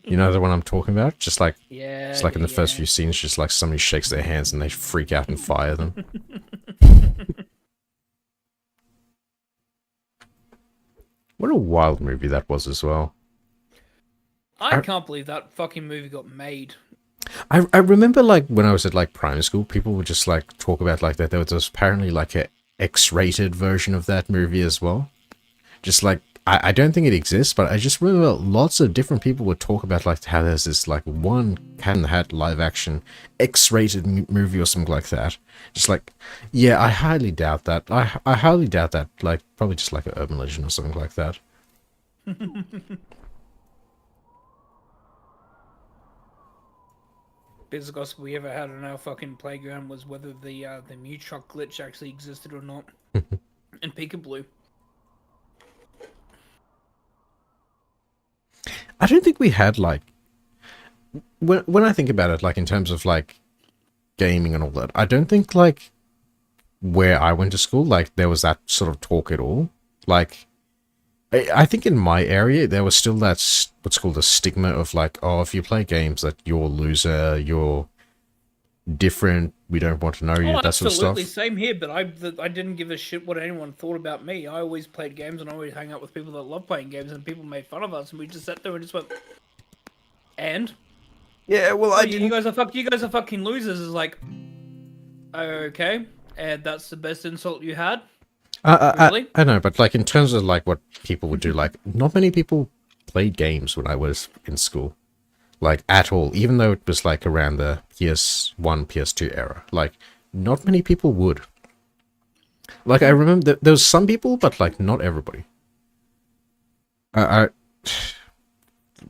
You know the one I'm talking about? Just like, Yeah. it's like in the first few scenes, just like somebody shakes their hands and they freak out and fire them. What a wild movie that was as well. I can't believe that fucking movie got made. I remember like when I was at like primary school, people would just like talk about like that. There was apparently like a X-rated version of that movie as well. Just like, I don't think it exists, but I just remember lots of different people would talk about like how there's this like one Cat in the Hat live action X-rated movie or something like that. Just like, yeah, I highly doubt that. I highly doubt that. Like, probably just like an urban legend or something like that. Biggest gossip we ever had on our fucking playground was whether the mute truck glitch actually existed or not. And Peekaboo. I don't think we had like when I think about it, like in terms of like gaming and all that, I don't think like where I went to school, like there was that sort of talk at all. Like I think in my area there was still that what's called a stigma of like, oh, if you play games that you're a loser, you're different, we don't want to know you, that sort of stuff. Absolutely, same here. But I didn't give a shit what anyone thought about me. I always played games and I always hang out with people that love playing games, and people made fun of us, and we just sat there and just went. And Yeah, well, you guys are fucking losers. Is like, okay, and that's the best insult you had. Really? I know, but like in terms of like what people would do, like not many people played games when I was in school, like at all. Even though it was like around the PS1, PS2 era, like not many people would. Like I remember there was some people, but like not everybody.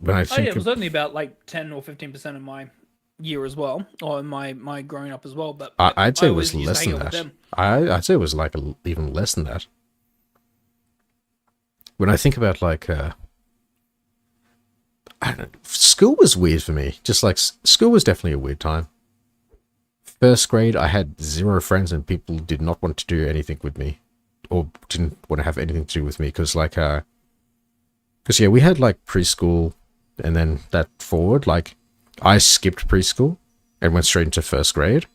When I think It was only about like 10 or 15% of my year as well, or in my growing up as well. But I'd say I it was always used less to hang than out with that. them. I'd say it was like even less than that. When I think about like, I don't know, school was weird for me. Just like school was definitely a weird time. First grade, I had 0 friends and people did not want to do anything with me, or didn't want to have anything to do with me because like, because yeah, we had like preschool and then that forward, like I skipped preschool and went straight into first grade.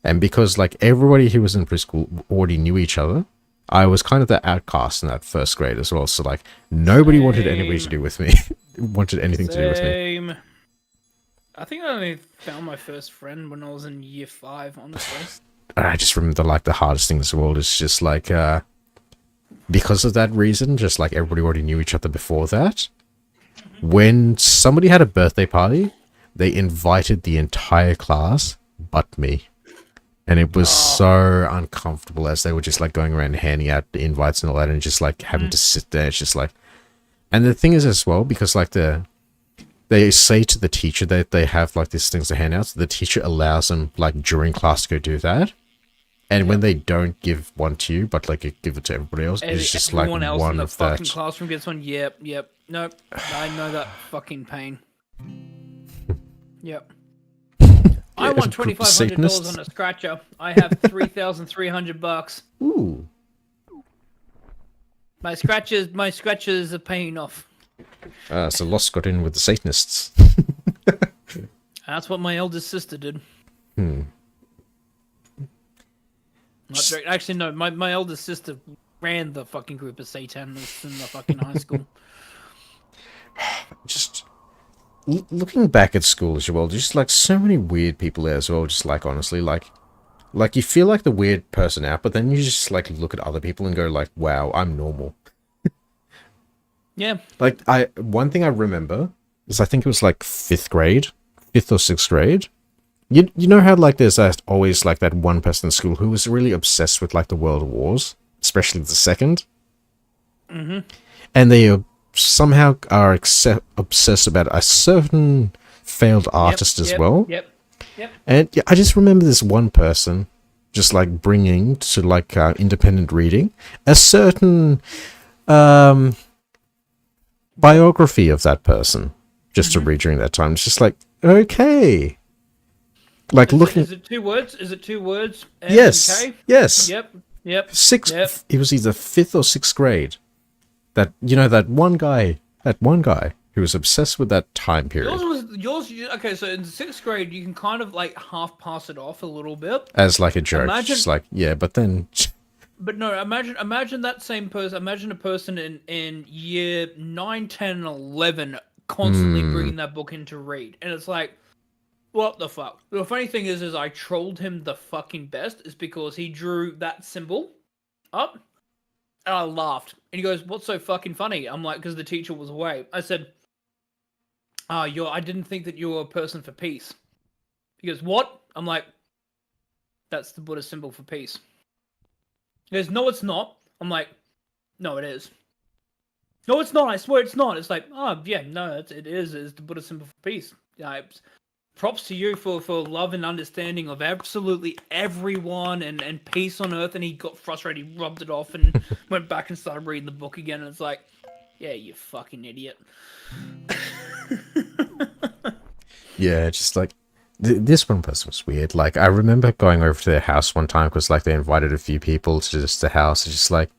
And because like everybody who was in preschool already knew each other, I was kind of the outcast in that first grade as well. So like nobody wanted anybody to do with me, wanted anything to do with me. Same. I think I only found my first friend when I was in year 5, honestly. I just remember like the hardest thing in the world is just like, because of that reason, just like everybody already knew each other before that. When somebody had a birthday party, they invited the entire class but me. And it was so uncomfortable as they were just like going around handing out the invites and all that and just like having to sit there. It's just like, and the thing is as well, because like the they say to the teacher that they have like these things to hand out. So the teacher allows them like during class to go do that. And when they don't give one to you, but like give it to everybody else, it's just like everyone else one in the of fucking that. classroom gets one. Yep. Nope. I know that fucking pain. Yep. I want $2,500 on a scratcher. I have $3,300. Ooh. My scratches are paying off. So Lost got in with the Satanists. That's what my eldest sister did. Actually, no. My eldest sister ran the fucking group of Satanists in the fucking high school. Just looking back at school as well, just like so many weird people there as well. Just like honestly, like you feel like the weird person out, but then you just like look at other people and go like, "Wow, I'm normal." Yeah. Like one thing I remember is I think it was like 5th or 6th grade. You know how like there's always like that one person in school who was really obsessed with like the World Wars, especially the second. Mm-hmm. And they somehow are obsessed about a certain failed artist as well. Yep. And yeah, I just remember this one person just like bringing to like independent reading a certain biography of that person just to read during that time. It's just like, okay. Like looking. Is it 2 words? Yes. M-K? Yes. Yep. It was either 5th or 6th grade. That that one guy who was obsessed with that time period. Okay, so in 6th grade you can kind of like half pass it off a little bit As like a joke. Just like, yeah, but then but no, imagine that same person. Imagine a person in year 9, 10, and 11 constantly bringing that book in to read, and it's like, what the fuck? The funny thing is I trolled him the fucking best is because he drew that symbol up, and I laughed. And he goes, "What's so fucking funny?" I'm like, "Because the teacher was away." I said, I didn't think that you were a person for peace." He goes, "What?" I'm like, "That's the Buddha symbol for peace." He goes, "No, it's not." I'm like, "No, it is." "No, it's not. I swear it's not." It's like, "Oh, yeah, no, it is. It's the Buddha symbol for peace." Yeah, props to you for love and understanding of absolutely everyone and peace on earth. And he got frustrated, he rubbed it off and went back and started reading the book again. And it's like, yeah, you fucking idiot. Yeah, just like this one person was weird. Like I remember going over to their house one time because like they invited a few people to just the house. It's just like,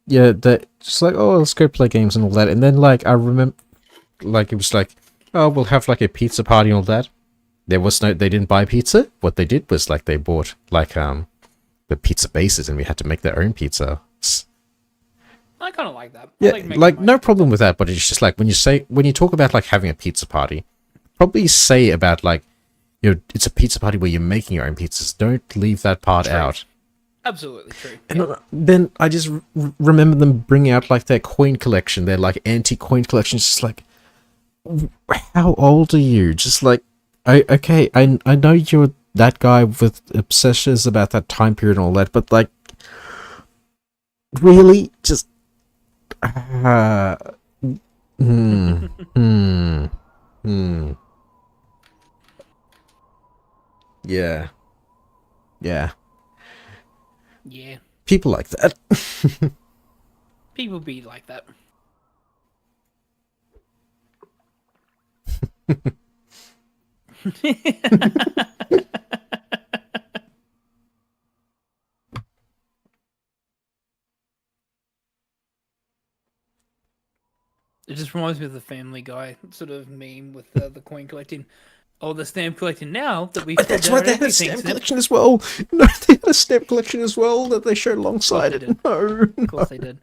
yeah, that just like, oh, let's go play games and all that. And then like I remember, like it was like, oh, we'll have like a pizza party and all that. They didn't buy pizza. What they did was like they bought like the pizza bases and we had to make their own pizza. I kind of like that. Yeah, like no problem with that. But it's just like when you talk about like having a pizza party, probably say about like, it's a pizza party where you're making your own pizzas. Don't leave that part out. Absolutely true. And then I just remember them bringing out like their coin collection, their like antique coin collection. It's just like, how old are you? Just like, I know you're that guy with obsessions about that time period and all that, but like, really, just, yeah, people like that. People be like that. It just reminds me of the Family Guy sort of meme with the coin collecting. Oh, the stamp collecting now that we've... That's right, they had a stamp collection as well. No, they had a stamp collection as well that they showed alongside it. No, of course they did.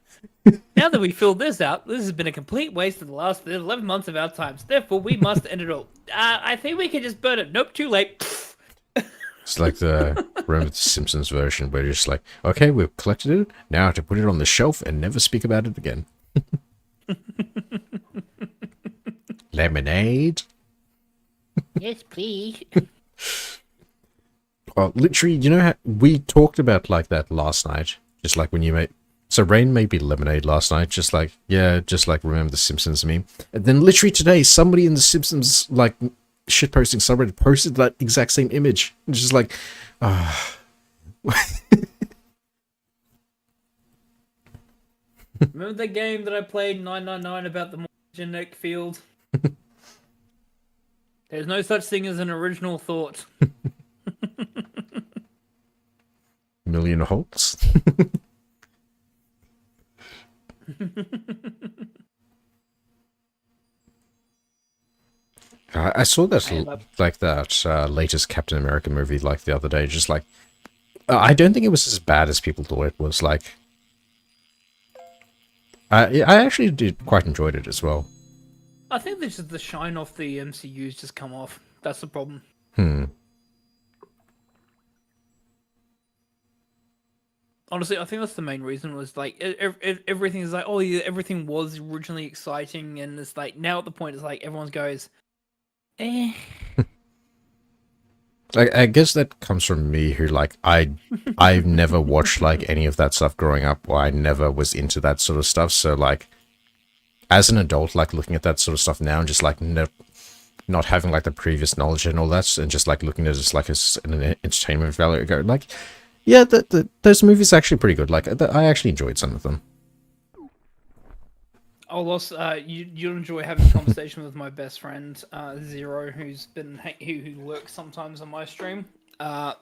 Now that we filled this out, this has been a complete waste of the last 11 months of our times. Therefore, we must end it all. I think we can just burn it. Nope, too late. It's like remember the Simpsons version where you're just like, okay, we've collected it. Now to put it on the shelf and never speak about it again. Lemonade. Yes, please. Well, literally, you know how we talked about like that last night, just like when you So Rain made me lemonade last night, just like remember the Simpsons meme. And then literally today, somebody in the Simpsons, like, shitposting subreddit posted that exact same image. It's just like, ah. Remember the game that I played 999 about the genetic field? There's no such thing as an original thought. Million holes? I saw that, like, that latest Captain America movie, like, the other day. Just, like, I don't think it was as bad as people thought it was. Like, I actually quite enjoyed it as well. I think this is the shine off the MCU's just come off. That's the problem. Honestly, I think that's the main reason. Was like everything is like, oh yeah, everything was originally exciting, and it's like now at the point it's like everyone goes, eh. I guess that comes from me, who, like, I've never watched, like, any of that stuff growing up, or I never was into that sort of stuff. So, like, as an adult, like, looking at that sort of stuff now and just, like, not having, like, the previous knowledge and all that, and just, like, looking at it as, like, an entertainment value, go, like, yeah, those movies are actually pretty good. Like, I actually enjoyed some of them. Oh, Loss, you enjoy having a conversation with my best friend, Zero, who lurks sometimes on my stream.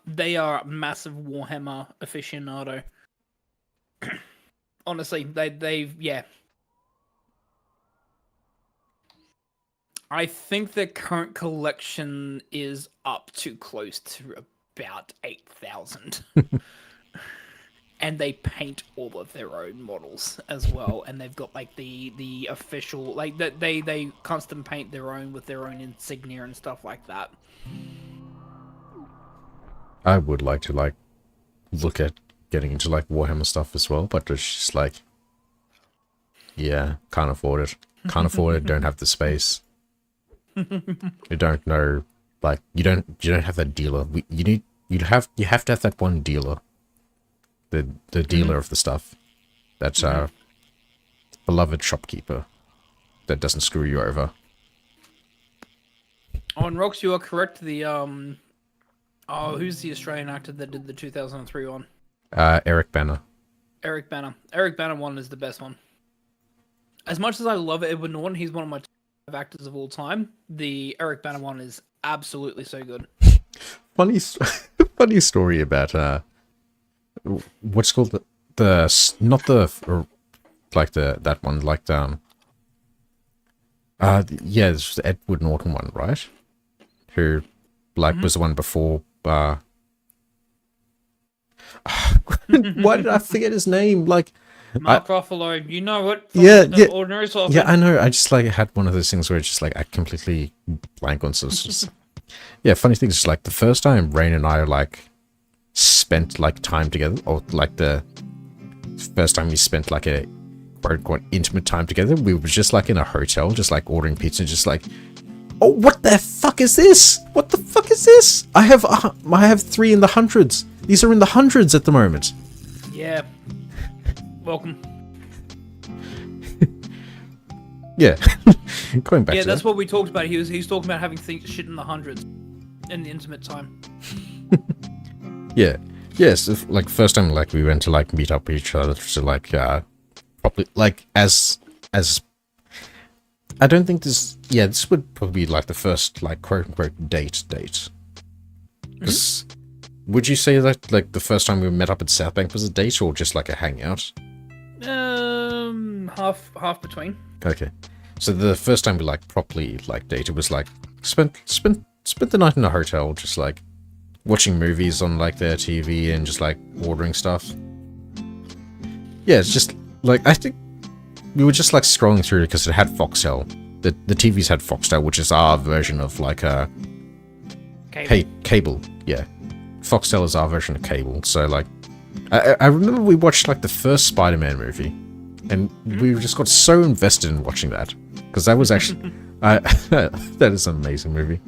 They are massive Warhammer aficionado. Honestly, yeah. I think their current collection is up to close to about 8,000. And they paint all of their own models as well, and they've got like the official, like that they custom paint their own with their own insignia and stuff like that. I would like to, like, look at getting into, like, Warhammer stuff as well, but it's just like, yeah, can't afford it. Can't afford it. Don't have the space. You don't know, like, you don't have that dealer. You have to have that one dealer. The dealer of the stuff. That's beloved shopkeeper that doesn't screw you over. Oh, and Rox, you are correct. The who's the Australian actor that did the 2003 one? Eric Banner. Eric Banner. Eric Banner one is the best one. As much as I love Edward Norton, he's one of my top actors of all time. The Eric Banner one is absolutely so good. Funny story about what's called that one, like the yeah, it's the Edward Norton one, right? Who, like, was the one before why did I forget his name? Like, Mark Ruffalo, you know it. Yeah, Ordinary Soul. Yeah, I know. I just, like, had one of those things where it's just like I completely blank on some. Yeah, funny thing is, like, the first time Rain and I, like, spent, like, time together, or, like, the first time we spent, like, a quote intimate time together, we were just, like, in a hotel, just, like, ordering pizza, just like, oh, what the fuck is this? What the fuck is this? I have 3 in the hundreds. These are in the hundreds at the moment. Yeah. Welcome. Yeah. Going back to that's what we talked about. He's talking about having shit in the hundreds in the intimate time. Yeah. Yes, like, first time, like, we went to, like, meet up with each other to, like, probably, like, as I don't think this would probably be, like, the first, like, quote-unquote date. Because would you say that, like, the first time we met up at South Bank was a date, or just, like, a hangout? Half between. Okay. So the first time we, like, properly, like, dated was, like, spent the night in a hotel, just, like, watching movies on, like, their TV and just, like, ordering stuff. Yeah, it's just, like, I think we were just, like, scrolling through it because it had Foxtel. The TVs had Foxtel, which is our version of, like, cable. Yeah. Foxtel is our version of cable. So, like, I remember we watched, like, the first Spider-Man movie, and we just got so invested in watching that, because that was actually that is an amazing movie.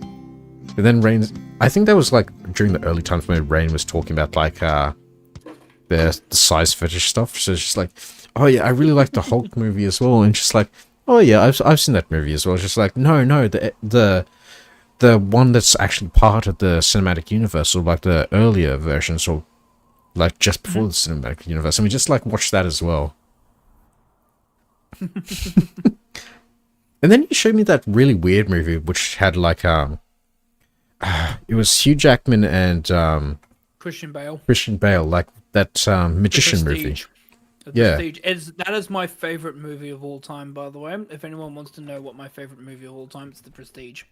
And then Rain, I think that was, like, during the early times when Rain was talking about, like, the size fetish stuff. So it's just like, oh yeah, I really like the Hulk movie as well, and just like, oh yeah, I've seen that movie as well. It's just like, no, the one that's actually part of the cinematic universe, or like the earlier versions, or like just before the cinematic universe. I mean, just like watch that as well. And then you showed me that really weird movie, which had like it was Hugh Jackman and Christian Bale. Christian Bale, like that magician movie. Yeah. That is my favorite movie of all time, by the way. If anyone wants to know what my favorite movie of all time, it's The Prestige.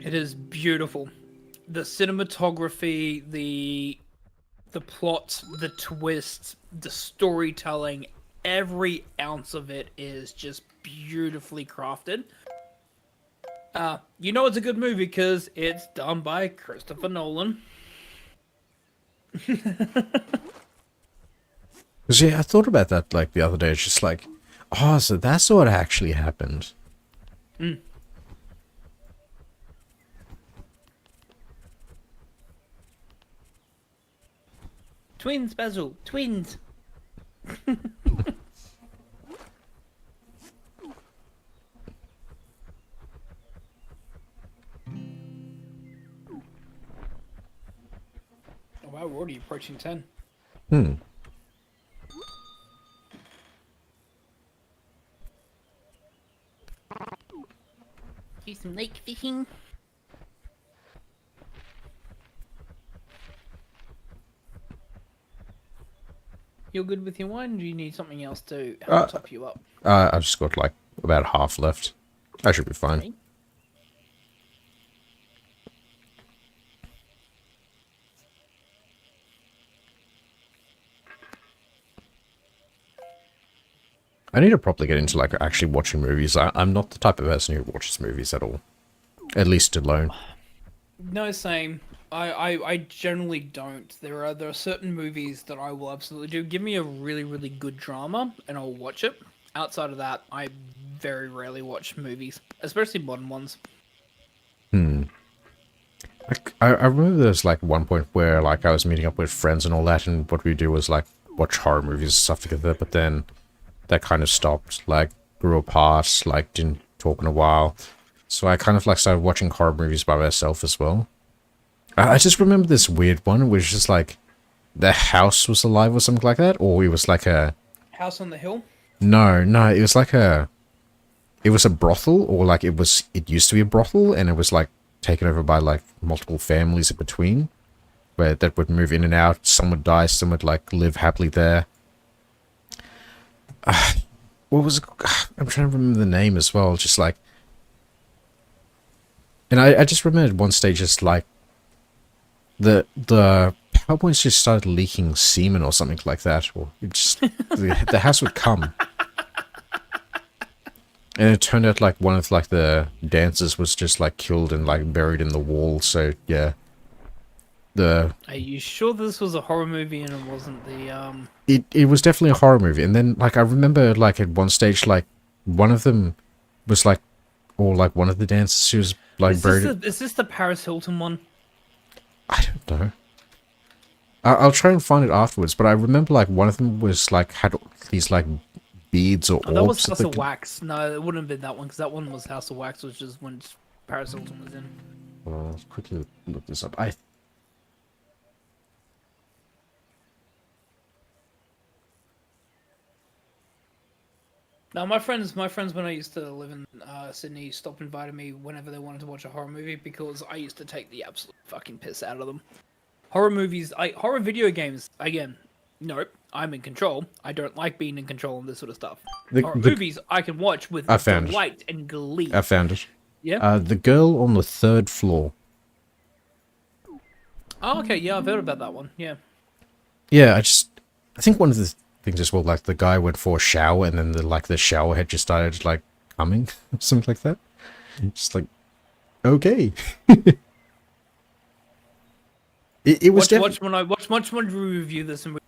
It is beautiful. The cinematography, the plot, the twists, the storytelling, every ounce of it is just beautifully crafted. You know it's a good movie because it's done by Christopher Nolan. Because yeah, I thought about that like the other day. It's just like, oh, so that's what actually happened. Mm. Twins, Basil, twins. Oh wow, we're already approaching 10. Hmm. Do some lake fishing. You're good with your wine? Do you need something else to help top you up? I've just got like about half left. I should be fine. Okay. I need to properly get into like actually watching movies. I'm not the type of person who watches movies at all. At least alone. No, same. I generally don't. There are certain movies that I will absolutely do. Give me a really, really good drama and I'll watch it. Outside of that, I very rarely watch movies, especially modern ones. I remember there's like one point where like I was meeting up with friends and all that, and what we do was like watch horror movies and stuff together, but then that kind of stopped, like grew apart, like didn't talk in a while. So I kind of like started watching horror movies by myself as well. I just remember this weird one, which is like the house was alive or something like that, or it was like a... House on the Hill? No, it was like a... It was a brothel, or like it used to be a brothel, and it was like taken over by like multiple families in between, where that would move in and out. Some would die, some would like live happily there. What was it? I'm trying to remember the name as well. Just like, and I just remember at one stage, just like the PowerPoints just started leaking semen or something like that, or it just the house would come. And it turned out like one of like the dancers was just like killed and like buried in the wall. So yeah, Are you sure this was a horror movie and it wasn't the It was definitely a horror movie. And then like I remember like at one stage like one of them was like, or like one of the dancers who was like buried. Is this the Paris Hilton one? I don't know. I'll try and find it afterwards. But I remember like one of them was like had these like beads or orbs. That was House of Wax. No, it wouldn't have been that one because that one was House of Wax, which is when Paris Hilton was in. Well, let's quickly look this up. No, my friends when I used to live in Sydney stopped inviting me whenever they wanted to watch a horror movie because I used to take the absolute fucking piss out of them. Horror movies, horror video games, again, nope, I'm in control. I don't like being in control of this sort of stuff. Horror movies I can watch with delight and glee. I found it. Yeah? The Girl on the Third Floor. Oh, okay, yeah, I've heard about that one, yeah. Yeah, I think one of the things as well, like the guy went for a shower and then the shower head just started like coming, something like that. Just like, okay. it was watch when we review this and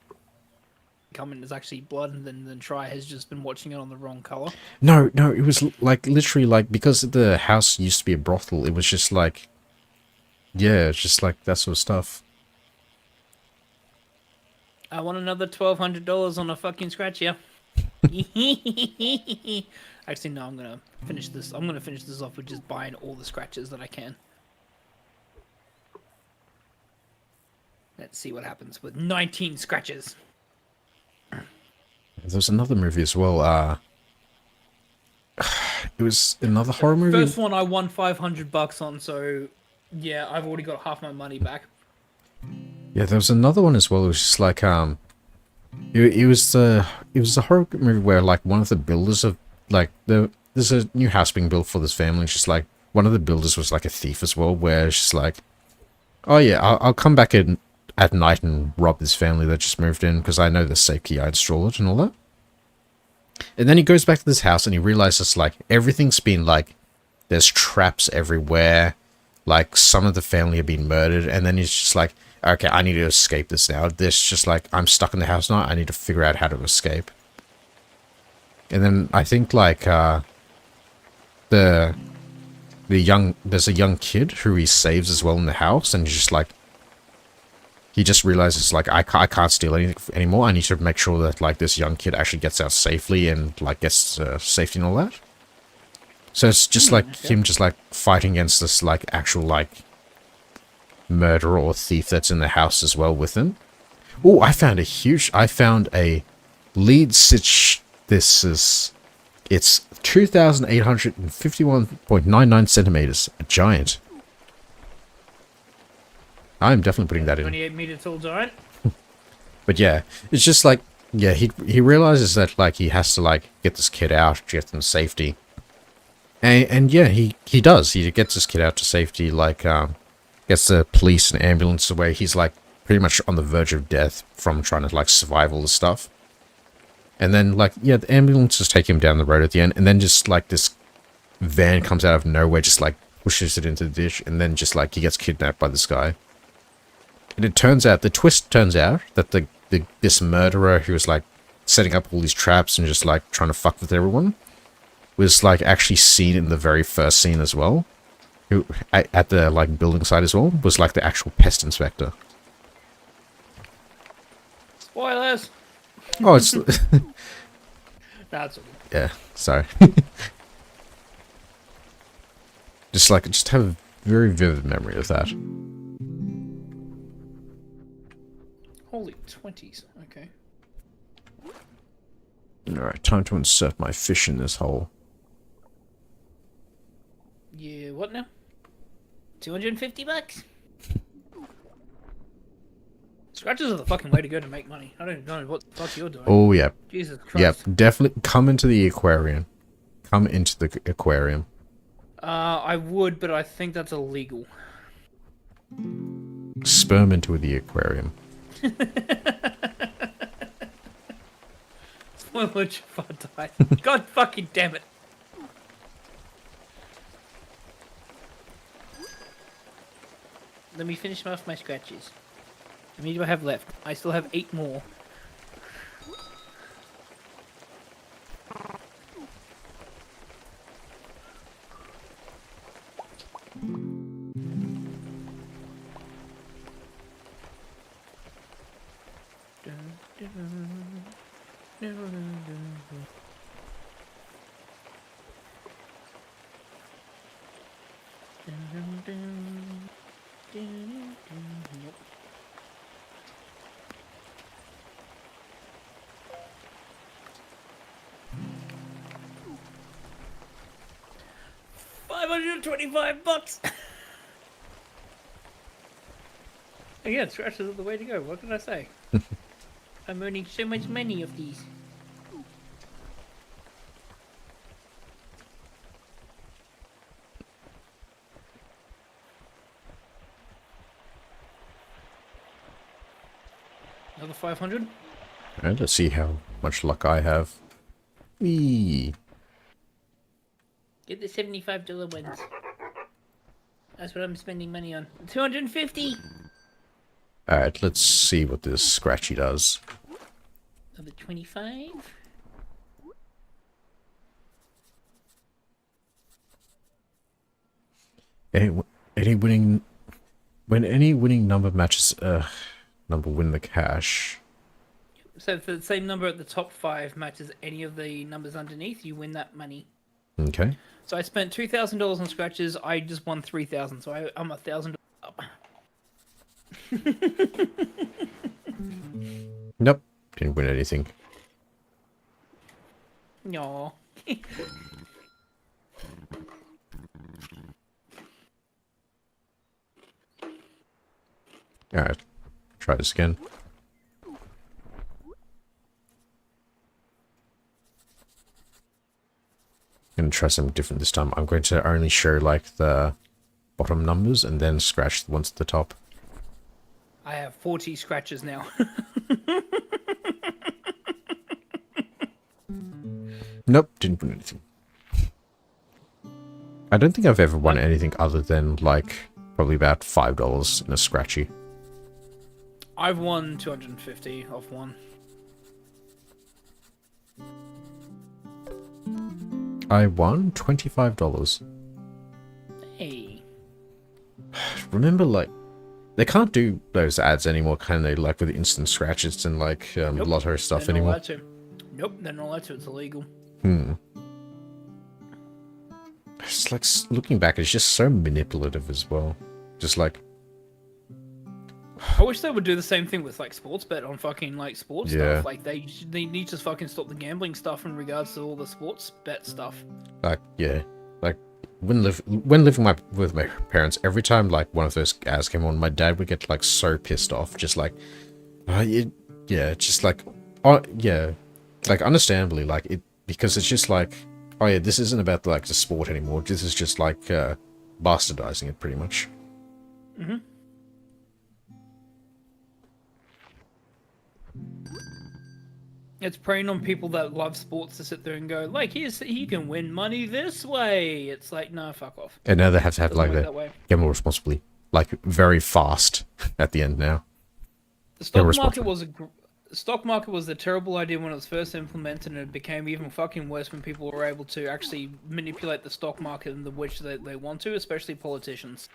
coming is actually blood, and then Shry has just been watching it on the wrong color. No, it was like literally like because the house used to be a brothel. It was just like Yeah, it's just like that sort of stuff. I want another $1,200 on a fucking scratch, yeah. Actually, no. I'm gonna finish this. I'm gonna finish this off with just buying all the scratches that I can. Let's see what happens with 19 scratches. There's another movie as well. It was another horror movie. First one I won $500 on, so yeah, I've already got half my money back. Yeah, there was another one as well. It was just like it was a horror movie where like one of the builders of like there's a new house being built for this family. It's just like one of the builders was like a thief as well, where it's just like, oh yeah, I'll come back in at night and rob this family that just moved in because I know the safe key, I installed it and all that. And then he goes back to this house and he realizes like everything's been like there's traps everywhere, like some of the family have been murdered, and then he's just like, okay, I need to escape this now. This just like I'm stuck in the house now. I need to figure out how to escape. And then I think like there's a young kid who he saves as well in the house, and he's just like he just realizes like I can't steal anything anymore. I need to make sure that like this young kid actually gets out safely and like gets safety and all that. So it's just like him just like fighting against this like actual like murderer or thief that's in the house as well with him. Oh, I found a lead stitch. It's 2,851.99 centimeters. A giant. I'm definitely putting that in. 28-meter tall giant. But yeah, it's just like, yeah, he realizes that like he has to like get this kid out, get them safety. And yeah, he does. He gets this kid out to safety, like gets the police and ambulance away. He's like pretty much on the verge of death from trying to like survive all this stuff. And then like, yeah, the ambulances take him down the road at the end, and then just like this van comes out of nowhere, just like pushes it into the ditch, and then just like he gets kidnapped by this guy. And it turns out, the twist turns out that this murderer who was like setting up all these traps and just like trying to fuck with everyone was like actually seen in the very first scene as well. Who at the like building site as well was like the actual pest inspector. Spoilers. Oh, it's That's okay. yeah. Sorry. just have a very vivid memory of that. Holy 20s. Okay. Alright, time to insert my fish in this hole. Yeah, what now? $250? Scratches are the fucking way to go to make money. I don't know what the fuck you're doing. Oh, yeah. Jesus Christ. Yep, definitely come into the aquarium. Come into the aquarium. I would, but I think that's illegal. Sperm into the aquarium. Spoiler, Jafar died. God fucking damn it. Let me finish off my scratches. How many do I have left? I still have 8 more. Nope. $525. Again, scratches are the way to go. What can I say? I'm earning so much money of these. Another 500. Alright, let's see how much luck I have. Whee! Get the $75 ones. That's what I'm spending money on. 250. Alright, let's see what this scratchy does. Another 25. Any winning When any winning number matches number win the cash. So if the same number at the top 5 matches any of the numbers underneath, you win that money. Okay. So I spent $2,000 on scratches. I just won 3,000. So I'm $1,000 up. Nope. Didn't win anything. No. Alright. Try this again. I'm going to try something different this time. I'm going to only show like the bottom numbers and then scratch the ones at the top. I have 40 scratches now. Nope, didn't win anything. I don't think I've ever won anything other than like probably about $5 in a scratchy. I've won 250 off one. I won $25. Hey. Remember, like, they can't do those ads anymore, can they? Like with the instant scratches and like Nope, lotto stuff they're not anymore. allowed to. Nope, they're not allowed to. It's illegal. It's like looking back, it's just so manipulative as well. Just like, I wish they would do the same thing with like sports bet on fucking like sports Yeah. stuff. Like they need to fucking stop the gambling stuff in regards to all the sports bet stuff. yeah, like when living with my parents, every time like one of those ads came on, my dad would get like so pissed off, just like, just like, oh yeah, like understandably, like it, because it's just like, oh yeah, this isn't about like the sport anymore. This is just like bastardizing it pretty much. Mm-hmm. It's preying on people that love sports to sit there and go, like, you can win money this way. It's like, no, fuck off. And now they have to have Doesn't like work that that way. gamble responsibly, like very fast at the end now. The stock Irresponsible. market was stock market was a terrible idea when it was first implemented, and it became even fucking worse when people were able to actually manipulate the stock market in the which they want to, especially politicians.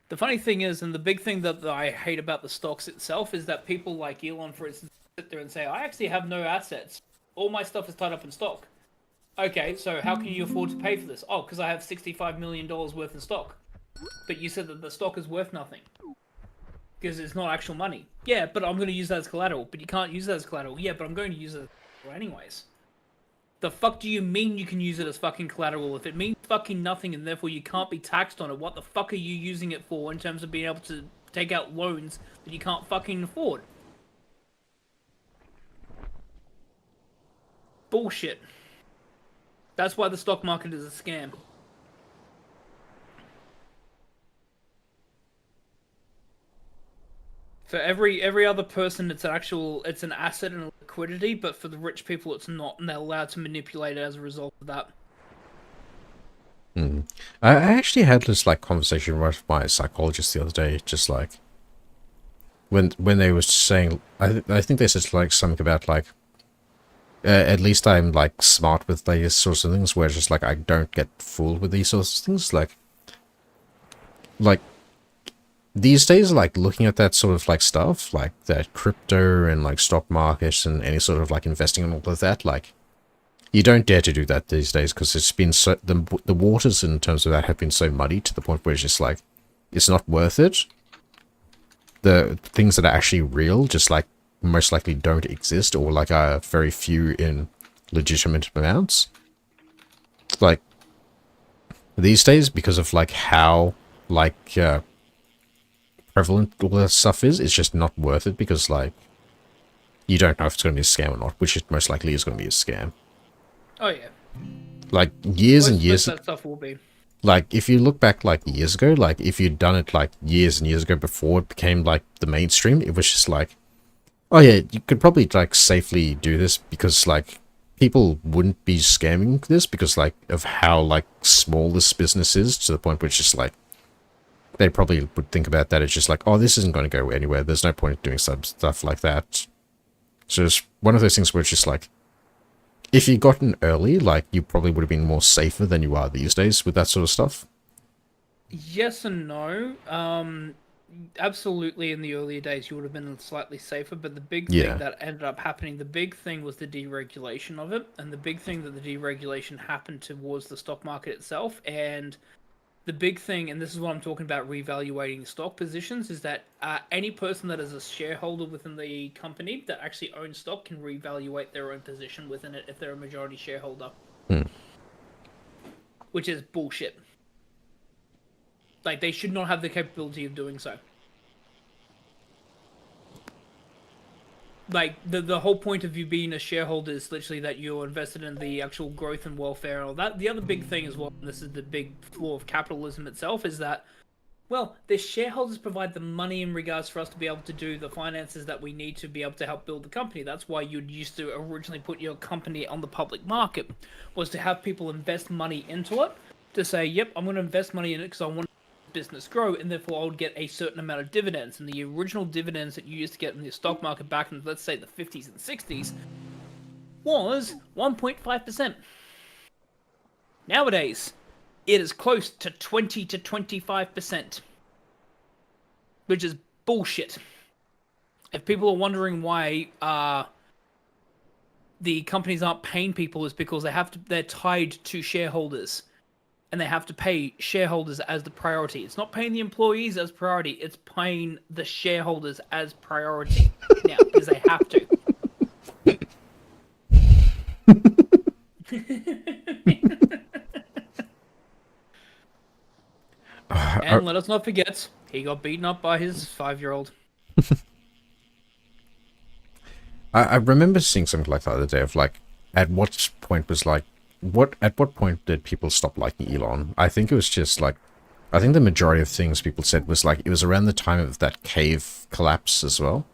The funny thing is, and the big thing that I hate about the stocks itself, is that people like Elon, for instance, sit there and say, I actually have no assets. All my stuff is tied up in stock. Okay, so how can you afford to pay for this? Oh, because I have $65 million worth in stock. But you said that the stock is worth nothing. Because it's not actual money. Yeah, but I'm going to use that as collateral. But you can't use that as collateral. Yeah, but I'm going to use it as collateral anyways. The fuck do you mean you can use it as fucking collateral? If it means fucking nothing and therefore you can't be taxed on it, what the fuck are you using it for in terms of being able to take out loans that you can't fucking afford? Bullshit. That's why the stock market is a scam. For every other person, it's an asset and a liquidity, but for the rich people, it's not, and they're allowed to manipulate it as a result of that. I actually had this like conversation with my psychologist the other day, just like when they were saying, I think they said like something about like at least I'm like smart with these sorts of things, where it's just like I don't get fooled with these sorts of things, like these days, like looking at that sort of like stuff, like that crypto and like stock markets and any sort of like investing and all of that, like you don't dare to do that these days, because it's been so the waters in terms of that have been so muddy to the point where it's just like it's not worth it. The things that are actually real just like most likely don't exist, or like are very few in legitimate amounts. Like these days, because of like how like prevalent all that stuff is, it's just not worth it, because like you don't know if it's going to be a scam or not, which it most likely is going to be a scam. Oh yeah. Like years and years, that stuff will be. like if you look back like years ago, like if you'd done it like years and years ago before it became like the mainstream, it was just like, oh yeah, you could probably like safely do this, because like people wouldn't be scamming this because like of how like small this business is, to the point where it's just like they probably would think about that. It's just like, oh, this isn't going to go anywhere. There's no point in doing some stuff like that. So it's one of those things where it's just like, if you got in early, like, you probably would have been more safer than you are these days with that sort of stuff. Yes and no. Absolutely, in the earlier days, you would have been slightly safer, but the big Yeah. thing that ended up happening, the big thing was the deregulation of it, and the big thing that the deregulation happened towards the stock market itself, and the big thing, and this is what I'm talking about, revaluating stock positions, is that any person that is a shareholder within the company that actually owns stock can reevaluate their own position within it if they're a majority shareholder. Which is bullshit. Like, they should not have the capability of doing so. Like, the whole point of you being a shareholder is literally that you're invested in the actual growth and welfare and all that. The other big thing as well, and this is the big flaw of capitalism itself, is that, well, the shareholders provide the money in regards for us to be able to do the finances that we need to be able to help build the company. That's why you'd used to originally put your company on the public market, was to have people invest money into it, to say, yep, I'm going to invest money in it because I want business grow, and therefore I would get a certain amount of dividends. And the original dividends that you used to get in the stock market back in, let's say, the 50s and 60s was 1.5%. Nowadays, it is close to 20 to 25%, which is bullshit. If people are wondering why the companies aren't paying people, is because they're tied to shareholders. And they have to pay shareholders as the priority. It's not paying the employees as priority. It's paying the shareholders as priority now, because they have to. And let us not forget, he got beaten up by his 5-year-old. I remember seeing something like that the other day of, like, at what point was, like, at what point did people stop liking Elon? I think it was just, like, I think the majority of things people said was, like, it was around the time of that cave collapse as well.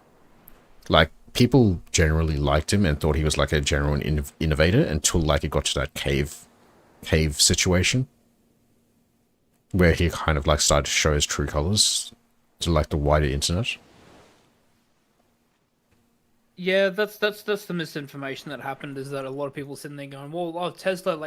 Like, people generally liked him and thought he was, like, a genuine innovator until, like, it got to that cave situation where he kind of, like, started to show his true colors to, like, the wider internet. Yeah, that's the misinformation that happened, is that a lot of people sitting there going, well, Tesla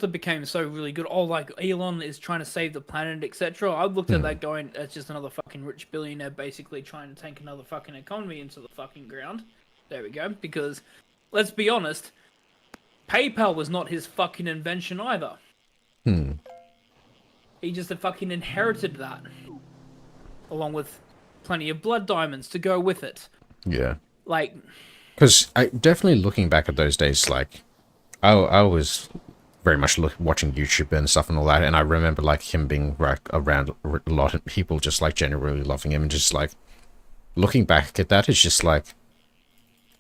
became so really good. Oh, like, Elon is trying to save the planet, etc. I looked at that going, that's just another fucking rich billionaire basically trying to tank another fucking economy into the fucking ground. There we go. Because, let's be honest, PayPal was not his fucking invention either. He just fucking inherited that. Along with plenty of blood diamonds to go with it. Yeah. Like, because I definitely, looking back at those days, like, I was very much watching YouTube and stuff and all that, and I remember, like, him being, like, around a lot of people just, like, generally loving him, and just, like, looking back at that, it's just, like,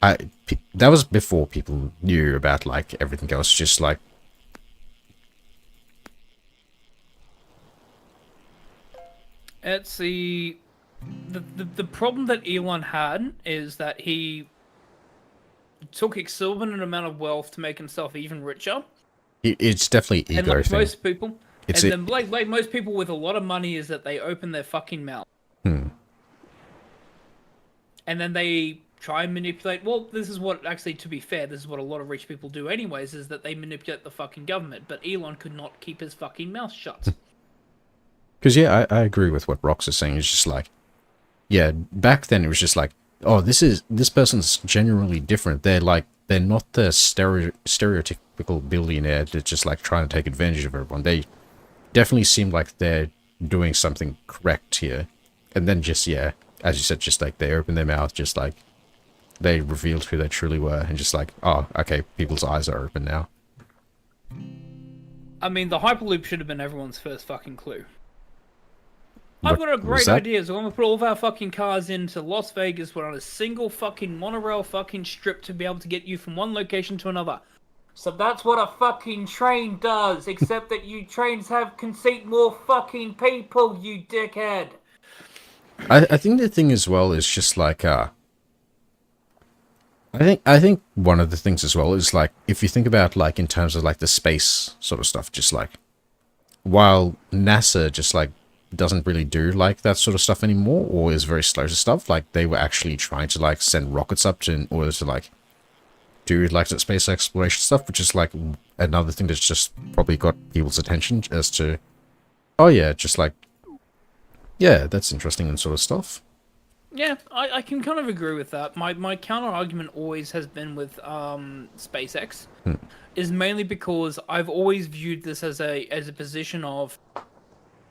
that was before people knew about, like, everything else, just, like, it's the problem that Elon had is that he took exorbitant amount of wealth to make himself even richer. It's definitely ego and like thing. most people, then like most people with a lot of money, is that they open their fucking mouth. And then they try and manipulate. Well, this is what, actually, to be fair, this is what a lot of rich people do anyways, is that they manipulate the fucking government. But Elon could not keep his fucking mouth shut. Because, yeah, I agree with what Rox is saying. It's just like, yeah, back then it was just like, oh, this person's genuinely different. They're not the stereotypical billionaire that's just, like, trying to take advantage of everyone. They definitely seem like they're doing something correct here. And then just, yeah, as you said, just, like, they open their mouth, just, like, they revealed who they truly were, and just like, oh, okay, people's eyes are open now. I mean, the Hyperloop should have been everyone's first fucking clue. What I've got a was great that? idea. So I'm gonna put all of our fucking cars into Las Vegas. We're on a single fucking monorail fucking strip to be able to get you from one location to another. So that's what a fucking train does, except that you trains can seat more fucking people, you dickhead. I think the thing as well is just like, I think one of the things as well is, like, if you think about, like, in terms of, like, the space sort of stuff, just like, while NASA just, like, doesn't really do, like, that sort of stuff anymore, or is very slow to stuff, like, they were actually trying to, like, send rockets up to, in order to, like, do like the space exploration stuff, which is like another thing that's just probably got people's attention as to, oh yeah, just like, yeah, that's interesting and sort of stuff. Yeah, I can kind of agree with that. My counter argument always has been with SpaceX, is mainly because I've always viewed this as a position of,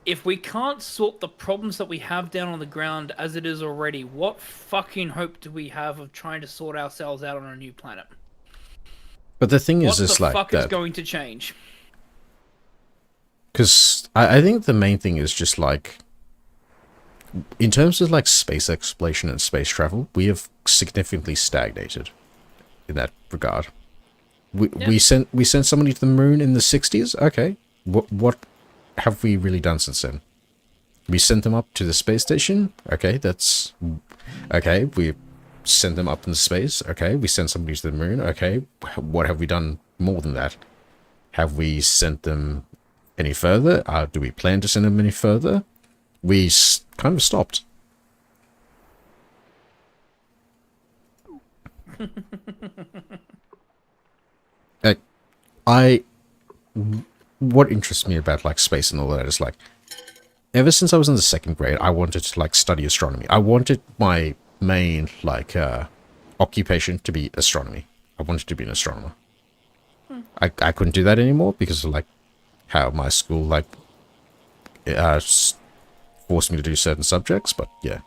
if we can't sort the problems that we have down on the ground as it is already, what fucking hope do we have of trying to sort ourselves out on a new planet? But the thing is, What it's the like fuck is that. going to change? Because I think the main thing is just like, in terms of like space exploration and space travel, we have significantly stagnated in that regard. We sent somebody to the moon in the 60s. Okay, what have we really done since then? We sent them up to the space station. Okay, that's okay. We sent them up in space. Okay, we sent somebody to the moon. Okay, what have we done more than that? Have we sent them any further? Do we plan to send them any further? We kind of stopped. I what interests me about like space and all that is like, ever since I was in the 2nd grade, I wanted to like study astronomy. I wanted my main like occupation to be astronomy. I wanted to be an astronomer. I couldn't do that anymore because of like how my school like forced me to do certain subjects, but yeah.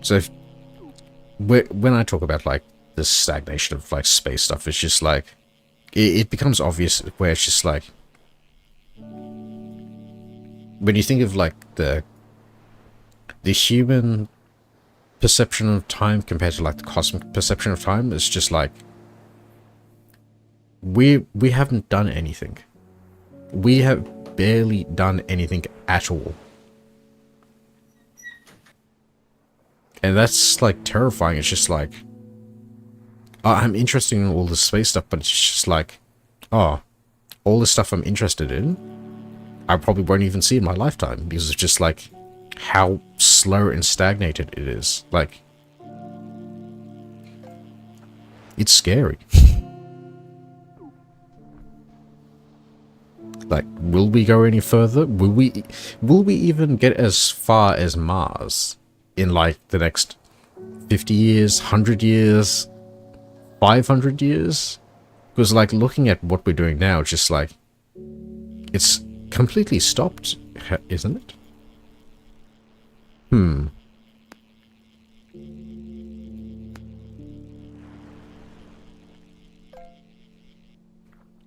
So when I talk about like the stagnation of like space stuff, it's just like it becomes obvious where it's just like, when you think of like the human perception of time compared to like the cosmic perception of time, it's just like we haven't done anything. We have barely done anything at all. And that's like terrifying. It's just like, I'm interested in all this space stuff, but it's just like, oh, all the stuff I'm interested in, I probably won't even see in my lifetime because it's just like how slow and stagnated it is. Like, it's scary. Like, will we go any further? Will we even get as far as Mars in like the next 50 years, 100 years, 500 years? Because like looking at what we're doing now, it's just like, it's completely stopped, isn't it?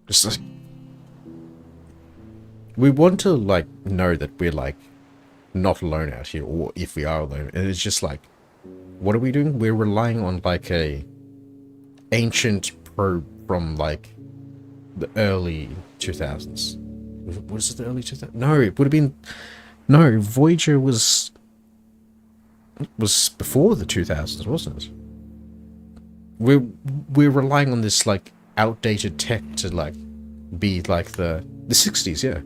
Just like, we want to like know that we're like not alone out here, or if we are alone, and it's just like, what are we doing? We're relying on like a ancient probe from like the early 2000s. Was it the early 2000s? No, it would have been, no, Voyager was before the 2000s, wasn't it? We're relying on this like outdated tech to like be like the 60s, yeah.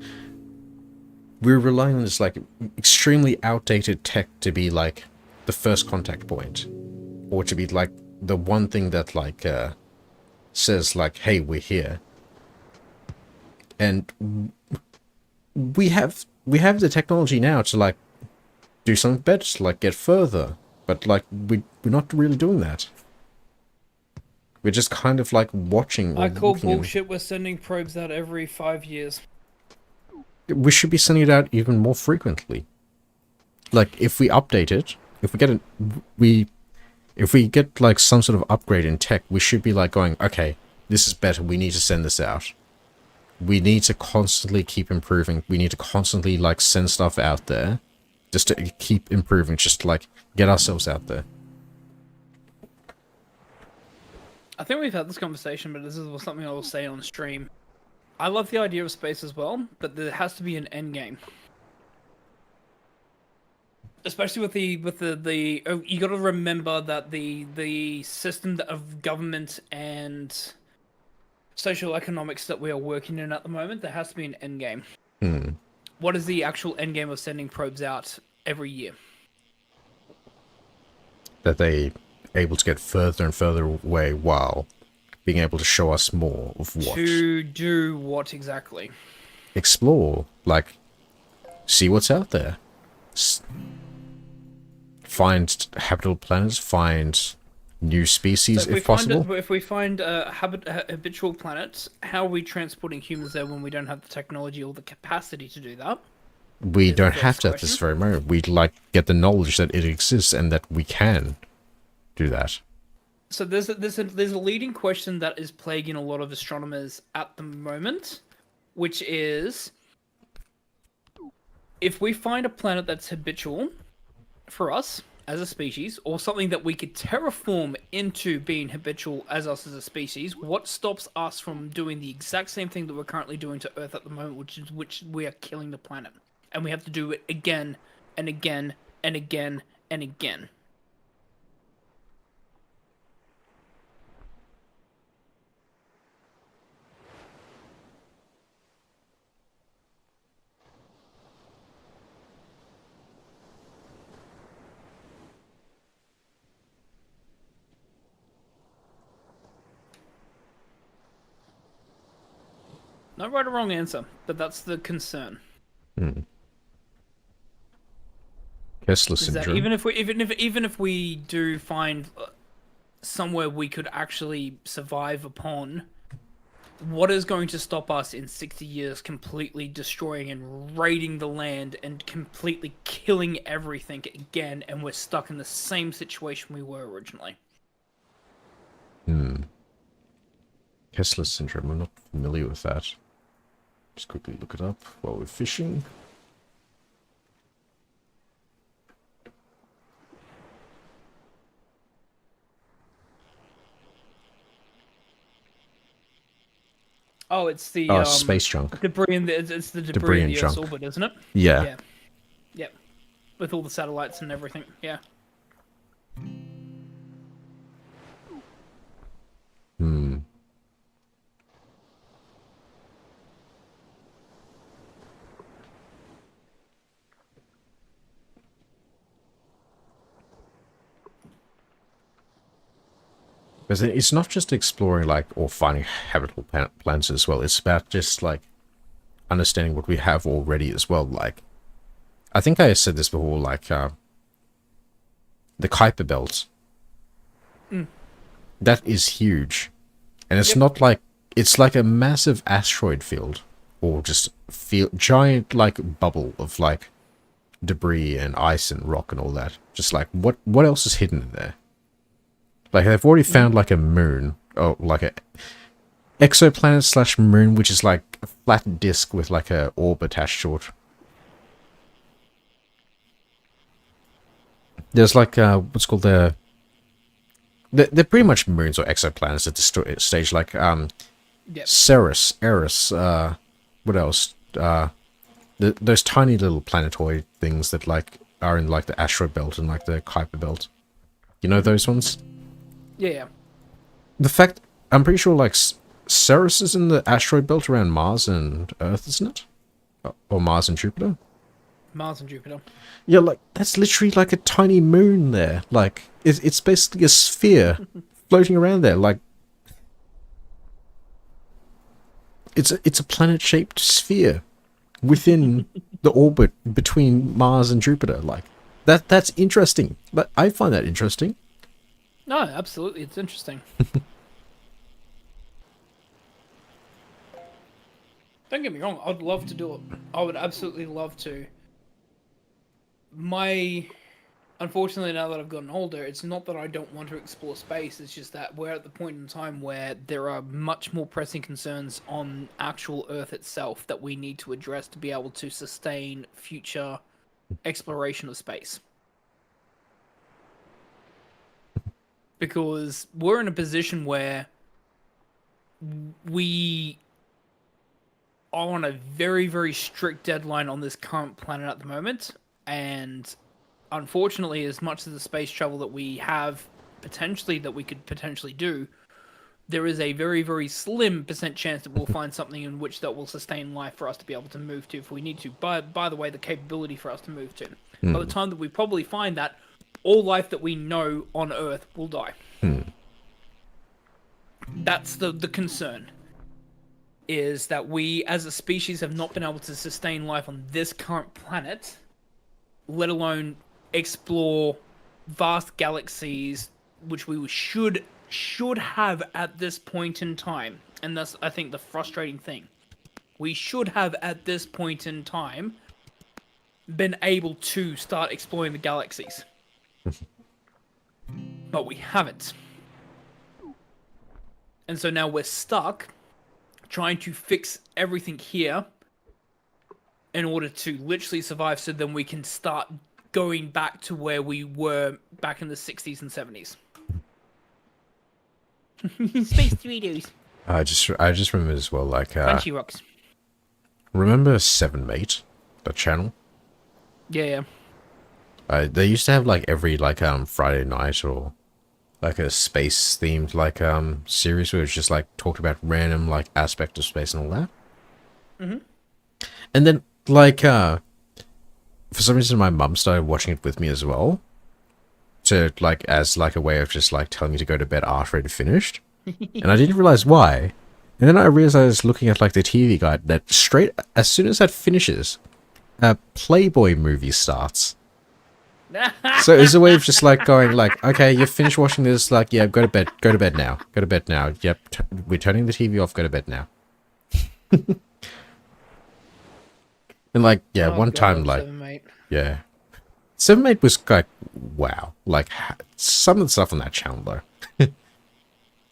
We're relying on this like extremely outdated tech to be like the first contact point, or to be like the one thing that like says like, hey, we're here. And we have the technology now to like do something better, to like get further, but like we're not really doing that. We're just kind of like watching. I call bullshit. We're sending probes out every 5 years. We should be sending it out even more frequently. Like, if we update it, if we get like some sort of upgrade in tech, we should be like going, okay, this is better, we need to send this out. We need to constantly keep improving. We need to constantly like send stuff out there just to keep improving, just to like get ourselves out there. I think we've had this conversation, but this is something I will say on stream. I love the idea of space as well, but there has to be an end game. Especially with the you got to remember that the system of government and social economics that we are working in at the moment, there has to be an end game. What is the actual end game of sending probes out every year? That they able to get further and further away while being able to show us more of what. To do what exactly? Explore, like, see what's out there. Find habitable planets, find new species if possible. If we find habitual planets, how are we transporting humans there when we don't have the technology or the capacity to do that? We don't have first to at this very moment. We'd like get the knowledge that it exists and that we can do that. So there's a leading question that is plaguing a lot of astronomers at the moment, which is, if we find a planet that's habitual for us as a species, or something that we could terraform into being habitual as us as a species, what stops us from doing the exact same thing that we're currently doing to Earth at the moment, which we are killing the planet, and we have to do it again and again and again and again. No right or wrong answer, but that's the concern. Kessler Is that syndrome. even if we do find somewhere we could actually survive upon, what is going to stop us in 60 years completely destroying and raiding the land and completely killing everything again, and we're stuck in the same situation we were originally? Kessler syndrome. I'm not familiar with that. Just quickly look it up while we're fishing. Oh, it's the Space junk. debris in the it's the Debris debris in and the Earth's junk. orbit, isn't it? Yeah. Yeah. Yep. With all the satellites and everything. Yeah. Because it's not just exploring, like, or finding habitable planets as well. It's about just, like, understanding what we have already as well. Like, I think I said this before, like, the Kuiper Belt. That is huge. And it's not like, it's like a massive asteroid field. Or just giant, like, bubble of, like, debris and ice and rock and all that. Just like, what else is hidden in there? Like, they've already found, like, a moon, or, like, a exoplanet / moon, which is, like, a flat disk with, like, a orb attached to it. There's, like, what's called they're pretty much moons or exoplanets at this stage, like, Ceres, Eris, what else? Those tiny little planetoid things that, like, are in, like, the asteroid belt and, like, the Kuiper Belt. You know those ones? Yeah. The fact, I'm pretty sure, like, Ceres is in the asteroid belt around Mars and Earth, isn't it? Or Mars and Jupiter? Mars and Jupiter. Yeah, like, that's literally like a tiny moon there. Like, it's basically a sphere floating around there. Like, it's a planet-shaped sphere within the orbit between Mars and Jupiter. Like, that's interesting. But I find that interesting. No, absolutely, it's interesting. Don't get me wrong, I'd love to do it. I would absolutely love to. Unfortunately, now that I've gotten older, it's not that I don't want to explore space, it's just that we're at the point in time where there are much more pressing concerns on actual Earth itself that we need to address to be able to sustain future exploration of space. Because we're in a position where we are on a very, very strict deadline on this current planet at the moment. And unfortunately, as much as the space travel that we have potentially, that we could potentially do, there is a very, very slim % chance that we'll find something in which that will sustain life for us to be able to move to if we need to. By the way, the capability for us to move to. By the time that we probably find that, all life that we know on Earth will die. That's the concern. Is that we as a species have not been able to sustain life on this current planet, let alone explore vast galaxies, which we should have at this point in time. And that's, I think, the frustrating thing. We should have at this point in time been able to start exploring the galaxies. But we haven't. And so now we're stuck trying to fix everything here in order to literally survive, so then we can start going back to where we were back in the 60s and 70s. Space Doritos. I just remember as well, like, Crunchy Rocks. remember Seven Mate, the channel? Yeah. They used to have, like, every, like, Friday night or, like, a space-themed, like, series where it was just, like, talked about random, like, aspect of space and all that. Mm-hmm. And then, like, for some reason my mum started watching it with me as well. To, like, as, like, a way of just, like, telling me to go to bed after it finished. And I didn't realize why. And then I realized, looking at, like, the TV guide, that straight, as soon as that finishes, a Playboy movie starts. So it's a way of just, like, going, like, okay, you've finished watching this, like, yeah, go to bed now, yep, we're turning the TV off, go to bed now. And, like, yeah, one time, like, yeah, Seven Mate was, like, wow, like, some of the stuff on that channel, though.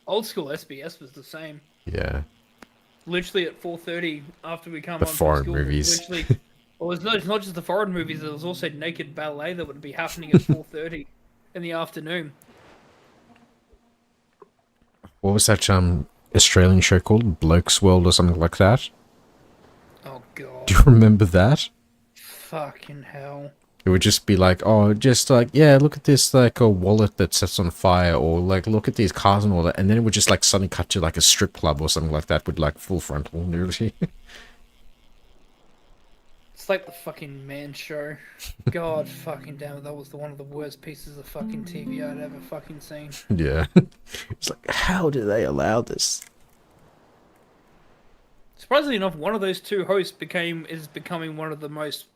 Old school SBS was the same. Yeah. Literally at 4:30 after we come The home foreign from school. movies. Literally, well, it's not just the foreign movies. There was also naked ballet that would be happening at 4:30 in the afternoon. What was that Australian show called? Bloke's World or something like that? Oh god. Do you remember that? Fucking hell. It would just be like, oh, just like, yeah, look at this, like, a wallet that sets on fire, or like, look at these cars and all that, and then it would just like suddenly cut to like a strip club or something like that with like full frontal nudity. It's like the fucking Man Show. God fucking damn it, that was one of the worst pieces of fucking TV I'd ever fucking seen. Yeah. It's like, how do they allow this? Surprisingly enough, one of those two hosts is becoming one of the most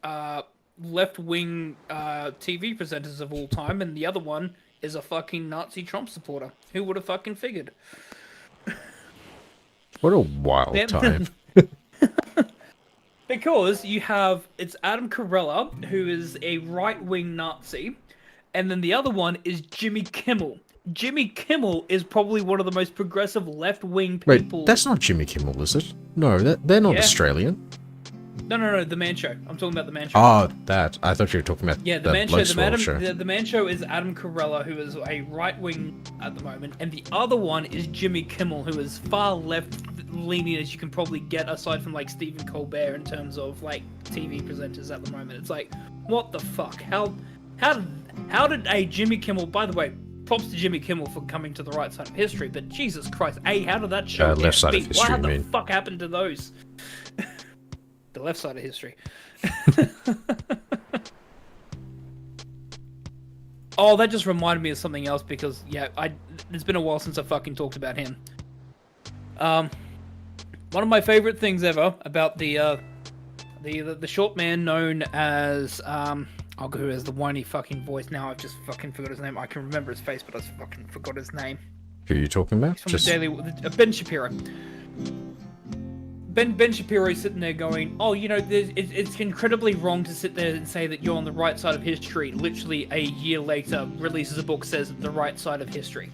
left-wing TV presenters of all time, and the other one is a fucking Nazi Trump supporter. Who would have fucking figured? What a wild time. Because it's Adam Carolla, who is a right-wing Nazi, and then the other one is Jimmy Kimmel. Jimmy Kimmel is probably one of the most progressive left-wing people. Wait, that's not Jimmy Kimmel, is it? No, they're not Yeah. Australian. No, the Man Show. I'm talking about the Man Show. Oh, that. I thought you were talking about Yeah, the Man Show. Bloke's World show. The Man Show is Adam Carolla, who is a right wing at the moment, and the other one is Jimmy Kimmel, who is far left leaning as you can probably get, aside from like Stephen Colbert in terms of like TV presenters at the moment. It's like, what the fuck? How did a Jimmy Kimmel? By the way, props to Jimmy Kimmel for coming to the right side of history, but Jesus Christ, how did that show left side of beat? history, What you the mean? fuck happened to those? The left side of history. Oh, that just reminded me of something else because yeah, it's been a while since I fucking talked about him. One of my favorite things ever about the short man known as I'll go as the whiny fucking voice. Now I've just fucking forgot his name. I can remember his face, but I fucking forgot his name. Who are you talking about? He's from Ben Shapiro. Ben Shapiro is sitting there going, oh, you know, it's incredibly wrong to sit there and say that you're on the right side of history. Literally a year later, releases a book, says the right side of history.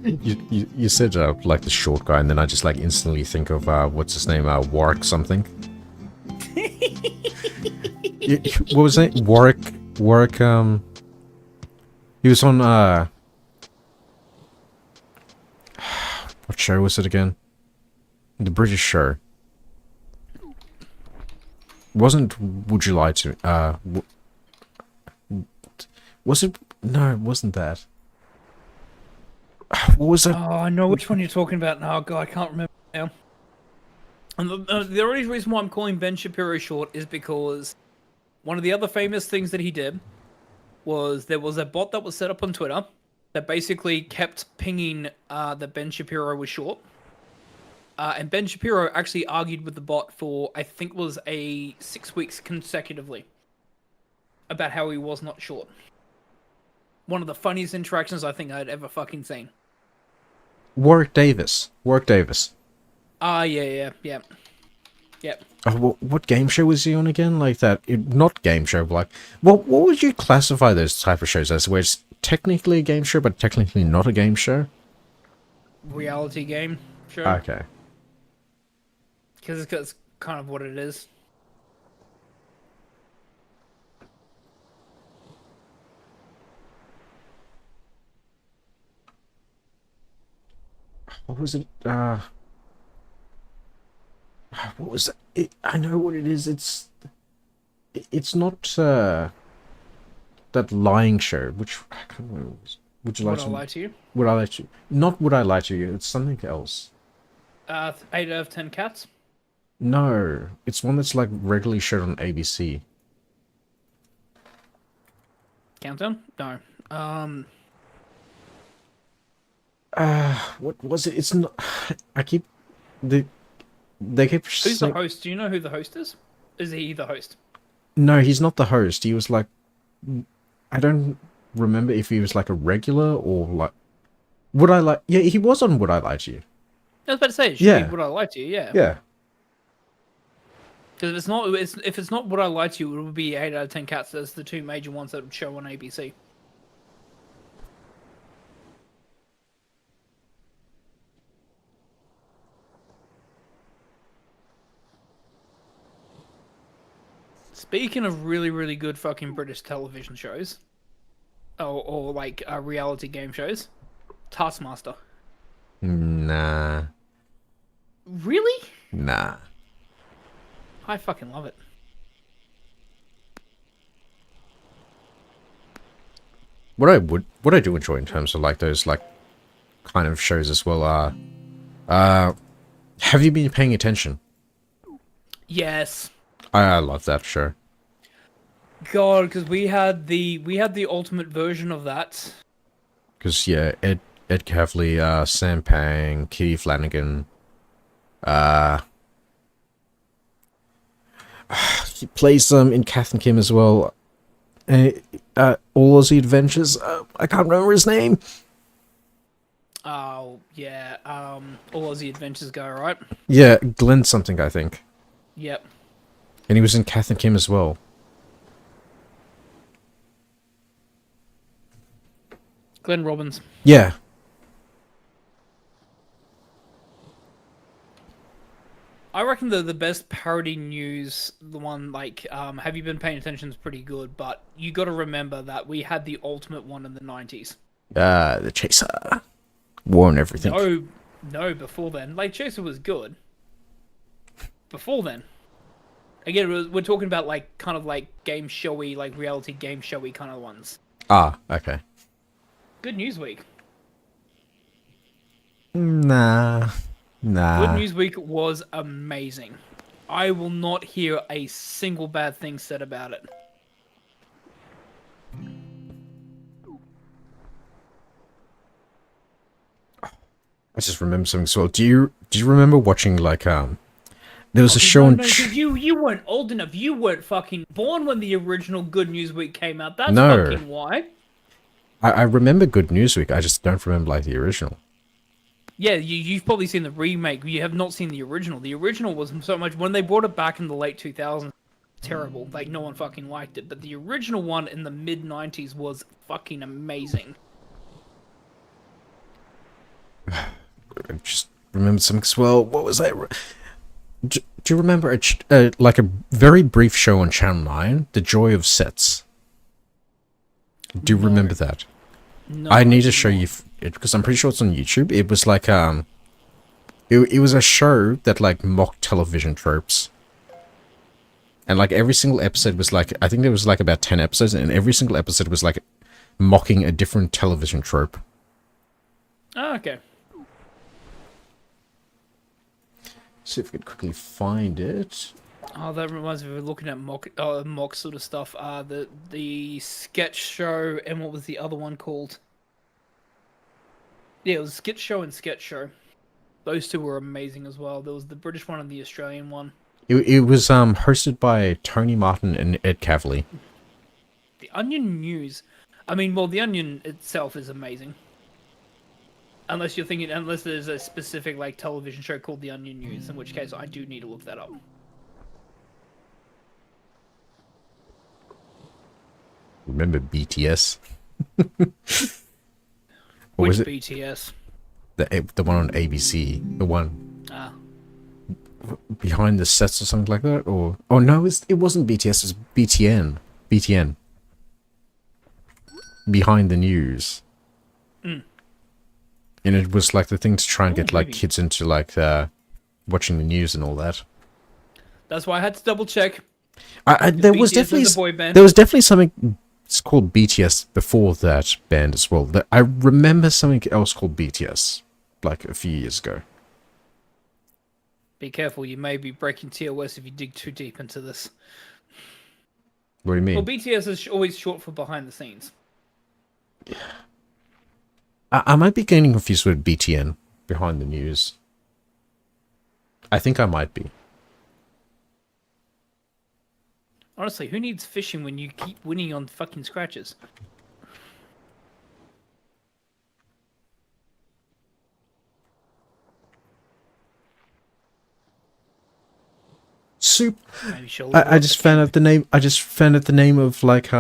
You said like the short guy, and then I just like instantly think of what's his name, Warwick something. What was it? Warwick. He was on what show was it again? The British show. Wasn't Would You Lie to Me? Was it? No, it wasn't that. What was it? Oh, I know which one you're talking about. Oh god, I can't remember now. And the only reason why I'm calling Ben Shapiro short is because one of the other famous things that he did was there was a bot that was set up on Twitter that basically kept pinging that Ben Shapiro was short. And Ben Shapiro actually argued with the bot for, I think, was 6 weeks consecutively about how he was not short. One of the funniest interactions I think I'd ever fucking seen. Warwick Davis. Yeah. Oh, what game show was he on again? Like that? Not game show, but like... What would you classify those type of shows as? Where it's technically a game show, but technically not a game show? Reality game show. Okay. Because it's kind of what it is. What was it? What was it? I know what it is. It's not that lying show. Which I can't remember. Would you like Would I lie to you? Would I lie to you? Not Would I Lie to You? It's something else. 8 out of 10 cats. No, it's one that's like regularly showed on ABC. Countdown? No. What was it? It's not. I keep they keep. Who's the host? Do you know who the host is? Is he the host? No, he's not the host. He was like, I don't remember if he was like a regular or like. Would I Lie? Yeah, he was on Would I Lie to You? I was about to say, it should Yeah. be Would I Lie to You? Yeah. Yeah. Because if it's not Would I Lie to You, it would be 8 out of 10 cats. That's the two major ones that would show on ABC. Speaking of really, really good fucking British television shows, or like reality game shows, Taskmaster. Nah. Really? Nah. I fucking love it. What I do enjoy in terms of like those like kind of shows as well are, have you been paying attention? Yes. I love that show. God, because we had the ultimate version of that. Because yeah, Ed Kavli, Sam Pang, Kitty Flanagan, he plays them in Kath and Kim as well. All Aussie Adventures. I can't remember his name. Oh yeah, all Aussie Adventures go, right? Yeah, Glenn something I think. Yep. And he was in Kath and Kim as well. Glenn Robbins. Yeah. I reckon the best parody news, the one like, have you been paying attention, is pretty good, but you got to remember that we had the ultimate one in the 90s. The Chaser. War and everything. No, before then. Like, Chaser was good. Before then. Again, we're talking about like kind of like game showy, like reality game showy kind of ones. Ah, okay. Good News Week. Nah. Good News Week was amazing. I will not hear a single bad thing said about it. I just remember something as well. Do you remember watching like there was a show on you weren't old enough. You weren't fucking born when the original Good News Week came out. That's No. fucking why. I remember Good News Week. I just don't remember like the original. Yeah, you've probably seen the remake. You have not seen the original. The original was so much when they brought it back in the late 2000s. Terrible. Like no one fucking liked it. But the original one in the mid 90s was fucking amazing. I just remember something as well. What was that? Do you remember like a very brief show on Channel 9, The Joy of Sets? Do you remember that? No, I need to show you it because I'm pretty sure it's on YouTube. It was like it was a show that like mocked television tropes. And like every single episode was like, I think there was like about 10 episodes, and every single episode was like mocking a different television trope. Oh, okay. See if we can quickly find it. Oh, that reminds me of looking at mock sort of stuff. The sketch show and what was the other one called? Yeah, it was sketch show and sketch show. Those two were amazing as well. There was the British one and the Australian one. It was hosted by Tony Martin and Ed Cavalier. The Onion News. I mean, well, the Onion itself is amazing. Unless there's a specific like television show called The Onion News, in which case I do need to look that up. Remember BTS? Or Which was it BTS? the one on ABC? The one Ah, behind the sets or something like that? Or oh no, it wasn't BTS. It was BTN. BTN. Behind the News. Mm. And it was like the thing to try and get like maybe. kids into like watching the news and all that. that's why I had to double check. There was BTS is a definitely boy band. there was definitely something it's called BTS before that band as well. I remember something else called BTS like a few years ago. Be careful, you may be breaking TOS if you dig too deep into this. What do you mean? Well, BTS is always short for behind the scenes. I might be getting confused with BTN, Behind the News. I think I might be. Honestly, who needs fishing when you keep winning on fucking scratches? Soup. Maybe she'll I just found out the name. I just found out the name of like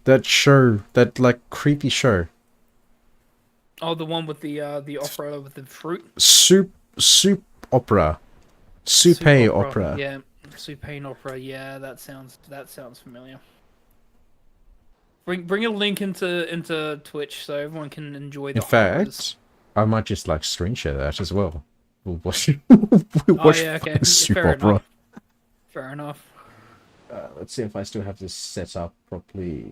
that show, that like creepy show. Oh, the one with the opera with the fruit. Soup opera. Soup opera. Yeah, soup opera. Yeah, that sounds familiar. Bring a link into Twitch so everyone can enjoy the In fact, operas. I might just like screen share that as well. We'll watch. We'll watch yeah, okay. fucking soup Fair opera. enough. Fair enough. Let's see if I still have this set up properly.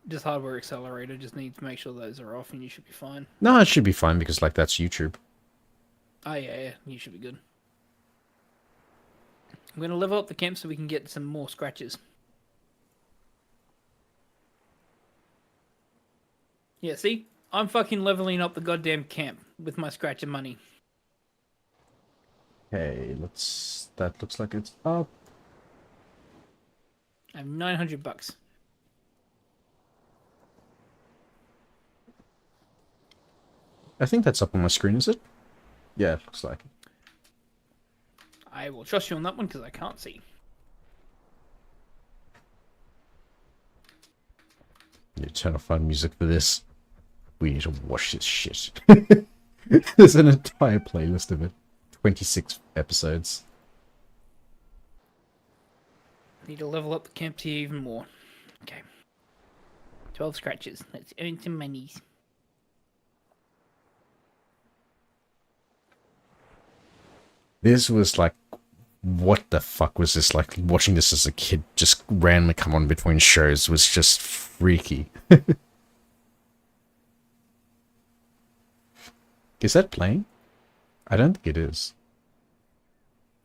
Just hardware accelerator. Just need to make sure those are off, and you should be fine. No, it should be fine because like that's YouTube. Oh yeah, you should be good. I'm gonna level up the camp so we can get some more scratches. Yeah, see? I'm fucking leveling up the goddamn camp with my scratcher money. Okay, that looks like it's up. I have $900. I think that's up on my screen, is it? Yeah, it looks like it. I will trust you on that one because I can't see. You turn off our music for this. We need to watch this shit. There's an entire playlist of it. 26 episodes. Need to level up the camp to even more. Okay. 12 scratches. Let's earn some monies. This was like, what the fuck was this? Like, watching this as a kid just randomly come on between shows was just freaky. Is that playing? I don't think it is.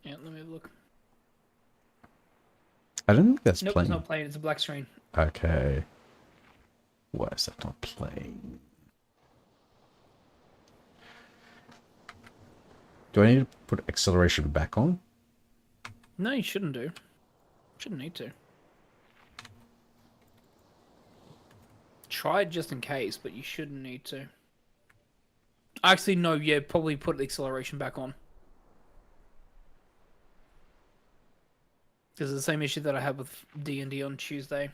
Yeah, let me have a look. I don't think that's Nope, playing. it's not playing. It's a black screen. Okay. Why is that not playing? Do I need to put acceleration back on? No, you shouldn't do. Shouldn't need to. Try it just in case, but you shouldn't need to. Actually, no, yeah, probably put the acceleration back on. Because it's the same issue that I had with D&D on Tuesday.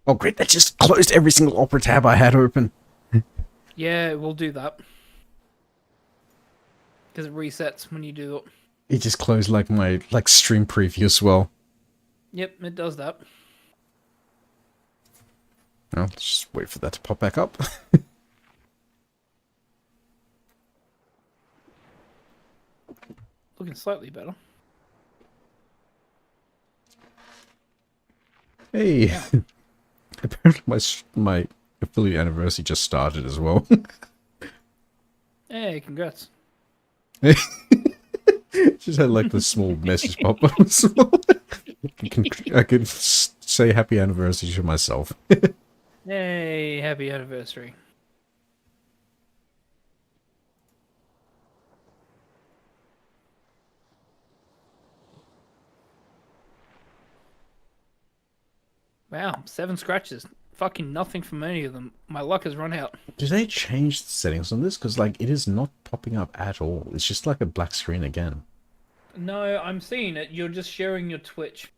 Oh great, that just closed every single Opera tab I had open. Yeah, we'll do that. Because it resets when you do it. It just closed like my stream preview as well. Yep, it does that. Well, let's just wait for that to pop back up. Looking slightly better. Hey, Yeah. apparently my affiliate anniversary just started as well. Hey, congrats. Just had like the small message pop up. I could say happy anniversary to myself. Hey, happy anniversary. Wow, 7 scratches. Fucking nothing from any of them. My luck has run out. Did they change the settings on this? Because like it is not popping up at all. It's just like a black screen again. No, I'm seeing it. You're just sharing your Twitch.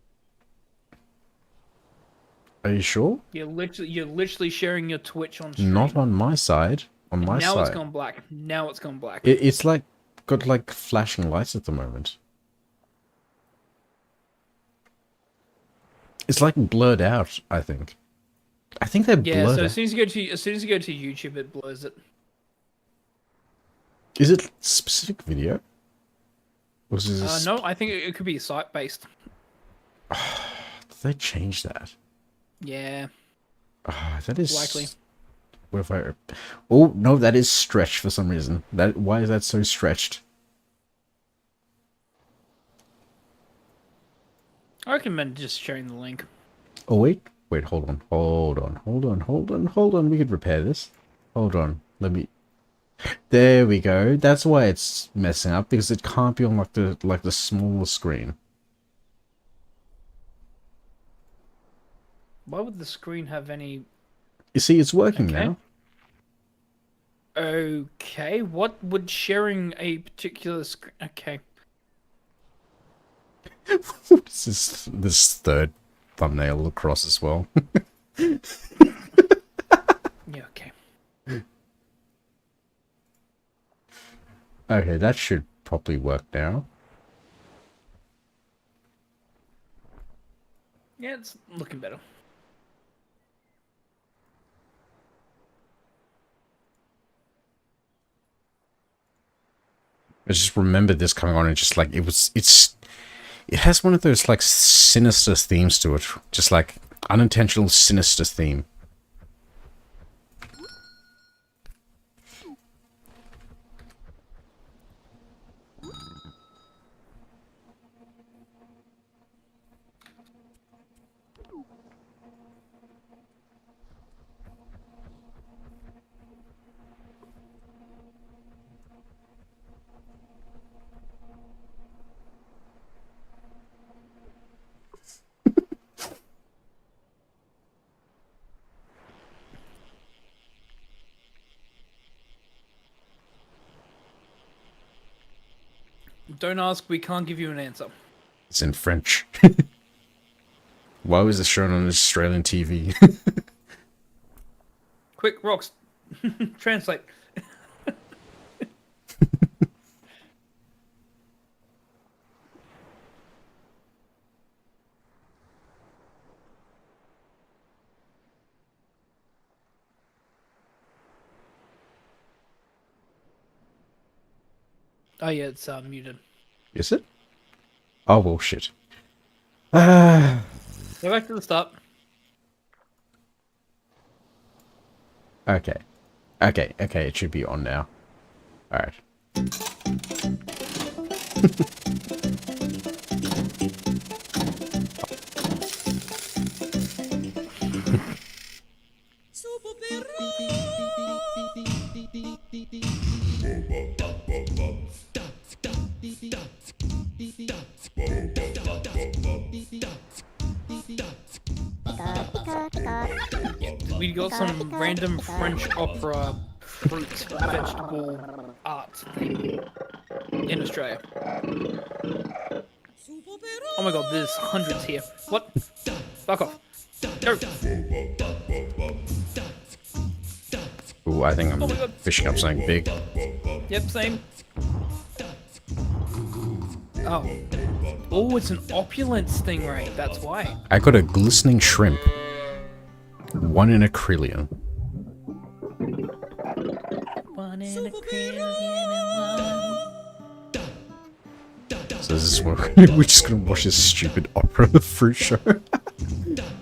Are you sure? You're literally sharing your Twitch on stream. Not on my side. On my side. Now it's gone black. Now it's gone black. It's like got like flashing lights at the moment. It's like blurred out, I think. I think they're Yeah, blurred so out. as soon as you go to YouTube, it blurs it. Is it specific video? Or is this... No, I think it could be site based. Did they change that? Yeah. That is Likely. What if I... Oh no, that is stretched for some reason. Why is that so stretched? I recommend just sharing the link. Oh wait, hold on. We could repair this. Hold on, let me... There we go. That's why it's messing up, because it can't be on like the smaller screen. Why would the screen have any... You see, it's working Okay. now. Okay, what would sharing a particular screen... Okay. What is this third thumbnail across as well? Yeah, okay. Okay, that should probably work now. Yeah, it's looking better. I just remember this coming on and just like it has one of those like sinister themes to it, just like unintentional sinister theme. Don't ask, we can't give you an answer. It's in French. Why was it shown on Australian TV? Quick, Rocks, translate. Oh yeah, it's muted. Is it? Oh well, shit. Go back to the start. Okay, it should be on now. All right. We got some random French opera fruit vegetable art thing in Australia. Oh my god, there's hundreds here. What? Fuck off. Go. Ooh, I think I'm Oh my God. fishing up something big. Yep, same. Oh. Oh, it's an opulent stingray. That's why. I got a glistening shrimp. 1 in a trillion. One in a trillion. So this is what we're just gonna watch this stupid opera, the fruit show.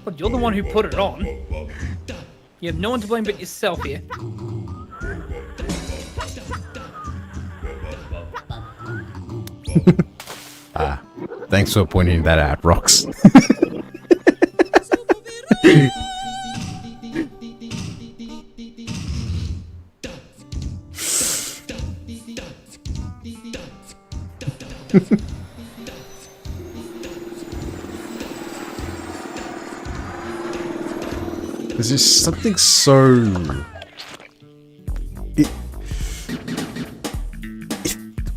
But you're the one who put it on. You have no one to blame but yourself here. Thanks for pointing that out, Rox. There's just something so...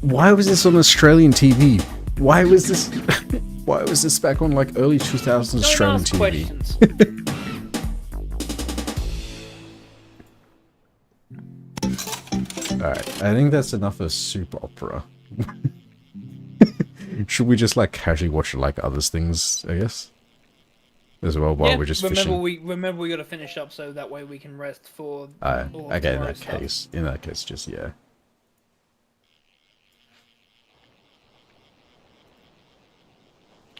Why was this on Australian TV? Why was this... Why was this back on like early 2000s Australian TV? Questions. Alright, I think that's enough of soap opera. Should we just like casually watch like other things, I guess? As well while we're just fishing. Remember we gotta finish up so that way we can rest for okay, in that case, just yeah.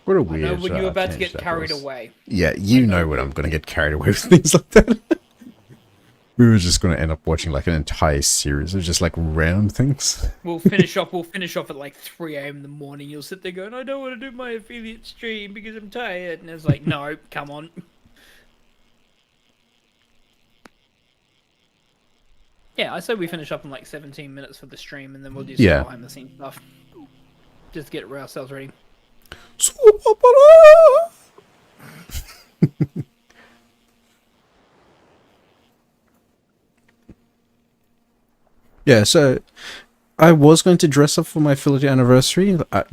What a weird. I know when you're about to get tangent that carried was. away. Yeah, you know when I'm gonna get carried away with things like that. We were just gonna end up watching like an entire series of just like random things. We'll finish off at like 3 a.m. in the morning. You'll sit there going, I don't want to do my affiliate stream because I'm tired. And it's like, no, come on. Yeah, I say we finish up in like 17 minutes for the stream and then we'll do some behind the scenes stuff. Just to get ourselves ready. Yeah, so I was going to dress up for my affiliate anniversary. Was I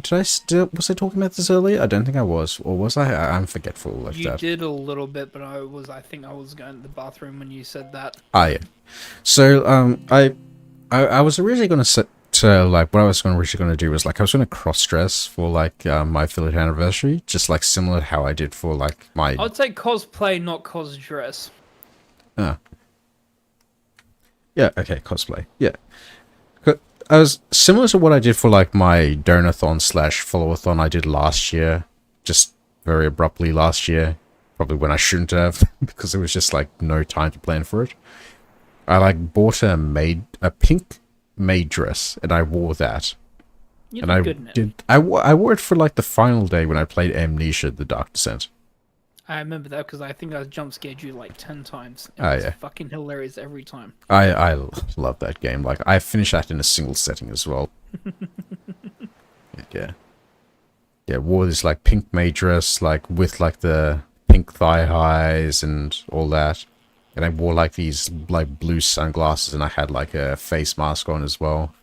talking about this earlier? I don't think I was, or was I? I'm forgetful like you that. You did a little bit, but I think I was going to the bathroom when you said that. Yeah. So I was originally going to set like what I was originally going to do was like I was going to cross dress for like my affiliate anniversary, just like similar to how I did for like my. I would say cosplay, not cos dress. Yeah, okay, cosplay. Yeah. I was similar to what I did for like my donathon / followathon I did last year. Just very abruptly last year. Probably when I shouldn't have, because there was just like no time to plan for it. I like bought a pink maid dress and I wore that. You and I wore it for like the final day when I played Amnesia: The Dark Descent. I remember that because I think I jump scared you like 10 times. It was fucking hilarious every time. I love that game. Like, I finished that in a single setting as well. Yeah. Yeah, wore this, like, pink maid dress, like, with, like, the pink thigh highs and all that. And I wore, like, these, like, blue sunglasses, and I had, like, a face mask on as well.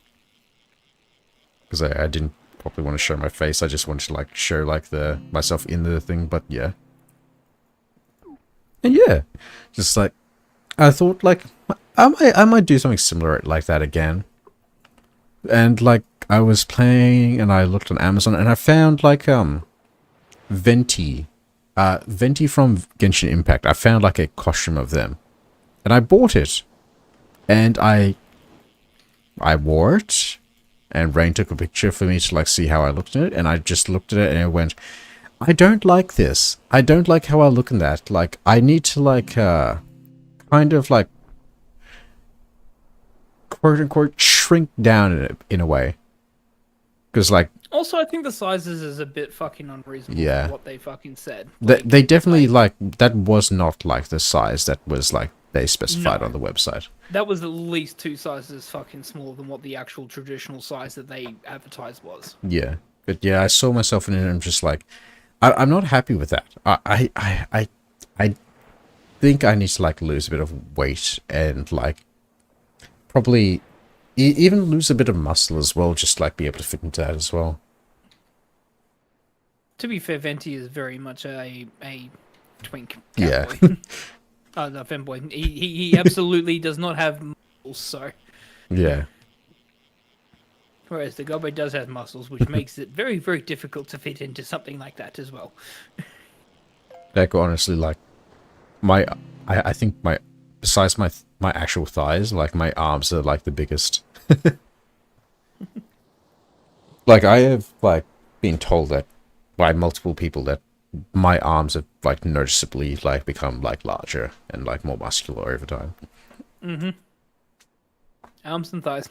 Because I didn't probably want to show my face. I just wanted to, like, show, like, myself in the thing, but yeah. And yeah, just like, I thought like, I might do something similar like that again. And like, I was playing and I looked on Amazon and I found like, Venti from Genshin Impact. I found like a costume of them. And I bought it. And I wore it. And Rain took a picture for me to like see how I looked at it. And I just looked at it and I went, I don't like this. I don't like how I look in that. Like, I need to, like, kind of, like, quote-unquote, shrink down in a way. Because, like... Also, I think the sizes is a bit fucking unreasonable for what they fucking said. Like, they definitely, like, that was not, like, the size that was, like, they specified on the website. That was at least 2 sizes fucking smaller than what the actual traditional size that they advertised was. Yeah. But, yeah, I saw myself in it and I'm just like... I'm not happy with that. I think I need to like lose a bit of weight and like probably even lose a bit of muscle as well, just like be able to fit into that as well. To be fair, Venti is very much a twink. Yeah. No, femboy. He absolutely does not have muscles, so. Yeah. Whereas the Goblin does have muscles, which makes it very, very difficult to fit into something like that as well. Like, honestly, like, I think besides my actual thighs, like, my arms are, like, the biggest. Like, I have, like, been told that by multiple people that my arms have, like, noticeably, like, become, like, larger and, like, more muscular over time. Mm-hmm. Arms and thighs.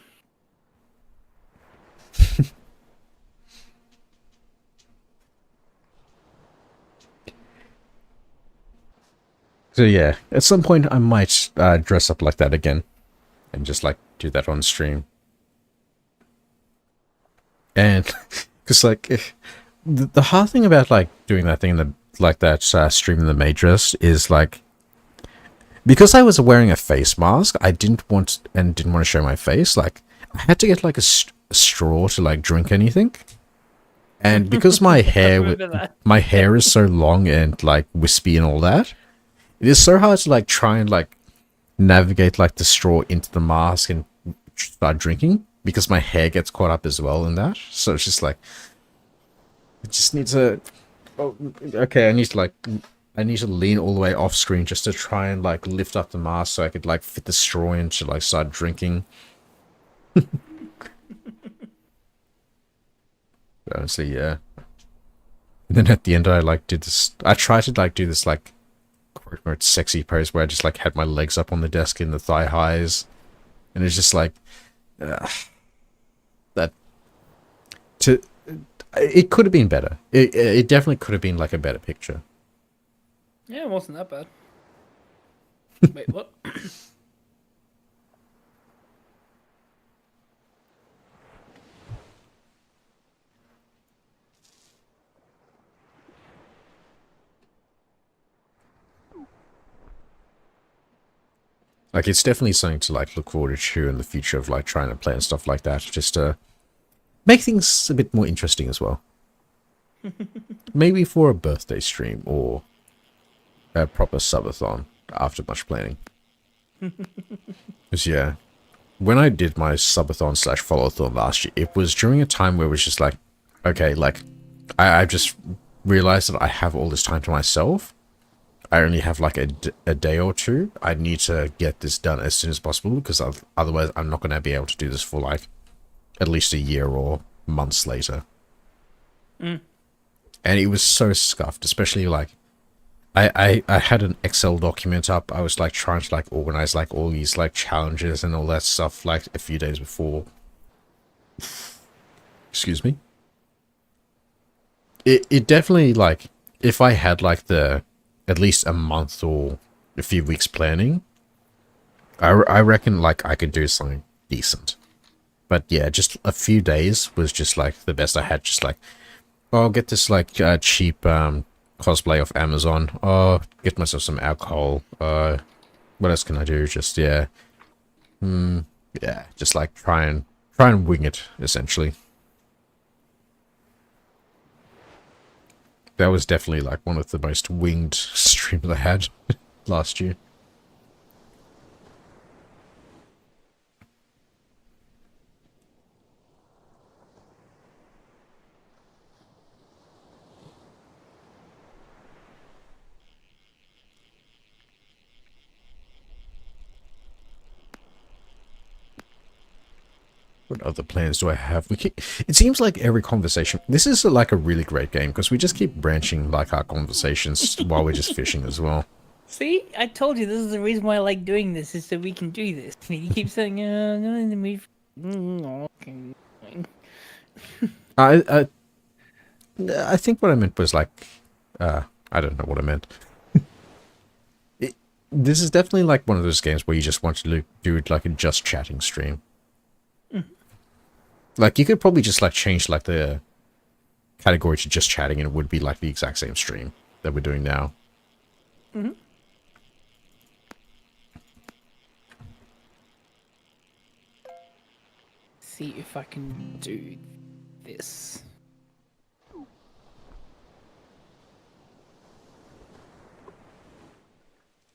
So yeah, at some point I might dress up like that again, and just like do that on stream. And because like the hard thing about like doing that thing in the like that stream in the Matrix is like, because I was wearing a face mask, I didn't want to show my face. Like I had to get like a straw to like drink anything, and because my hair is so long and like wispy and all that, it is so hard to like try and like navigate like the straw into the mask and start drinking, because my hair gets caught up as well in that. So it's just like, it just needs to, oh, okay, I need to lean all the way off screen just to try and like lift up the mask so I could like fit the straw in to like start drinking. Honestly, yeah. And then at the end I like did this, I tried to like do this like quote unquote sexy pose where I just like had my legs up on the desk in the thigh highs, and it's just like that to it could have been better. It definitely could have been like a better picture. Yeah, it wasn't that bad. Wait, what? Like, it's definitely something to like look forward to in the future of like trying to play and stuff like that, just to make things a bit more interesting as well. Maybe for a birthday stream or a proper subathon after much planning. Because yeah, when I did my subathon slash follow-thon last year, it was during a time where it was just like, okay, like I just realized that I have all this time to myself. I only have like a day or two. I need to get this done as soon as possible, because otherwise I'm not going to be able to do this for like at least a year or months later. And it was so scuffed, especially like I had an Excel document up. I was like trying to like organize like all these like challenges and all that stuff like a few days before. Excuse me. It definitely, like, if I had like the at least a month or a few weeks planning, I reckon like I could do something decent. But yeah, just a few days was just like the best I had. Just like, oh, I'll get this like cheap cosplay off Amazon. Oh, get myself some alcohol. What else can I do? Just yeah, yeah, just like try and wing it essentially. That was definitely like one of the most winged streams I had last year. What other plans do I have? It seems like every conversation... This is like a really great game, because we just keep branching like our conversations while we're just fishing as well. See, I told you this is the reason why I like doing this, is so we can do this. You keep saying, I'm going to meet... I think what I meant was like... I don't know what I meant. This is definitely like one of those games where you just want to do like a just chatting stream. Like, you could probably just, like, change, like, the category to just chatting, and it would be, like, the exact same stream that we're doing now. See if I can do this.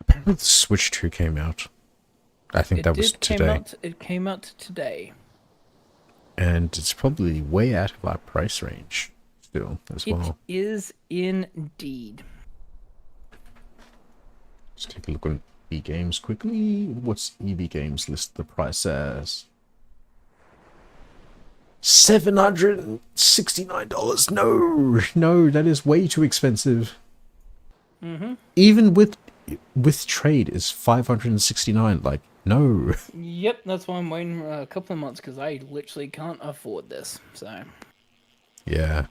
Apparently the Switch 2 came out. I think that was today. It came out today. And it's probably way out of our price range still as well. It is indeed. Let's take a look on EB Games quickly. What's EB Games list the price as? $769. No, that is way too expensive. Even with trade is $569. Like, no. Yep, that's why I'm waiting a couple of months, because I literally can't afford this. So yeah,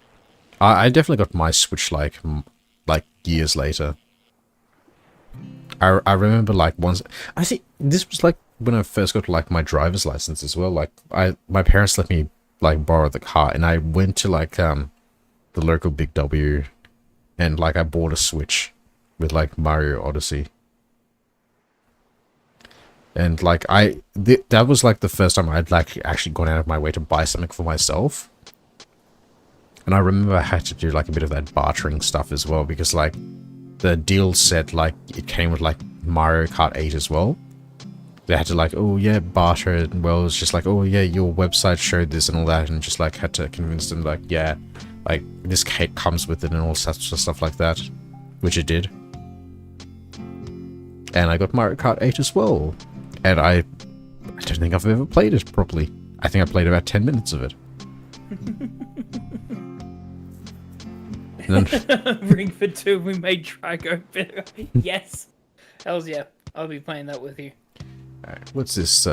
I definitely got my Switch like years later. I remember like once, I think this was like when I first got like my driver's license as well. Like my parents let me like borrow the car, and I went to like the local Big W, and like I bought a Switch with like Mario Odyssey. And like that was like the first time I'd like actually gone out of my way to buy something for myself. And I remember I had to do like a bit of that bartering stuff as well, because like the deal said like it came with like Mario Kart 8 as well. They had to like, oh yeah, barter it. And well, it's just like, oh yeah, your website showed this and all that, and just like had to convince them like, yeah, like this cake comes with it and all sorts of stuff like that, which it did. And I got Mario Kart 8 as well. And I don't think I've ever played it properly. I think I played about 10 minutes of it. And then, Ring Fit 2, we made Drago better. Yes. Hells yeah. I'll be playing that with you. alright, what's this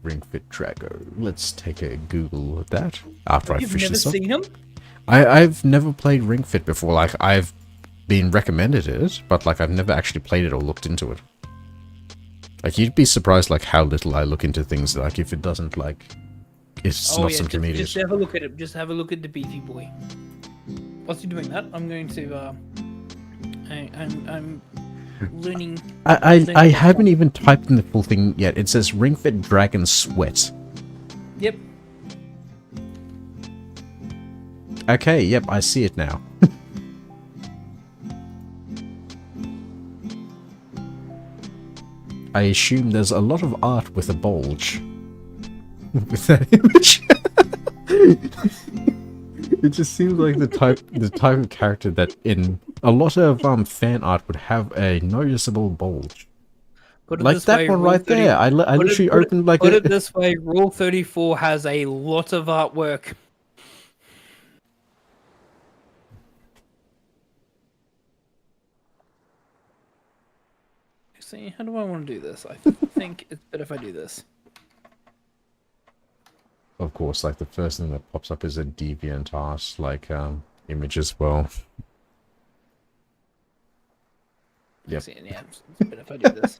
Ring Fit Drago? Let's take a Google of that after I You've fish never this up. seen him? I've never played Ring Fit before. Like, I've been recommended it, but like I've never actually played it or looked into it. Like, you'd be surprised like how little I look into things, like if it doesn't like it's not something immediate. Just have a look at it. Just have a look at the beefy boy. Whilst you're doing that, I'm going to I'm learning. I haven't even typed in the full thing yet. It says Ring Fit Dragon Sweat. Yep. Okay, yep, I see it now. I assume there's a lot of art with a bulge. With that image. It just seems like the type of character that in a lot of fan art would have a noticeable bulge. Put it Like this that way, one Rule right 30 there. I literally opened like Put a... it this way, Rule 34 has a lot of artwork. See, how do I want to do this? I think it's better if I do this. Of course, like the first thing that pops up is a DeviantArt like image as well. Yep. See, yeah, it's better if I do this.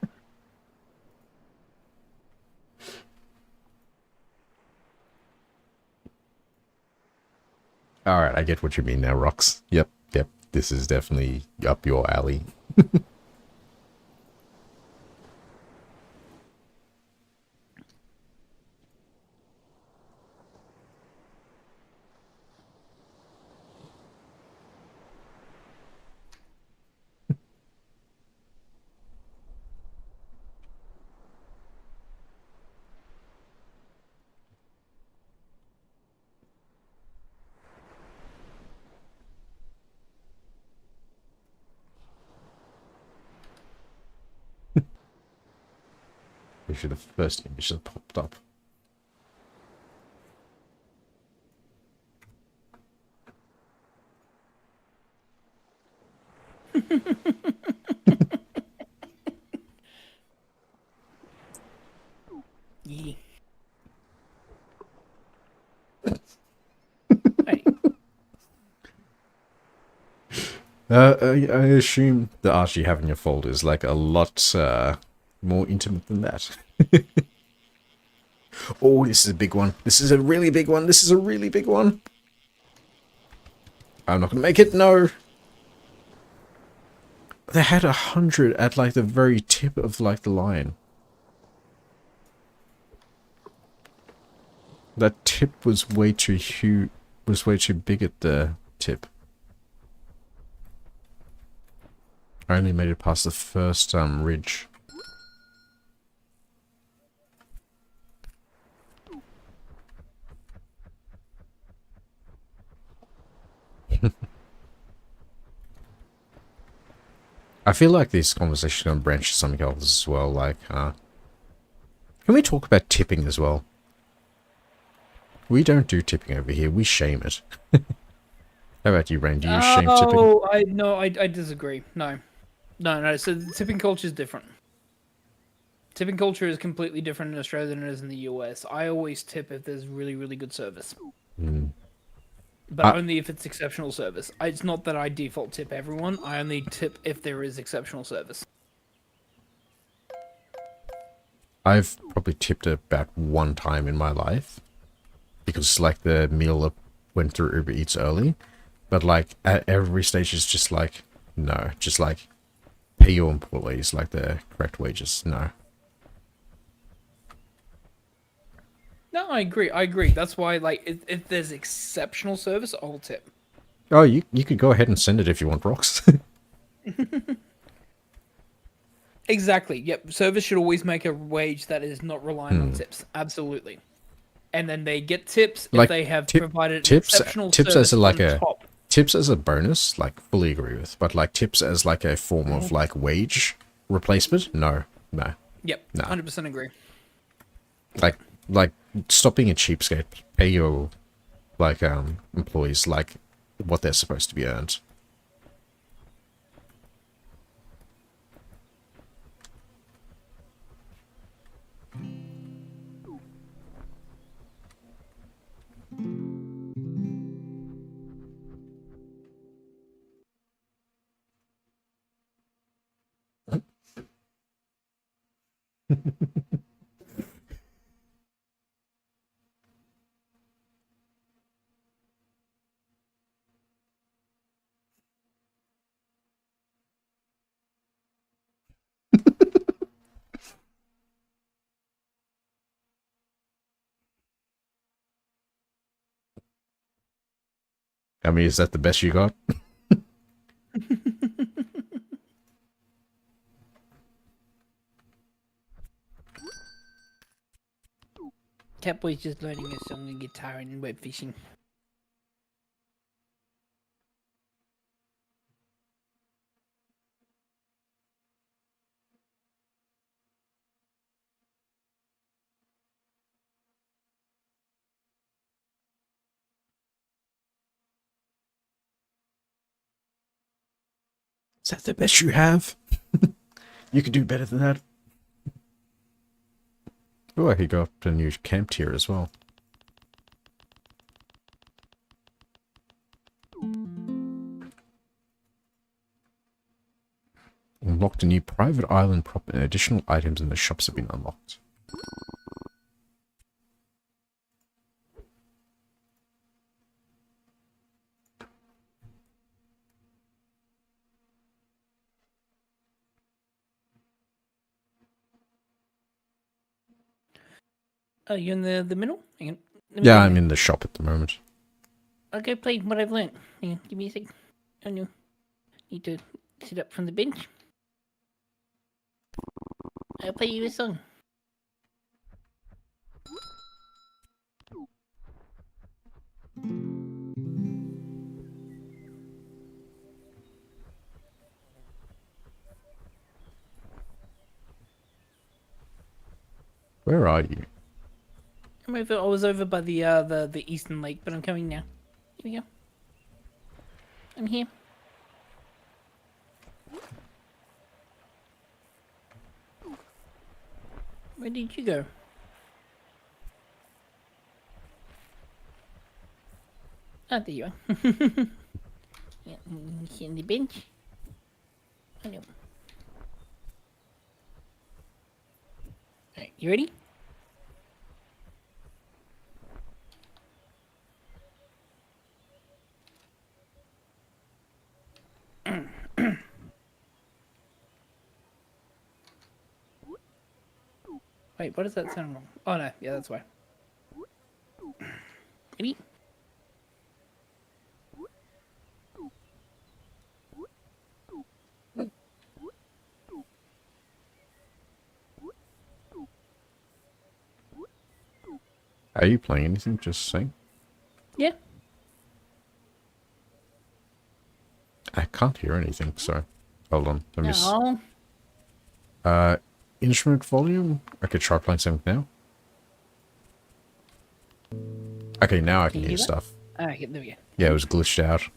Alright, I get what you mean now, Rox. Yep. This is definitely up your alley. We should have first image that popped up. Yeah. Hey. I assume the art you have in your folder is like a lot more intimate than that. Oh, this is a big one. This is a really big one. This is a really big one. I'm not gonna make it. No. They had 100 at like the very tip of like the line. That tip was way too huge. Was way too big at the tip. I only made it past the first ridge. I feel like this conversation is going to branch to something else as well, like, can we talk about tipping as well? We don't do tipping over here, we shame it. How about you, Rain? Do you shame tipping? Oh, I disagree. No. So the tipping culture is different. Tipping culture is completely different in Australia than it is in the US. I always tip if there's really, really good service. But only if it's exceptional service. It's not that I default tip everyone. I only tip if there is exceptional service. I've probably tipped about one time in my life because like the meal went through Uber Eats early, but like at every stage it's just like no, just like pay your employees like the correct wages. No. No, I agree. I agree. That's why, like, if there's exceptional service, I'll tip. Oh, you could go ahead and send it if you want rocks. Exactly. Yep. Service should always make a wage that is not reliant on tips. Absolutely. And then they get tips if Like they have provided an tips exceptional tips as service a like on a top. tips as a bonus, like fully agree with, but like tips as like a form of like wage replacement, no. Yep. Nah. 100% agree. Like stop being a cheapskate. Pay your like employees like what they're supposed to be earned. I mean, is that the best you got? Catboy's just learning a song on guitar and web fishing. Is that the best you have? You could do better than that. Oh, he got a new camp tier as well. Unlocked a new private island prop and additional items in the shops have been unlocked. Oh, you in the middle? Hang on. Let me Yeah, go I'm there. in the shop at the moment. I'll go play what I've learnt. Hang on, give me a sec. Oh no. Need to sit up from the bench. I'll play you a song. Where are you? I'm over. I was over by the the eastern lake, but I'm coming now. Here we go. I'm here. Where did you go? Ah, there you are. Yeah, here on the bench. Oh no. Alright, you ready? Wait, what does that sound wrong? Oh no, yeah, that's why. Ready? Are you playing anything? Just saying. Yeah. I can't hear anything, so hold on. Let me No. instrument volume? Okay, try playing something now. Okay, now I can Can you hear hear that? stuff. Okay, there we go. Yeah, it was glitched out.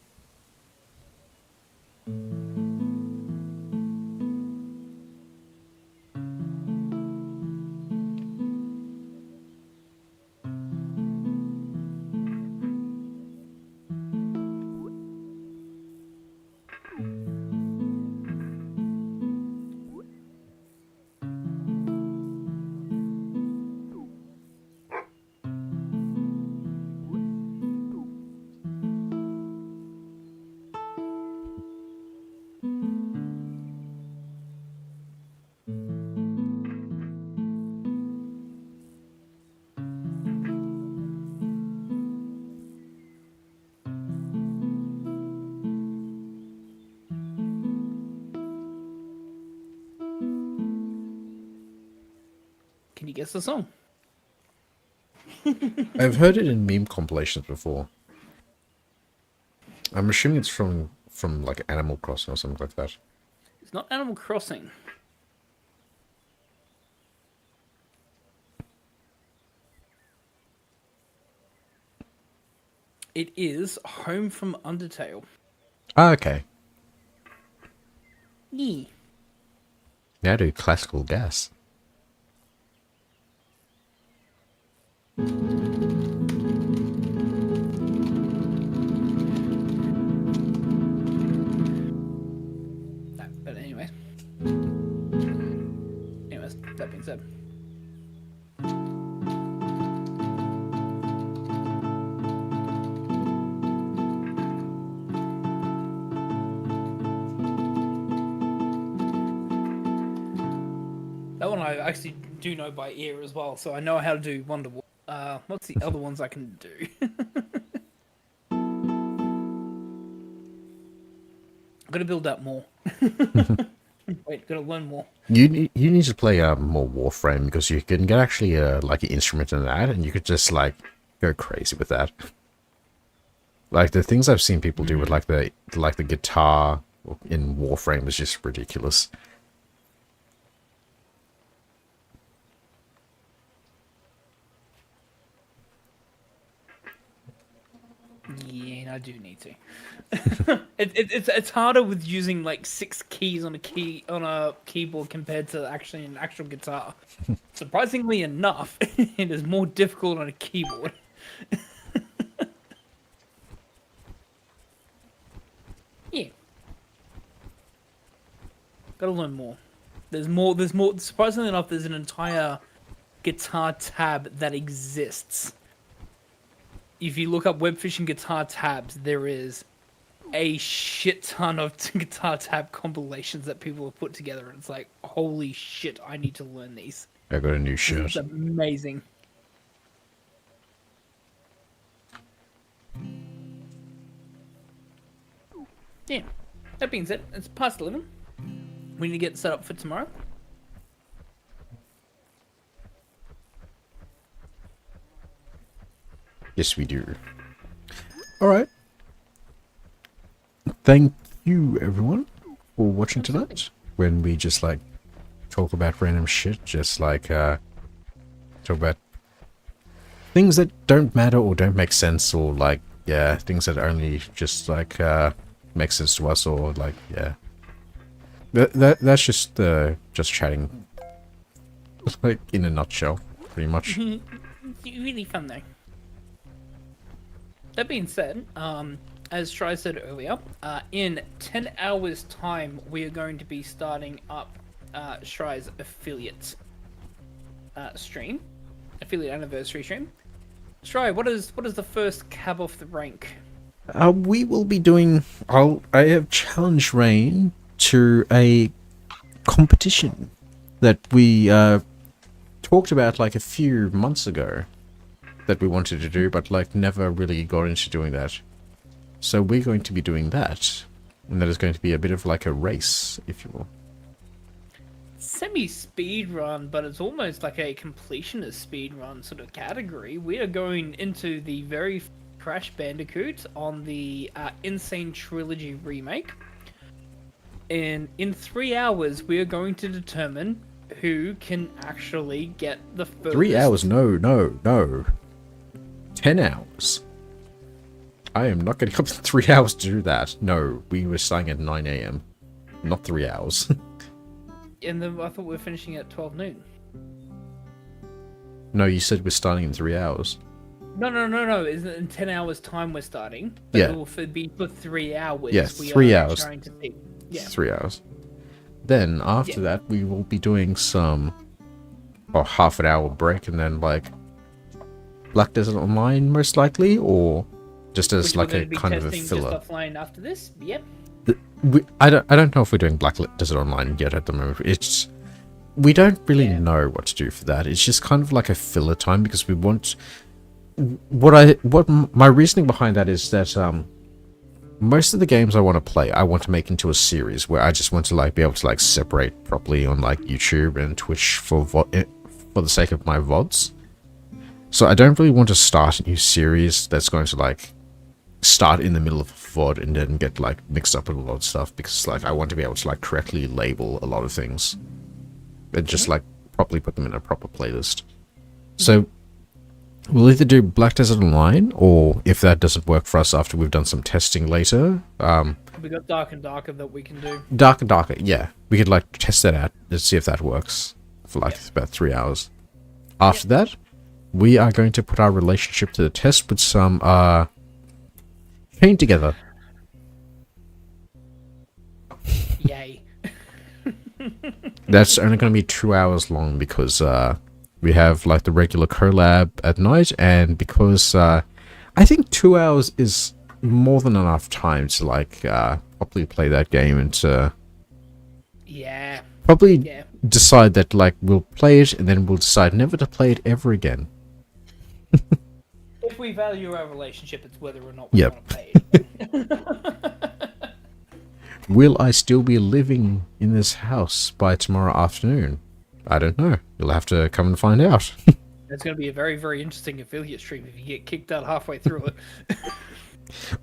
Nobody gets the song. I've heard it in meme compilations before. I'm assuming it's from like Animal Crossing or something like that. It's not Animal Crossing. It is Home from Undertale. Ah, okay. Yeah. Now do classical gas. But anyways. That being said. That one I actually do know by ear as well, so I know how to do Wonderwall. What's the other ones I can do? I'm gonna build that more. Wait, gotta learn more. You need to play more Warframe because you can get actually like an instrument in that, and you could just like go crazy with that. Like the things I've seen people do with like the guitar in Warframe is just ridiculous. Yeah, I do need to. It's harder with using like 6 keys on a keyboard compared to actually an actual guitar. Surprisingly enough, it is more difficult on a keyboard. Yeah. Gotta learn more. There's more. Surprisingly enough, there's an entire guitar tab that exists. If you look up web fishing guitar tabs, there is a shit ton of guitar tab compilations that people have put together, and it's like, holy shit, I need to learn these. I got a new shirt. It's amazing. Yeah. That being said, it's past 11. We need to get set up for tomorrow. Yes, we do. All right. Thank you, everyone, for watching tonight. When we just like talk about random shit, just like talk about things that don't matter or don't make sense, or like things that only just like make sense to us, or like that's just chatting, like in a nutshell, pretty much. Really fun though. That being said, as Shry said earlier, in 10 hours time, we are going to be starting up Shry's affiliate stream, affiliate anniversary stream. Shry, what is the first cab off the rank? We will be doing. I have challenged Rain to a competition that we talked about like a few months ago that we wanted to do, but like never really got into doing that. So we're going to be doing that, and that is going to be a bit of like a race, if you will. Semi-speed run, but it's almost like a completionist speed run sort of category. We are going into the very Crash Bandicoot on the Insane Trilogy remake. And in 3 hours, we are going to determine who can actually get the first... 3 hours? No. 10 hours. I am not getting up to 3 hours to do that. No, we were starting at 9 AM. Not 3 hours. And then I thought we were finishing at 12 noon. No, you said we're starting in 3 hours. No. Isn't it in 10 hours time we're starting? But Yeah. it will be for 3 hours. Yeah, 3 hours. Trying to see. Yeah. 3 hours. Then, after that, we will be doing some... half an hour break, and then, like... Black Desert Online, most likely, or... Just as, like, a kind of a filler. Just offline after this? Yep. I don't know if we're doing Black Desert Online yet at the moment. It's... We don't really know what to do for that. It's just kind of like a filler time, because we want... What my reasoning behind that is that, most of the games I want to play, I want to make into a series where I just want to like be able to like separate properly on like YouTube and Twitch for the sake of my VODs. So I don't really want to start a new series that's going to like start in the middle of a VOD and then get like mixed up with a lot of stuff, because like I want to be able to like correctly label a lot of things and just like properly put them in a proper playlist. So we'll either do Black Desert Online, or if that doesn't work for us after we've done some testing later, We got Dark and Darker that we can do. Dark and Darker, yeah. We could like test that out and see if that works for like about 3 hours. After that, we are going to put our relationship to the test with some Chain Together. Yay. That's only going to be 2 hours long because we have like the regular collab at night, and because I think 2 hours is more than enough time to like properly play that game and to probably decide that like we'll play it and then we'll decide never to play it ever again. If we value our relationship, it's whether or not we want to play it. Will I still be living in this house by tomorrow afternoon? I don't know. You'll have to come and find out. It's going to be a very, very interesting affiliate stream if you get kicked out halfway through it.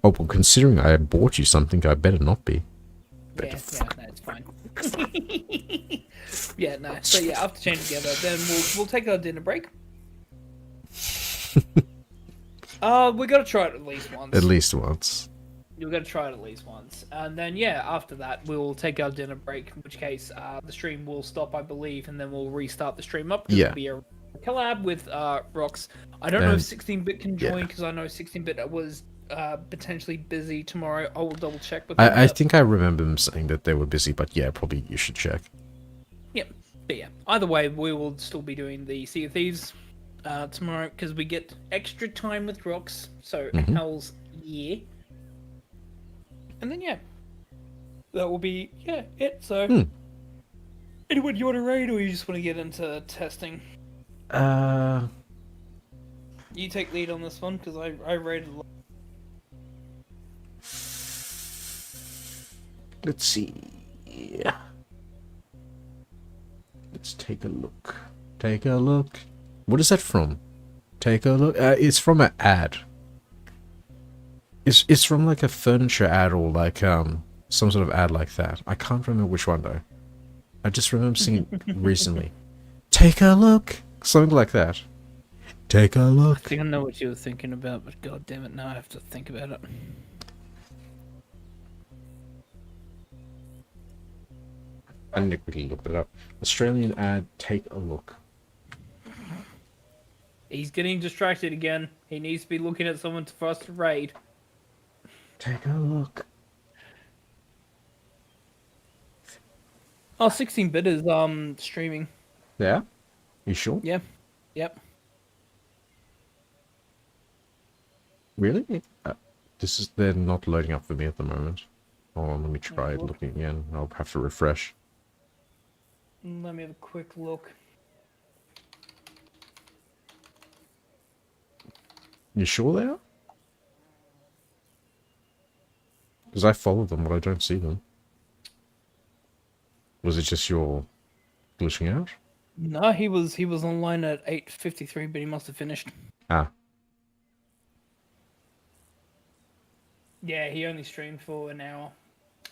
Oh, well, considering I bought you something, I better not be. No, it's fine. Yeah, no. So yeah, after Chain Together, then we'll take our dinner break. We got to try it at least once. At least once. You're going to try it at least once. And then, yeah, after that, we'll take our dinner break, in which case the stream will stop, I believe, and then we'll restart the stream up. Yeah. It'll be a collab with Rox. I don't know if 16-bit can join, because I know 16-bit was potentially busy tomorrow. I will double check with them. I think I remember them saying that they were busy, but yeah, probably you should check. Yep. But yeah, either way, we will still be doing the Sea of Thieves tomorrow, because we get extra time with Rox. So, hell's yeah. And then, yeah, that will be, it. So, anyone you want to raid, or you just want to get into testing? You take lead on this one, because I raided a lot. Let's see. Let's take a look. Take a look. What is that from? Take a look. It's from an ad. It's from like a furniture ad or like some sort of ad like that. I can't remember which one though. I just remember seeing it recently. Take a look. Something like that. Take a look. I think I know what you were thinking about, but god damn it, now I have to think about it. I need to quickly look it up. Australian ad, take a look. He's getting distracted again. He needs to be looking at someone for us to raid. Take a look. Oh, 16-bit is streaming. Yeah? You sure? Yeah. Yep. Really? They're not loading up for me at the moment. Hold on, let me try looking again. I'll have to refresh. Let me have a quick look. You sure they are? Because I follow them, but I don't see them. Was it just your glitching out? No, he was online at 8:53, but he must have finished. Ah. Yeah, he only streamed for an hour.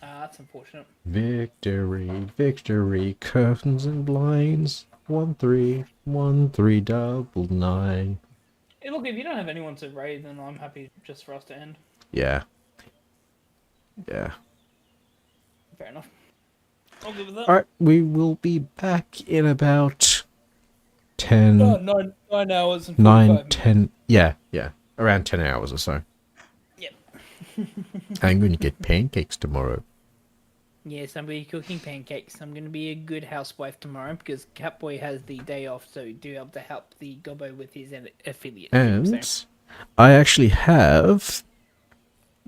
That's unfortunate. Victory, victory, curtains and blinds. 131399. Hey, look, if you don't have anyone to raid, then I'm happy just for us to end. Yeah. Yeah. Fair enough. I'll give it that. Alright, we will be back in about 10... Oh, 9 hours and 45 9, minutes. 10... Yeah. Around 10 hours or so. Yep. I'm going to get pancakes tomorrow. Yes, I'm going to be cooking pancakes. I'm going to be a good housewife tomorrow because Catboy has the day off, so do have to help the Gobbo with his affiliate. And So. I actually have...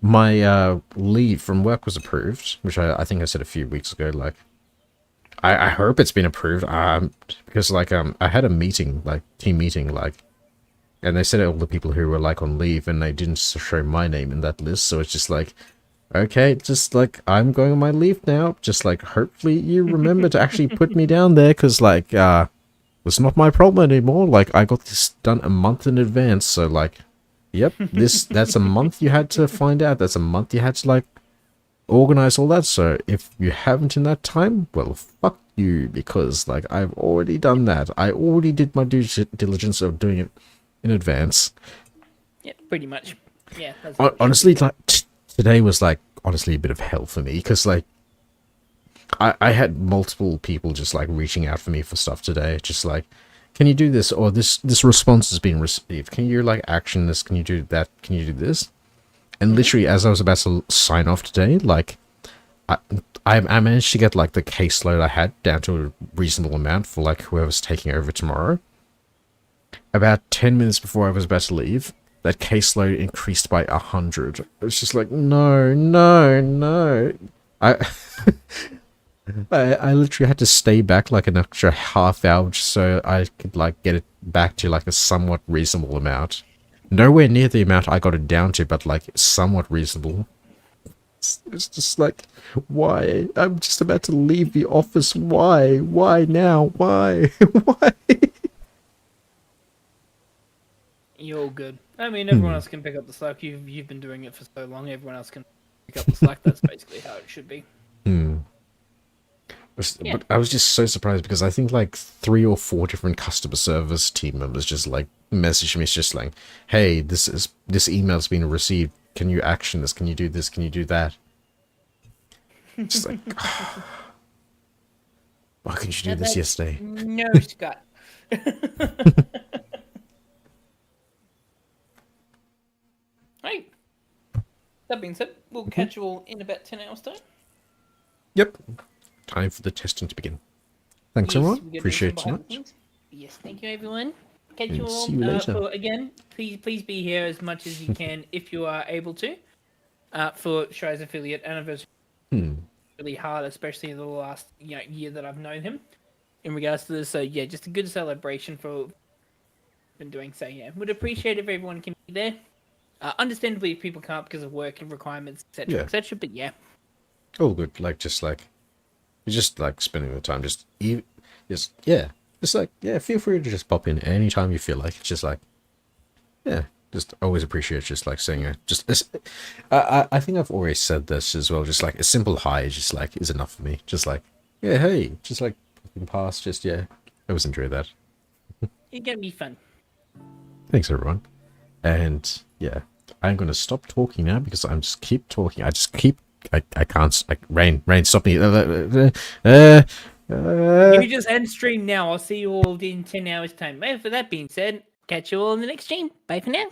My leave from work was approved, which I think I said a few weeks ago. Like, I hope it's been approved. Because like I had a meeting, like team meeting, like, and they said all the people who were like on leave, and they didn't show my name in that list. So it's just like, okay, just like I'm going on my leave now. Just like hopefully you remember to actually put me down there, because like it's not my problem anymore. Like, I got this done a month in advance, so like, yep, that's a month you had to find out. That's a month you had to like organize all that. So if you haven't in that time, well, fuck you, because like I've already done that. I already did my due diligence of doing it in advance. Yeah, pretty much. Yeah. That's Honestly, like today was like honestly a bit of hell for me, because like I had multiple people just like reaching out for me for stuff today, just like, can you do this, or this response has been received, can you like action this, can you do that, can you do this? And literally as I was about to sign off today, like I managed to get like the caseload I had down to a reasonable amount for like whoever's taking over tomorrow. About 10 minutes before I was about to leave, that caseload increased by 100. It's just like, no, no, no. I literally had to stay back like an extra half hour just so I could like get it back to like a somewhat reasonable amount. Nowhere near the amount I got it down to, but like somewhat reasonable. It's just like, why? I'm just about to leave the office. Why? Why now? Why? Why? You're all good. I mean, everyone else can pick up the slack. You've been doing it for so long. Everyone else can pick up the slack. That's basically how it should be. But I was just so surprised because I think like 3 or 4 different customer service team members just like messaged me. It's just like, hey, this email's been received. Can you action this? Can you do this? Can you do that? Just like, why couldn't you do this yesterday? No, Scott. Right. That being said, we'll catch you all in about 10 hours' time. Yep. Time for the testing to begin. Thanks, everyone. Appreciate it so much. Yes, thank you, everyone. Catch you all. See you later. Again, please be here as much as you can if you are able to. For Shry's affiliate anniversary. Really hard, especially in the last year that I've known him. In regards to this, so yeah, just a good celebration for been doing. So yeah, would appreciate if everyone can be there. Understandably, if people can't because of work and requirements, etc., etc. But yeah, all good. Like just like spending the time. Just like feel free to just pop in anytime you feel like. It's just like just always appreciate just like saying it. I think I've always said this as well. Just like a simple hi, just like is enough for me. Just like hey, just like popping past. Just I always enjoy that. it's gonna be fun. Thanks, everyone. And yeah, I'm gonna stop talking now because I'm just keep talking. I can't. Like Rain, stop me. You just end stream now. I'll see you all in 10 hours time. Well, for that being said, catch you all in the next stream. Bye for now.